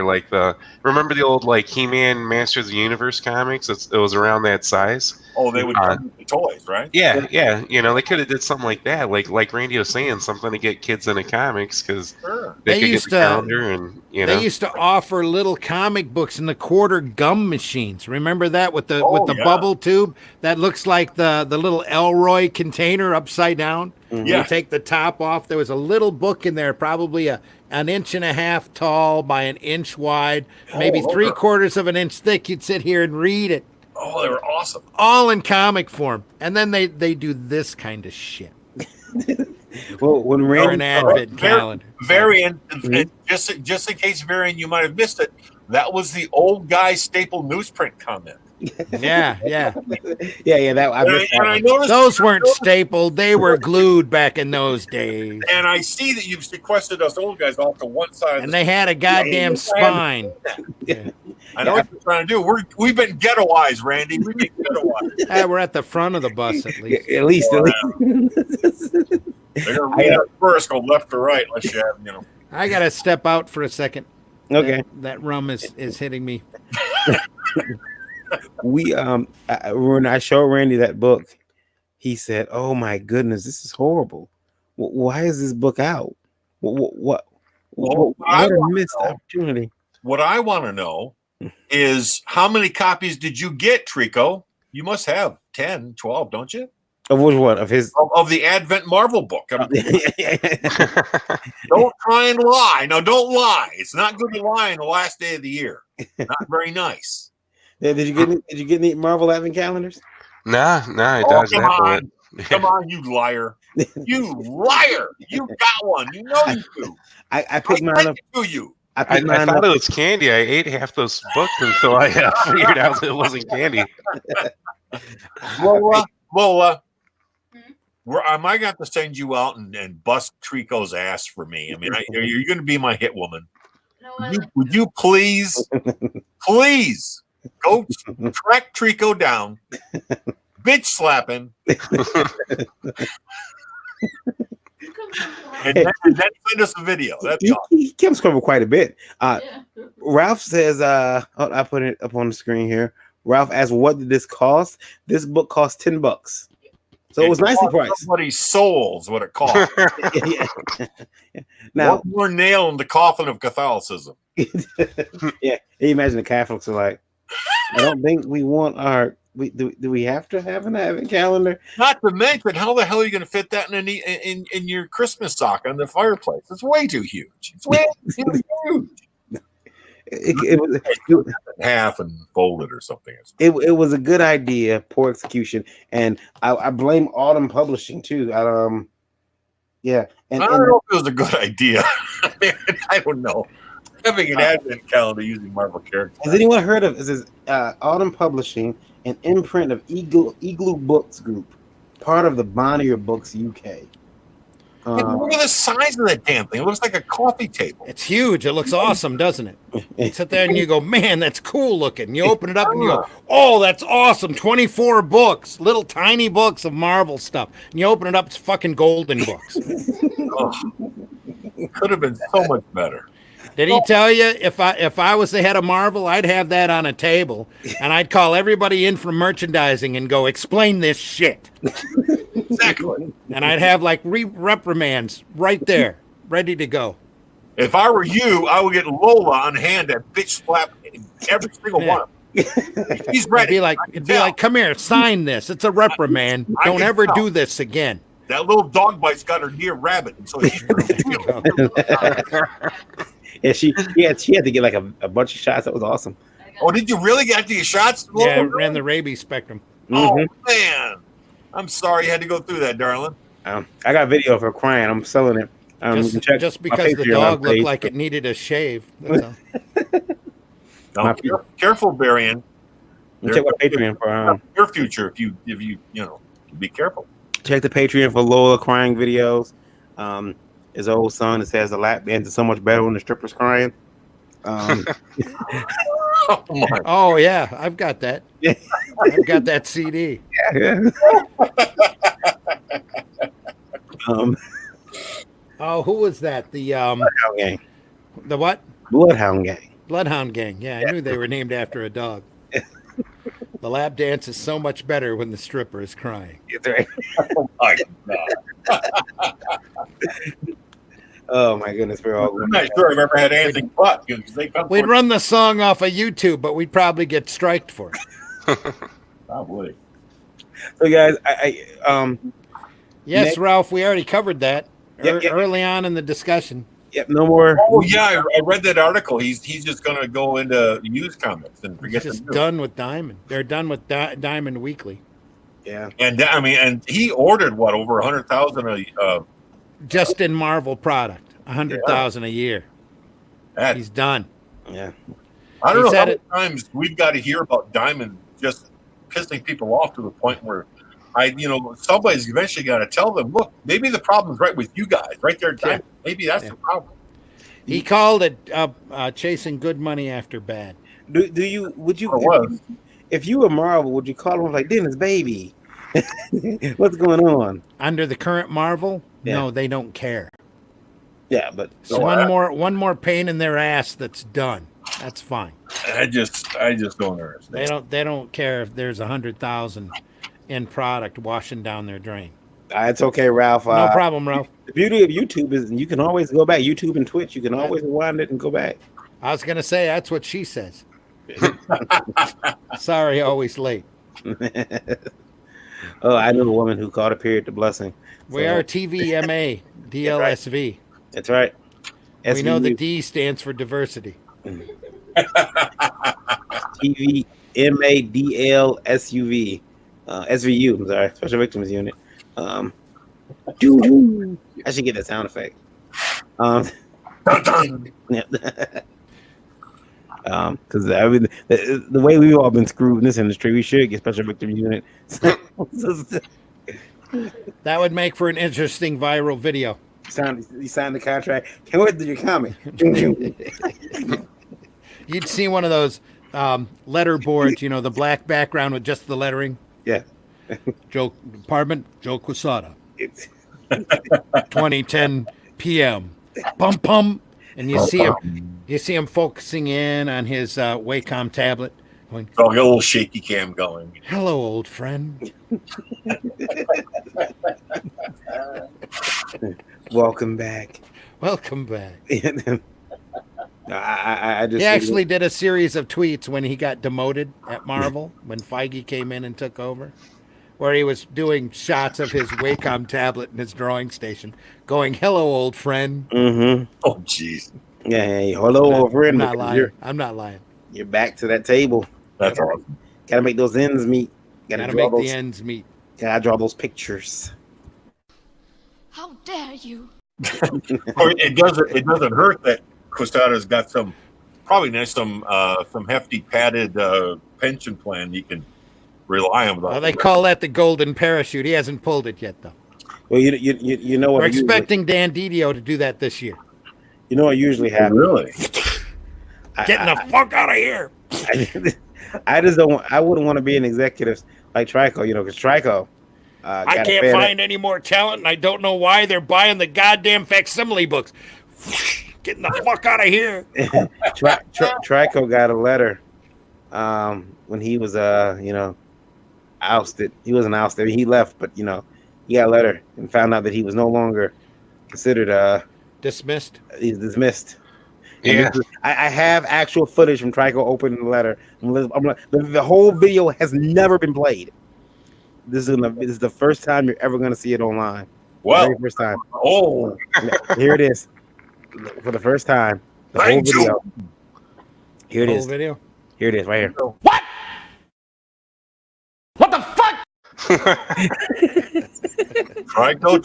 remember the old He-Man Masters of the Universe comics? It was around that size. Oh, they would come with the toys, right? Yeah. They could have did something like that, like Randy was saying, something to get kids into comics, because they could get the calendar, and they used to offer little comic books in the quarter gum machines. Remember that with the bubble tube that looks like the little Elroy container upside down? Mm-hmm. You take the top off. There was a little book in there, probably an inch and a half tall by an inch wide, maybe 3/4 of an inch thick. You'd sit here and read it. Oh, they were awesome. All in comic form. And then they do this kind of shit. Well, when Randy, an Advent calendar. Varian, just in case, Varian, you might have missed it, that was the old guy staple newsprint comment. Yeah, yeah. Yeah. That I missed that And I one. noticed Those weren't stapled. They were glued back in those days. and I see that you've sequestered us old guys off to one side. And they had a goddamn spine. Yeah. I know what you're trying to do. We've been ghettoized, Randy. We've been ghettoized. We're at the front of the bus at least. At least. They're gonna read it first, go left to right, unless you have, I gotta step out for a second. Okay. That rum is hitting me. When I showed Randy that book, he said, "Oh my goodness, this is horrible. Why is this book out? What a missed opportunity." What I want to know is how many copies did you get, Trico? You must have 10, 12, don't you? Of which one? Of his of the Advent Marvel book. Don't try and lie. No, don't lie. It's not good to lie on the last day of the year. Not very nice. Yeah, did you get any Marvel Advent calendars? Nah, I Oh, dodged come that on. bullet. Come on, you liar. You liar. You got one. You know you do. I picked mine up. To you. I thought it was candy. I ate half those books until I figured out that it wasn't candy. Lola, am I going to send you out and bust Trico's ass for me? I mean, you're going to be my hit woman. Would you please go track Trico down, bitch slap him, and then send us a video. That's all. He comes over quite a bit. Ralph says, I put it up on the screen here. Ralph asked, "What did this cost?" This book cost $10, so it was nicely priced. Somebody's soul's what it cost. Now, one more nail in the coffin of Catholicism. Yeah, you imagine the Catholics are like, "I don't think we want our. Do we have to have an Advent calendar?" Not to mention, how the hell are you going to fit that in your Christmas sock on the fireplace? It's way too huge. It's way too huge. It was half and folded or something. It was a good idea, poor execution, and I blame Autumn Publishing too. Yeah, and I don't know if it was a good idea. I don't know. Having an Advent calendar using Marvel characters. Has anyone heard of this? Autumn Publishing, an imprint of Igloo Books Group, part of the Bonnier Books UK. Look at the size of that damn thing. It looks like a coffee table. It's huge. It looks awesome, doesn't it? You sit there and you go, man, that's cool looking. You open it up and you go, oh, that's awesome. 24 books, little tiny books of Marvel stuff. And you open it up, it's fucking golden books. Could have been so much better. Did he tell you if I was the head of Marvel, I'd have that on a table and I'd call everybody in from merchandising and go, explain this shit. Exactly. And I'd have like reprimands right there, ready to go. If I were you, I would get Lola on hand and bitch slap every single one. He's ready. It'd be like, come here, sign this. It's a reprimand. Don't ever do this again. That little dog bite's got her near rabbit, and so she Yeah, she had to get like a bunch of shots. That was awesome. Oh, did you really get these shots? Yeah, ran the rabies spectrum. Oh man, I'm sorry you had to go through that, darling. I got a video of her crying. I'm selling it. Just because the dog looked like it needed a shave. That's all. Careful, Barian. Check my Patreon for your future. If you be careful. Check the Patreon for Lola crying videos. His old son that says the lap dance is so much better when the stripper's crying. Oh yeah, I've got that. I've got that CD. Yeah. Oh, who was that? The Bloodhound Gang. The what? Bloodhound Gang. Bloodhound Gang. Yeah, I knew they were named after a dog. The lap dance is so much better when the stripper is crying. Right. Oh my god. Oh my goodness, we're all. I'm not sure I've ever had anything but because they come. We'd run the song off of YouTube, but we'd probably get striked for it. Probably. So guys, yes, Ralph, we already covered that Yep. early on in the discussion. Yep, no more. Oh yeah, I read that article. He's just going to go into used comics and forget. He's just done with Diamond. They're done with Diamond Weekly. Yeah, and I mean, and he ordered what over 100,000 just in Marvel product, 100,000 a year. He's done. Yeah, I don't know how many times we've got to hear about Diamond just pissing people off to the point where somebody's eventually got to tell them, look, maybe the problem's right with you guys, right there. Yeah. Maybe that's the problem. He called it chasing good money after bad. If you were Marvel, would you call him like Dennis, baby? What's going on? Under the current Marvel, no, they don't care. Yeah, but so one more pain in their ass that's done. That's fine. I just don't understand. They don't care if there's 100,000 in product washing down their drain. It's okay, Ralph. No problem, Ralph. The beauty of YouTube is you can always go back. YouTube and Twitch, you can always rewind it and go back. I was gonna say that's what she says. Sorry, always late. Oh, I knew a woman who called a period the blessing. We are TVMA DLSV. That's right. We know the D stands for diversity. TVMADLSUV. SVU, I'm sorry, Special Victims Unit. I should get that sound effect. Because the way we've all been screwed in this industry, we should get Special Victims Unit. That would make for an interesting viral video. You signed the contract. Can't wait to your comic. You'd see one of those letter boards, the black background with just the lettering. Yeah. Joe Quesada. 2010 p.m. Pum pum. And you see him focusing in on his Wacom tablet. Going, a little shaky cam going. Hello, old friend. Welcome back. Welcome back. I just he actually did a series of tweets when he got demoted at Marvel, when Feige came in and took over, where he was doing shots of his Wacom tablet in his drawing station, going, hello, old friend. Mm-hmm. Oh, jeez. Yeah, hello, old friend. I'm not lying. You're back to that table. That's awesome. Gotta make those ends meet. Gotta make the ends meet. Gotta draw those pictures. How dare you? It doesn't hurt that Quesada's got some hefty padded pension plan you can rely on. Well, they call that the golden parachute. He hasn't pulled it yet, though. Well, you know what? We're expecting Dan Didio to do that this year. You know what usually happens? Really? Getting the fuck out of here. I just don't. I wouldn't want to be an executive like Trico. Because Trico. I can't find any more talent, and I don't know why they're buying the goddamn facsimile books. Getting the fuck out of here. Trico got a letter when he was ousted. He wasn't ousted. He left, but he got a letter and found out that he was no longer considered dismissed. He's dismissed. Yeah. I have actual footage from Trico opening the letter. The whole video has never been played. This is the first time you're ever going to see it online. Well, very first time. Oh, here it is. For the first time, the whole video. Here it is. Video. Here it is, right here. What? What the fuck? Trico.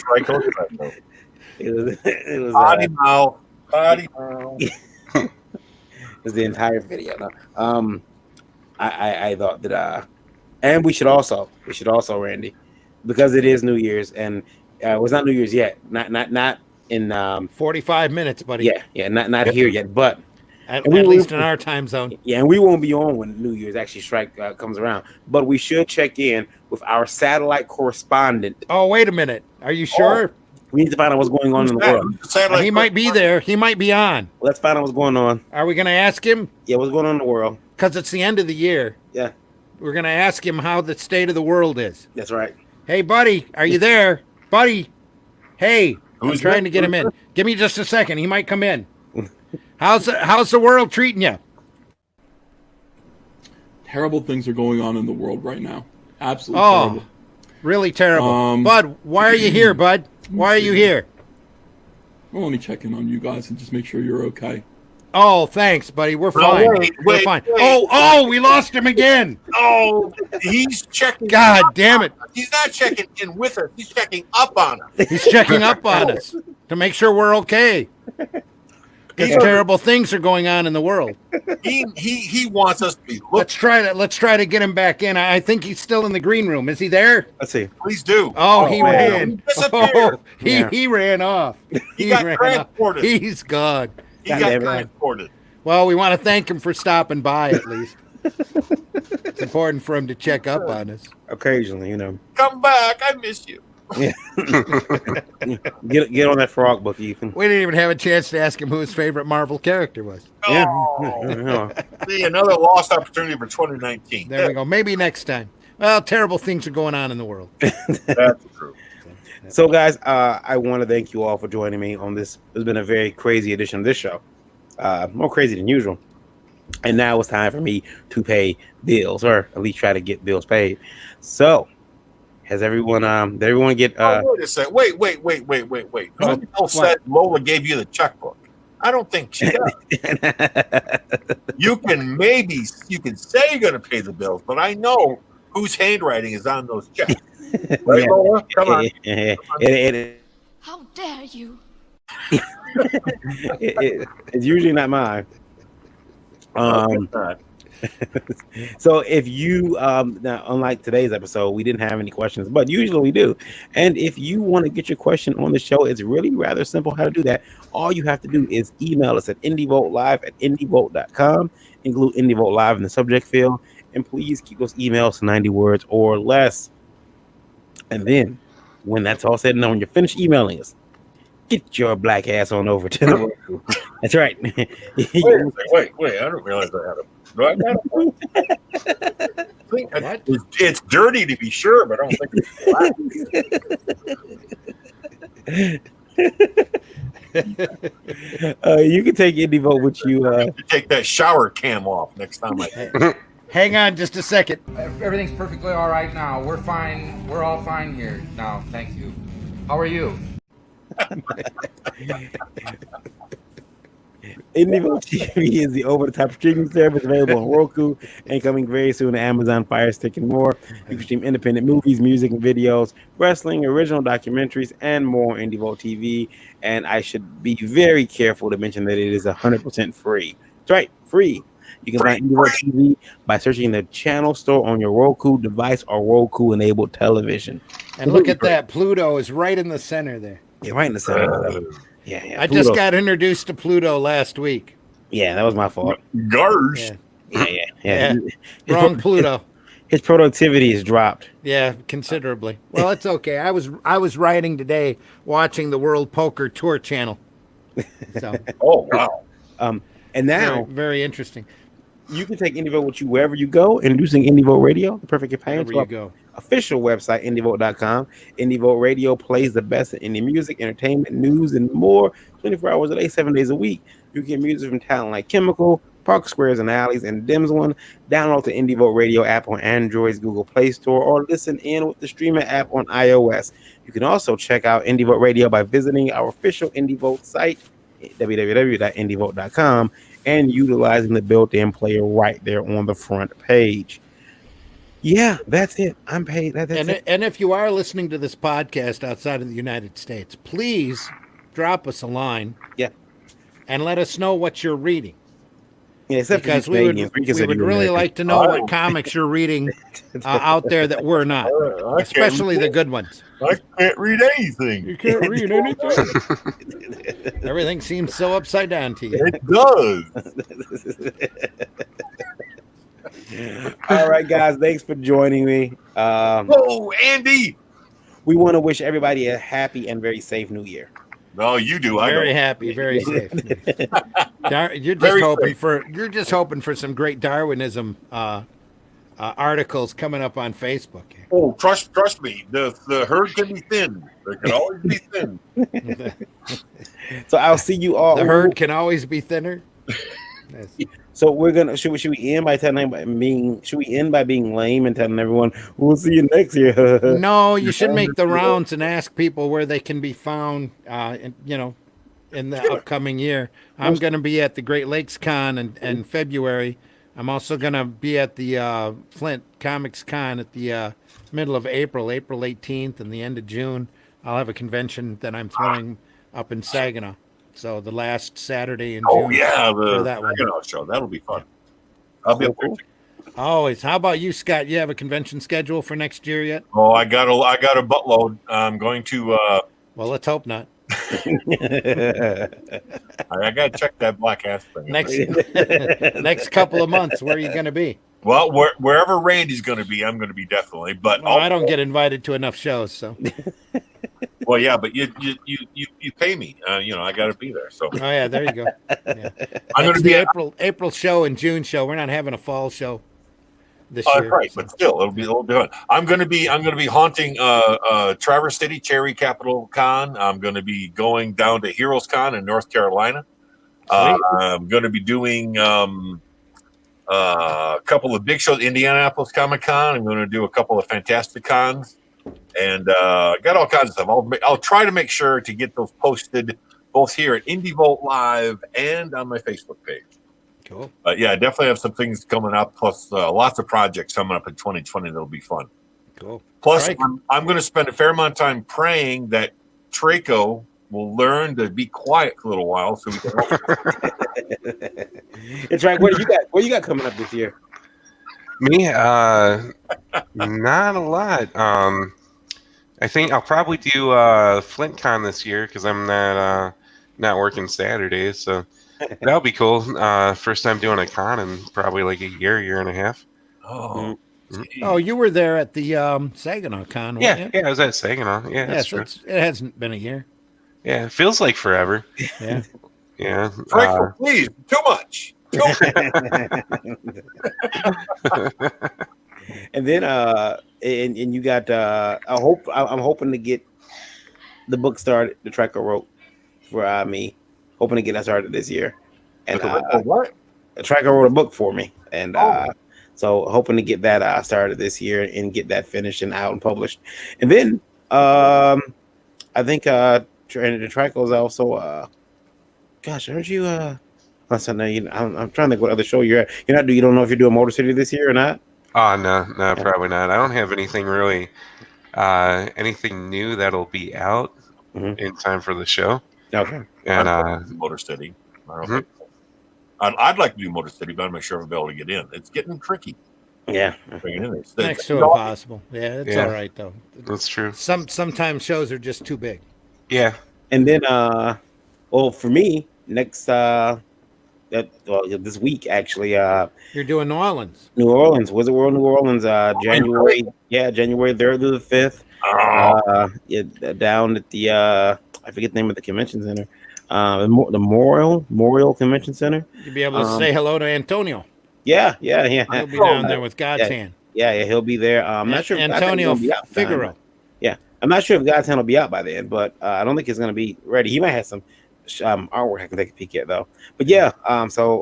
It was potty mouth. It was the entire video. No. I thought that and we should also Randy, because it is New Year's and it's not New Year's yet. Not in 45 minutes, buddy. Yeah, not here yet, but at least in our time zone. Yeah, and we won't be on when New Year's actually strike comes around. But we should check in with our satellite correspondent. Oh, wait a minute. Are you sure? We need to find out what's going on in the world. He might be there. He might be on. Let's find out what's going on. Are we going to ask him? Yeah, what's going on in the world? Because it's the end of the year. Yeah. We're going to ask him how the state of the world is. That's right. Hey, buddy, are you there? Buddy, hey, I'm trying to get him in. Give me just a second. He might come in. How's the world treating you? Terrible things are going on in the world right now. Absolutely terrible. Really terrible. Bud, why are you here, bud? Why are you here? Well, let me check in on you guys and just make sure you're okay. Oh, thanks, buddy. We're fine. We're fine. Oh, we lost him again. Oh, he's checking. God damn it. He's not checking in with us. He's checking up on us. He's checking up on us to make sure we're okay. Because terrible things are going on in the world. He wants us to be. Let's try to get him back in. I think he's still in the green room. Is he there? Let's see. Please do. Oh, he ran. He disappeared. He ran off. He got ran transported. Off. He's gone. He got transported. Well, we want to thank him for stopping by at least. It's important for him to check up on us. Occasionally, you know. Come back. I miss you. Yeah. get on that frog book, Ethan. We didn't even have a chance to ask him who his favorite Marvel character was. Oh. See, another lost opportunity for 2019. There we go. Maybe next time. Well, terrible things are going on in the world. That's true. So, guys, I want to thank you all for joining me on this. It's been a very crazy edition of this show. More crazy than usual. And now it's time for me to pay bills, or at least try to get bills paid. So, has everyone? Did everyone get? Wait a second. Wait. Bill said Lola gave you the checkbook. I don't think she does. You can say you're going to pay the bills, but I know whose handwriting is on those checks. Right, Lola? Come on. How dare you? It's usually not mine. So if you now, unlike today's episode, we didn't have any questions, but usually we do. And if you want to get your question on the show, it's really rather simple how to do that. All you have to do is email us at indievoltlive@indievolt.com, include indievolt live in the subject field, and please keep those emails to 90 words or less. And then when that's all said and done, when you're finished emailing us, get your black ass on over to the world. That's right. Wait, I don't realize I had a. Do I got a it's dirty to be sure, but I don't think it's you can take Indie Vote with you. Take that shower cam off next time Hang on just a second. Everything's perfectly all right now. We're fine. We're all fine here now. Thank you. How are you? IndieVote TV is the over-the-top streaming service available on Roku and coming very soon to Amazon Fire Stick and more. You can stream independent movies, music and videos, wrestling, original documentaries, and more on IndieVote TV. And I should be very careful to mention that it is 100% free. That's right, free. You can find IndieVote TV by searching the channel store on your Roku device or Roku-enabled television. And look at that. Pluto is right in the center there. Yeah, right in the center. Yeah. I just got introduced to Pluto last week. Yeah, that was my fault. Gars. Yeah. Wrong Pluto. His productivity has dropped. Yeah, considerably. Well, it's okay. I was writing today, watching the World Poker Tour channel. So. Oh wow. And now very interesting. You can take IndieVote with you wherever you go, introducing IndieVote Radio, the perfect companion Wherever to you our go. official website, indievote.com. IndieVote Radio plays the best in indie music, entertainment, news, and more 24 hours a day, 7 days a week. You can get music from talent like Chemical, Park Squares and Alleys, and Dims One. Download the IndieVote Radio app on Android's Google Play Store or listen in with the streamer app on iOS. You can also check out IndieVote Radio by visiting our official IndieVote site, www.indievote.com, and utilizing the built-in player right there on the front page. Yeah, that's it. I'm paid. That's it. And if you are listening to this podcast outside of the United States, please drop us a line. Yeah. And let us know what you're reading. Yeah, because we would really like to know what comics you're reading out there that we're not, especially the good ones. I can't read anything. You can't read anything. Everything seems so upside down to you. It does. All right, guys. Thanks for joining me. Oh, Andy. We want to wish everybody a happy and very safe New Year. No, you do. Very happy, very safe. You're just hoping for some great Darwinism articles coming up on Facebook. Oh, trust me. The herd can be thin. There can always be thin. So I'll see you all. The herd can always be thinner. Yes. So we're gonna should we end by being lame and telling everyone we'll see you next year? No, you should make the rounds and ask people where they can be found. In the upcoming year, I'm going to be at the Great Lakes Con in February. I'm also going to be at the Flint Comics Con at the middle of April 18th, and the end of June. I'll have a convention that I'm throwing up in Saginaw. So the last Saturday in Oh June yeah, for the that one. Dragon show. That'll be fun. I'll be up there. Always. How about you, Scott? You have a convention schedule for next year yet? Oh, I got a buttload. I'm going to. Well, let's hope not. I got to check that black ass thing. Next couple of months, where are you going to be? Well, wherever Randy's going to be, I'm going to be definitely. But I don't get invited to enough shows, so. Well, yeah, but you pay me. I got to be there. So. Oh yeah, there you go. Yeah. I'm going to the be April show and June show. We're not having a fall show this year. Right, so. But still, it'll be fun. I'm going to be haunting Traverse City Cherry Capital Con. I'm going to be going down to Heroes Con in North Carolina. I'm going to be doing a couple of big shows, Indianapolis Comic Con. I'm going to do a couple of Fantastic Cons, and got all kinds of stuff. I'll try to make sure to get those posted both here at Indie Vault Live and on my Facebook page. Cool. Yeah, I definitely have some things coming up, plus lots of projects coming up in 2020 that'll be fun. Cool. Plus, I'm going to spend a fair amount of time praying that Traco will learn to be quiet for a little while, so we can. It's right. What you got coming up this year? Me, not a lot. I think I'll probably do FlintCon this year because I'm not working Saturdays, so that'll be cool. First time doing a con in probably like a year and a half. Oh. Oh, you were there at the Saginaw Con, yeah, I was at Saginaw. Yeah, that's so true. It hasn't been a year. Yeah, it feels like forever. Yeah. Yeah. Frank, please, too much. And then and you got I'm hoping to get the book started, the Tracker wrote for me. Hoping to get that started this year. And what? The Tracker wrote a book for me. And so hoping to get that started this year and get that finished and out and published. And then I think the Tracker is also gosh, aren't you listen, I'm trying to think what other show you're at. You don't know if you're doing Motor City this year or not? Oh no, probably not. I don't have anything really anything new that'll be out in time for the show. Okay. And Motor City. I'd like to do Motor City, but I'm not sure if I'll be able to get in. It's getting tricky. Yeah. Next to impossible. Yeah, it's all right though. That's true. Sometimes shows are just too big. Yeah. And then well, for me, next this week actually you're doing New Orleans. Wizard World New Orleans, January 3rd through the 5th. Down at the I forget the name of the convention center. The Memorial Convention Center. You'll be able to say hello to Antonio. Yeah. He'll be down there with God's hand. Yeah, he'll be there. I'm not sure if Antonio Figaro. Yeah, I'm not sure if God's hand will be out by then, but I don't think it's going to be ready. He might have some artwork I can take a peek at though. But yeah, so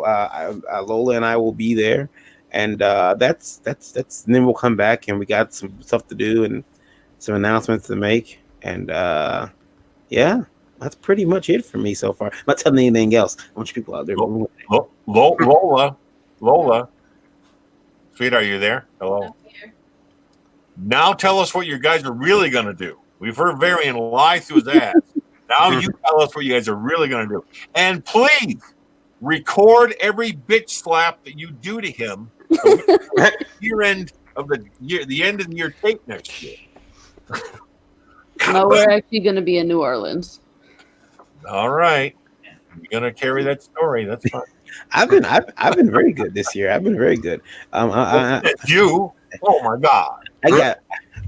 Lola and I will be there, and that's. And then we'll come back, and we got some stuff to do and some announcements to make, and yeah, that's pretty much it for me so far. I'm not telling anything else. I want you people out there. Lola, sweetheart, are you there? Hello. Now tell us what you guys are really going to do. We've heard Varian lie through his ass. Now you tell us what you guys are really going to do. And please record every bitch slap that you do to him the end of the year tape next year. No, we're actually going to be in New Orleans. All right. You're going to carry that story. That's fine. I've been very good this year. I've been very good. You? Oh my God!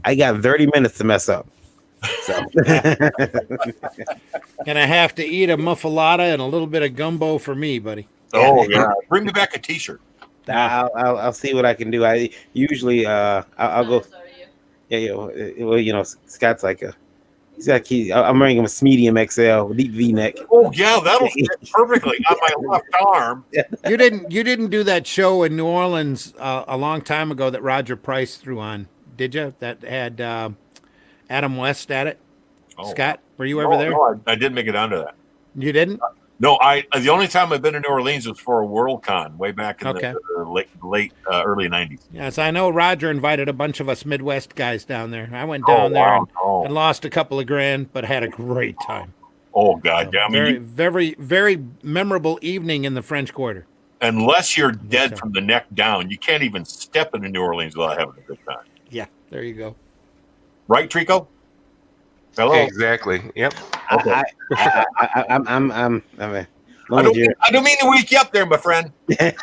I got 30 minutes to mess up. So Gonna have to eat a muffalata and a little bit of gumbo for me, buddy. Oh yeah, bring me back a T-shirt. I'll see what I can do. I usually I'll go. Yeah, well, Scott's like I'm wearing him a medium XL deep V-neck. Oh yeah, that'll fit perfectly on my left arm. You didn't do that show in New Orleans a long time ago that Roger Price threw on, did you? That had Adam West at it. Oh. Scott, were you ever there? No, I didn't make it onto that. You didn't? No, the only time I've been to New Orleans was for a Worldcon way back in the late early 90s. Yes, I know Roger invited a bunch of us Midwest guys down there. I went down there and lost a couple of grand, but had a great time. Oh God, yeah. I mean, Very memorable evening in the French Quarter. Unless you're dead from the neck down, you can't even step into New Orleans without having a good time. Yeah, there you go. Right, Trico? Hello. Exactly. Yep. Okay. I don't mean to wake you up there, my friend. Guys,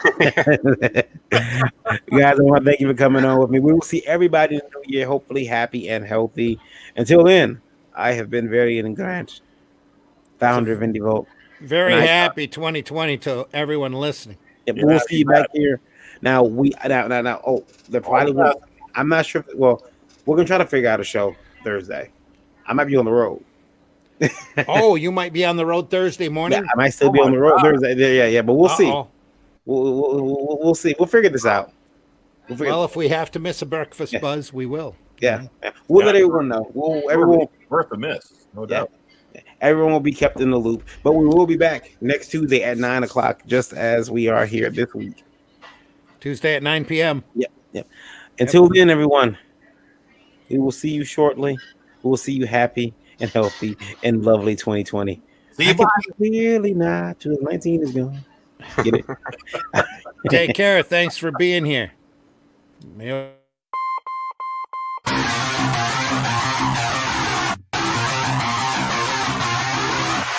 I want to thank you for coming on with me. We will see everybody in the new year, hopefully happy and healthy. Until then, I have been Varian Grant, founder of Indie Vote. Very happy 2020 to everyone listening. Yeah, we'll see you back here. Now now. Oh, the probably won't. I'm not sure. Well, we're gonna try to figure out a show Thursday. I might be on the road. Oh, you might be on the road Thursday morning. Yeah, I might still be on the road Thursday. Yeah, but we'll see. We'll see. We'll figure this out. Well, if we have to miss a breakfast buzz, we will. Yeah, we'll let everyone know. Everyone worth a miss, no doubt. Everyone will be kept in the loop, but we will be back next Tuesday at 9:00, just as we are here this week. Tuesday at 9 p.m. Yep. Until then, everyone, we will see you shortly. We will see you happy and healthy and lovely 2020. See you. Clearly not. 2019 is gone. Get it? Take care. Thanks for being here.